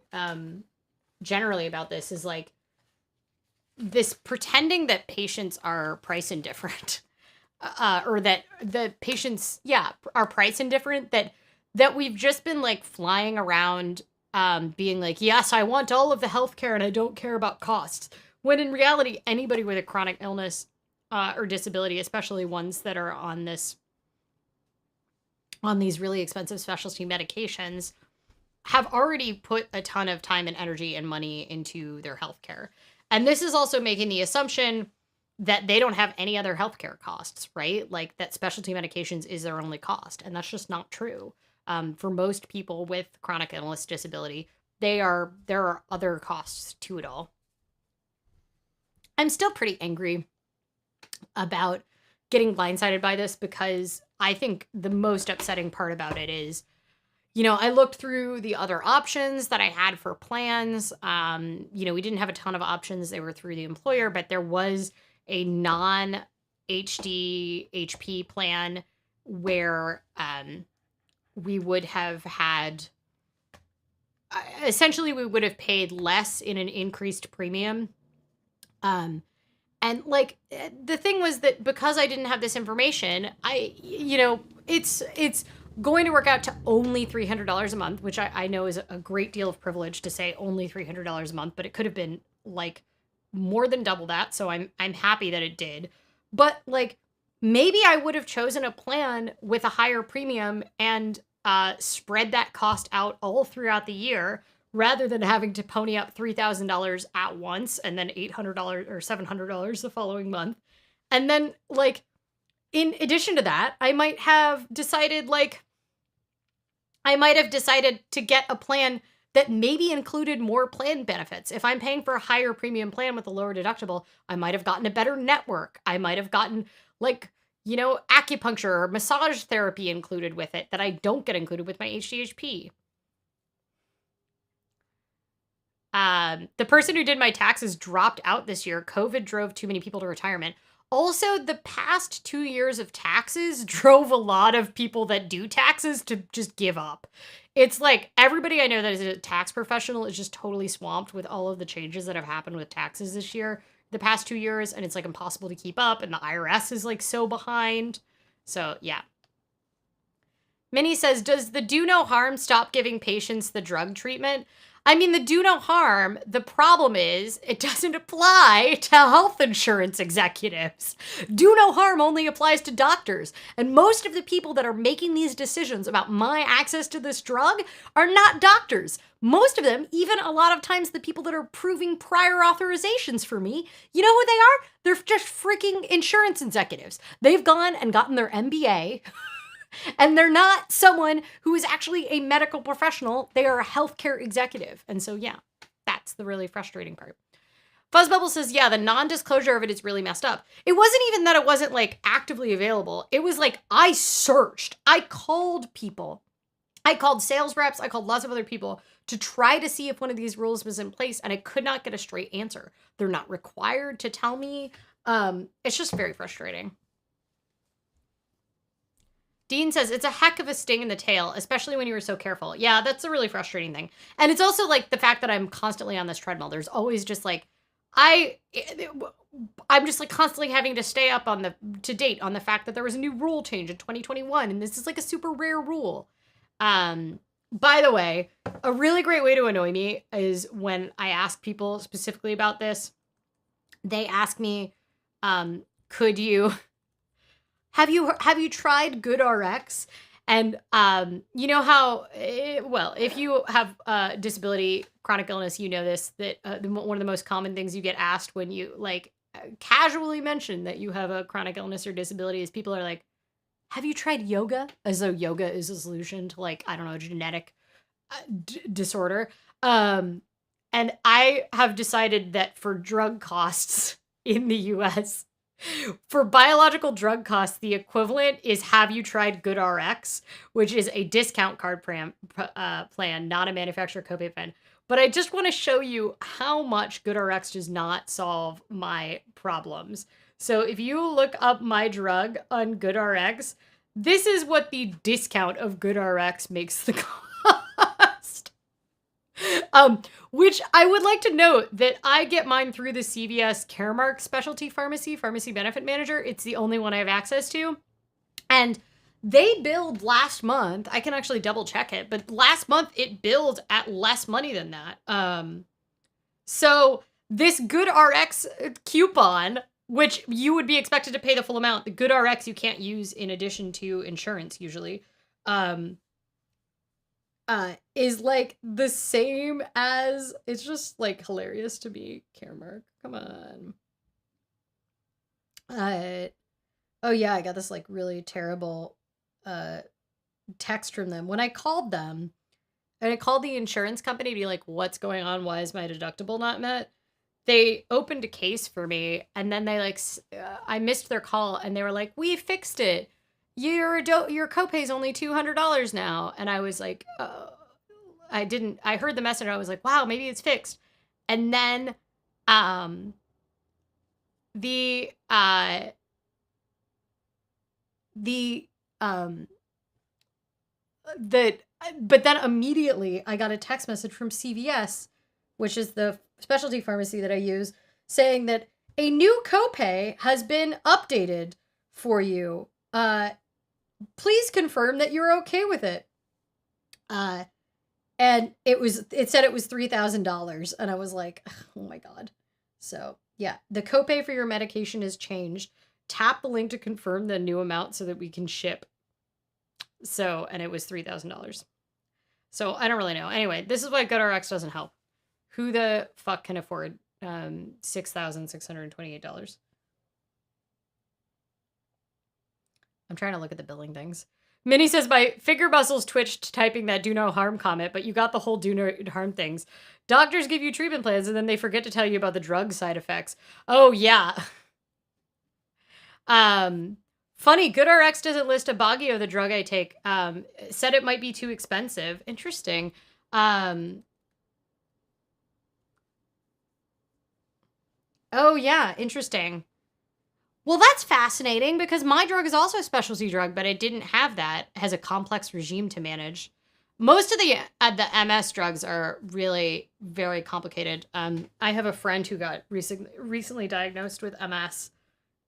generally about this is like this pretending that patients are price indifferent or that the patients, are price indifferent, that we've just been like flying around being like, yes, I want all of the healthcare and I don't care about costs. When in reality, anybody with a chronic illness or disability, especially ones that are on these really expensive specialty medications, have already put a ton of time and energy and money into their healthcare. And this is also making the assumption that they don't have any other healthcare costs, right? Like that specialty medications is their only cost. And that's just not true. For most people with chronic illness disability, there are other costs to it all. I'm still pretty angry about getting blindsided by this because I think the most upsetting part about it is, I looked through the other options that I had for plans. We didn't have a ton of options. They were through the employer, but there was a non-HD HP plan where we would have had, essentially we would have paid less in an increased premium. And like the thing was that because I didn't have this information, it's going to work out to only $300 a month, which I know is a great deal of privilege to say only $300 a month, but it could have been like more than double that. So I'm happy that it did. But like maybe I would have chosen a plan with a higher premium and spread that cost out all throughout the year rather than having to pony up $3,000 at once and then $800 or $700 the following month. And then, like, in addition to that, I might have decided to get a plan that maybe included more plan benefits. If I'm paying for a higher premium plan with a lower deductible, I might have gotten a better network. I might have gotten, like, acupuncture or massage therapy included with it that I don't get included with my HDHP. The person who did my taxes dropped out this year. COVID drove too many people to retirement. Also, the past 2 years of taxes drove a lot of people that do taxes to just give up. It's like everybody I know that is a tax professional is just totally swamped with all of the changes that have happened with taxes this year, the past 2 years, and it's like impossible to keep up, and the IRS is like so behind. So, yeah. Minnie says, does the do no harm stop giving patients the drug treatment? I mean, the do no harm, the problem is it doesn't apply to health insurance executives. Do no harm only applies to doctors. And most of the people that are making these decisions about my access to this drug are not doctors. Most of them, even a lot of times the people that are approving prior authorizations for me, you know who they are? They're just freaking insurance executives. They've gone and gotten their MBA. And they're not someone who is actually a medical professional. They are a healthcare executive. And so, yeah, that's the really frustrating part. Fuzzbubble says, yeah, the non-disclosure of it is really messed up. It wasn't even that it wasn't, like, actively available. It was like, I searched. I called people. I called sales reps. I called lots of other people to try to see if one of these rules was in place, and I could not get a straight answer. They're not required to tell me. It's just very frustrating. Dean says, it's a heck of a sting in the tail, especially when you were so careful. Yeah, that's a really frustrating thing. And it's also like the fact that I'm constantly on this treadmill. There's always just like, I'm just like constantly having to stay up to date on the fact that there was a new rule change in 2021. And this is like a super rare rule. By the way, a really great way to annoy me is when I ask people specifically about this. They ask me, could you... Have you tried GoodRx? And you know how, if you have disability, chronic illness, you know this, that one of the most common things you get asked when you like casually mention that you have a chronic illness or disability is people are like, have you tried yoga? As though yoga is a solution to like, I don't know, genetic disorder. And I have decided that for drug costs in the US, for biological drug costs, the equivalent is have you tried GoodRx, which is a discount card plan, not a manufacturer copay plan. But I just want to show you how much GoodRx does not solve my problems. So if you look up my drug on GoodRx, this is what the discount of GoodRx makes the cost. Which I would like to note that I get mine through the CVS Caremark Specialty Pharmacy Benefit Manager. It's the only one I have access to. And they billed last month. I can actually double check it, but last month it billed at less money than that. So this GoodRx coupon, which you would be expected to pay the full amount, the GoodRx you can't use in addition to insurance usually, is like the same as, it's just like hilarious to me. Caremark, come on. Oh yeah, I got this like really terrible text from them. When I called them, and I called the insurance company to be like, what's going on? Why is my deductible not met? They opened a case for me, and then they like, I missed their call, and they were like, we fixed it. Your copay is only $200 now. And I was like, I heard the message. I was like, wow, maybe it's fixed. And then, but then immediately I got a text message from CVS, which is the specialty pharmacy that I use, saying that a new copay has been updated for you. Please confirm that you're okay with it. And it said it was $3,000, and I was like, oh my God. So yeah, the copay for your medication has changed tap the link to confirm the new amount so that we can ship. So, and it was $3,000. So I don't really know. Anyway, this is why GoodRx doesn't help. Who the fuck can afford $6,628? I'm trying to look at the billing things. Minnie says, my finger muscles twitched typing that do no harm comment, but you got the whole do no harm things. Doctors give you treatment plans and then they forget to tell you about the drug side effects. Oh, yeah. Funny, GoodRx doesn't list Abagio, the drug I take. Said it might be too expensive. Interesting. Oh, yeah, interesting. Well, that's fascinating because my drug is also a specialty drug, but it didn't have that. It has a complex regime to manage. Most of the MS drugs are really very complicated. I have a friend who got recently diagnosed with MS,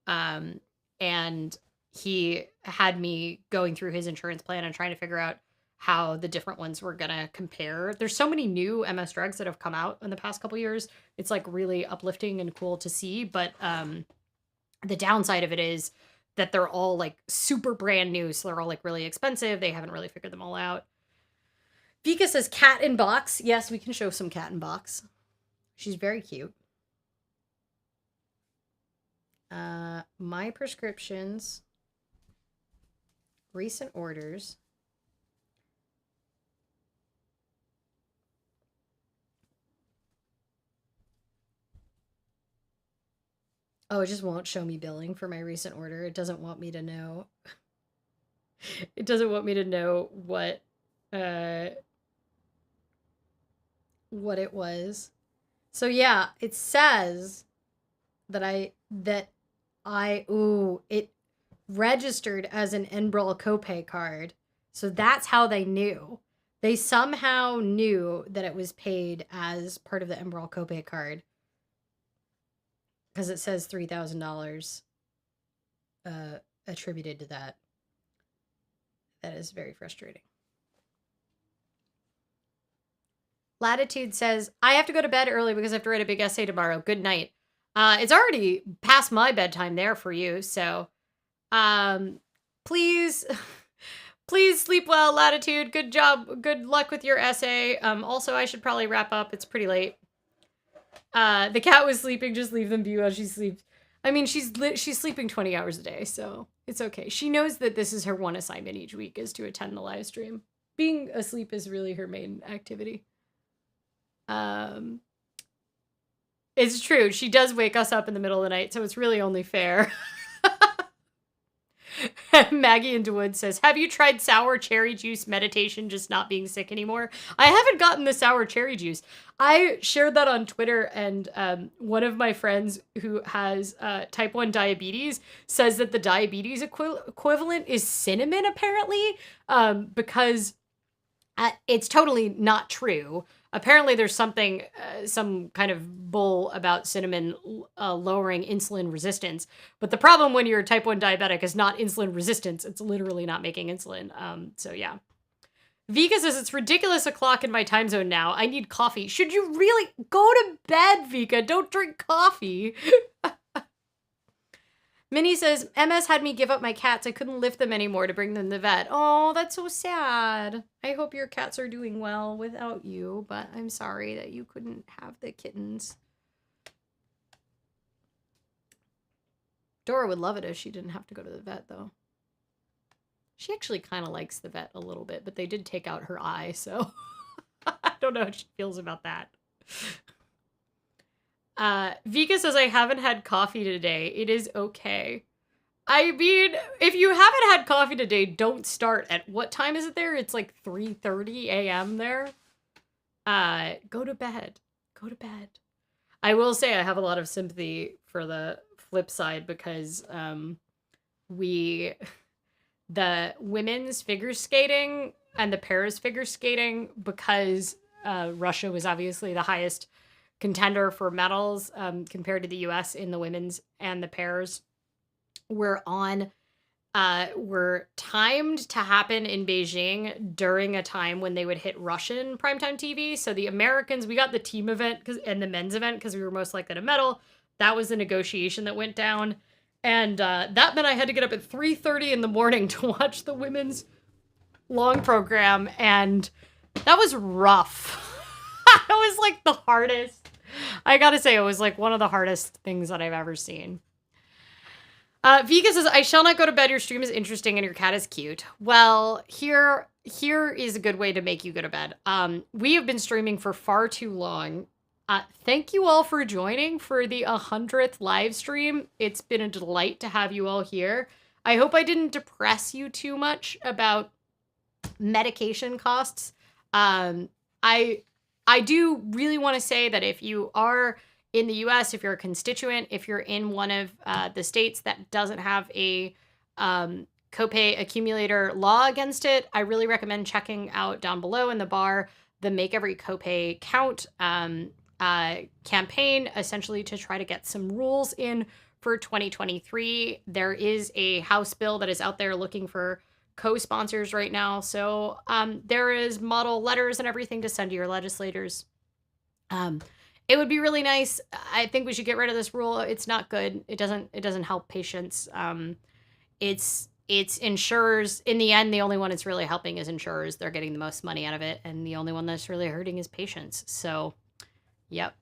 and he had me going through his insurance plan and trying to figure out how the different ones were gonna compare. There's so many new MS drugs that have come out in the past couple years. It's like really uplifting and cool to see, but the downside of it is that they're all like super brand new, so they're all like really expensive. They haven't really figured them all out. Vika says cat in box. Yes, we can show some cat in box. She's very cute. My prescriptions, recent orders. Oh, it just won't show me billing for my recent order. It doesn't want me to know. It doesn't want me to know what it was. So yeah, it says that it registered as an enbrel copay card. So that's how they knew. They somehow knew that it was paid as part of the enbrel copay card. Because it says $3,000 attributed to that. That is very frustrating. Latitude says, I have to go to bed early because I have to write a big essay tomorrow. Good night. It's already past my bedtime there for you, so please sleep well, Latitude. Good job. Good luck with your essay. Also, I should probably wrap up. It's pretty late. The cat was sleeping. Just leave them be while she sleeps. I mean, she's sleeping 20 hours a day, so it's okay. She knows that this is her one assignment each week is to attend the live stream. Being asleep is really her main activity. It's true. She does wake us up in the middle of the night, so it's really only fair. Maggie in DeWood says, have you tried sour cherry juice meditation, just not being sick anymore? I haven't gotten the sour cherry juice. I shared that on Twitter, and one of my friends who has type 1 diabetes says that the diabetes equivalent is cinnamon, apparently, because it's totally not true. Apparently there's something, some kind of bull about cinnamon lowering insulin resistance. But the problem when you're a type 1 diabetic is not insulin resistance. It's literally not making insulin. So yeah. Vika says, it's ridiculous o'clock in my time zone now. I need coffee. Should you really go to bed, Vika? Don't drink coffee. Minnie says, MS had me give up my cats. I couldn't lift them anymore to bring them to the vet. Oh, that's so sad. I hope your cats are doing well without you, but I'm sorry that you couldn't have the kittens. Dora would love it if she didn't have to go to the vet, though. She actually kind of likes the vet a little bit, but they did take out her eye, so I don't know how she feels about that. Vika says, I haven't had coffee today. It is okay. I mean, if you haven't had coffee today, don't start. At what time is it there? It's like 3:30 a.m. there. Go to bed. Go to bed. I will say I have a lot of sympathy for the flip side because the women's figure skating and the pairs figure skating, because Russia was obviously the highest contender for medals compared to the US in the women's and the pairs, were timed to happen in Beijing during a time when they would hit Russian primetime TV. So the Americans, we got the team event and the men's event because we were most likely to medal. That was the negotiation that went down. And that meant I had to get up at 3:30 in the morning to watch the women's long program, and that was rough. It was like the hardest. I gotta say, it was like one of the hardest things that I've ever seen. Vika says, I shall not go to bed. Your stream is interesting and your cat is cute. Well, here is a good way to make you go to bed. We have been streaming for far too long. Thank you all for joining for the 100th live stream. It's been a delight to have you all here. I hope I didn't depress you too much about medication costs. I do really want to say that if you are in the US, if you're a constituent, if you're in one of the states that doesn't have a copay accumulator law against it, I really recommend checking out down below in the bar the Make Every Copay Count campaign, essentially to try to get some rules in for 2023. There is a House bill that is out there looking for co-sponsors right now. So there is model letters and everything to send to your legislators. It would be really nice. I think we should get rid of this rule. It's not good. It doesn't help patients. It's insurers. In the end, the only one it's really helping is insurers. They're getting the most money out of it. And the only one that's really hurting is patients. So, yep.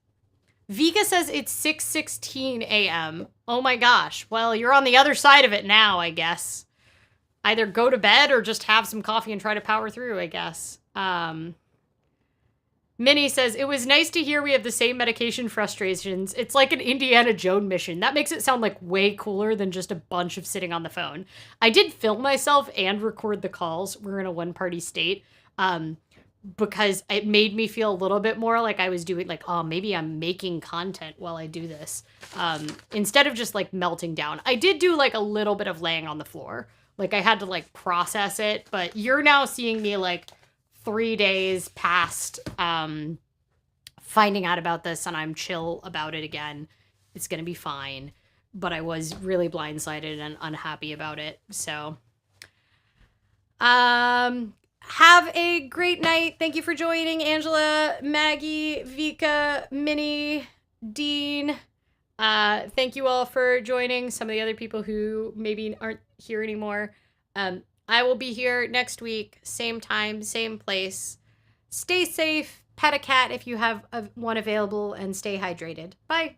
Vika says it's 6:16 a.m. Oh my gosh. Well, you're on the other side of it now, I guess. Either go to bed or just have some coffee and try to power through, I guess. Minnie says, it was nice to hear we have the same medication frustrations. It's like an Indiana Jones mission. That makes it sound like way cooler than just a bunch of sitting on the phone. I did film myself and record the calls. We're in a one-party state. Because it made me feel a little bit more like I was doing, like, oh, maybe I'm making content while I do this. Instead of just, like, melting down. I did do, like, a little bit of laying on the floor. Like, I had to, like, process it. But you're now seeing me, like, 3 days past finding out about this, and I'm chill about it again. It's going to be fine. But I was really blindsided and unhappy about it. So, have a great night. Thank you for joining, Angela, Maggie, Vika, Minnie, Dean. Thank you all for joining. Some of the other people who maybe aren't here anymore. I will be here next week, same time, same place. Stay safe, pet a cat if you have one available, and stay hydrated. Bye.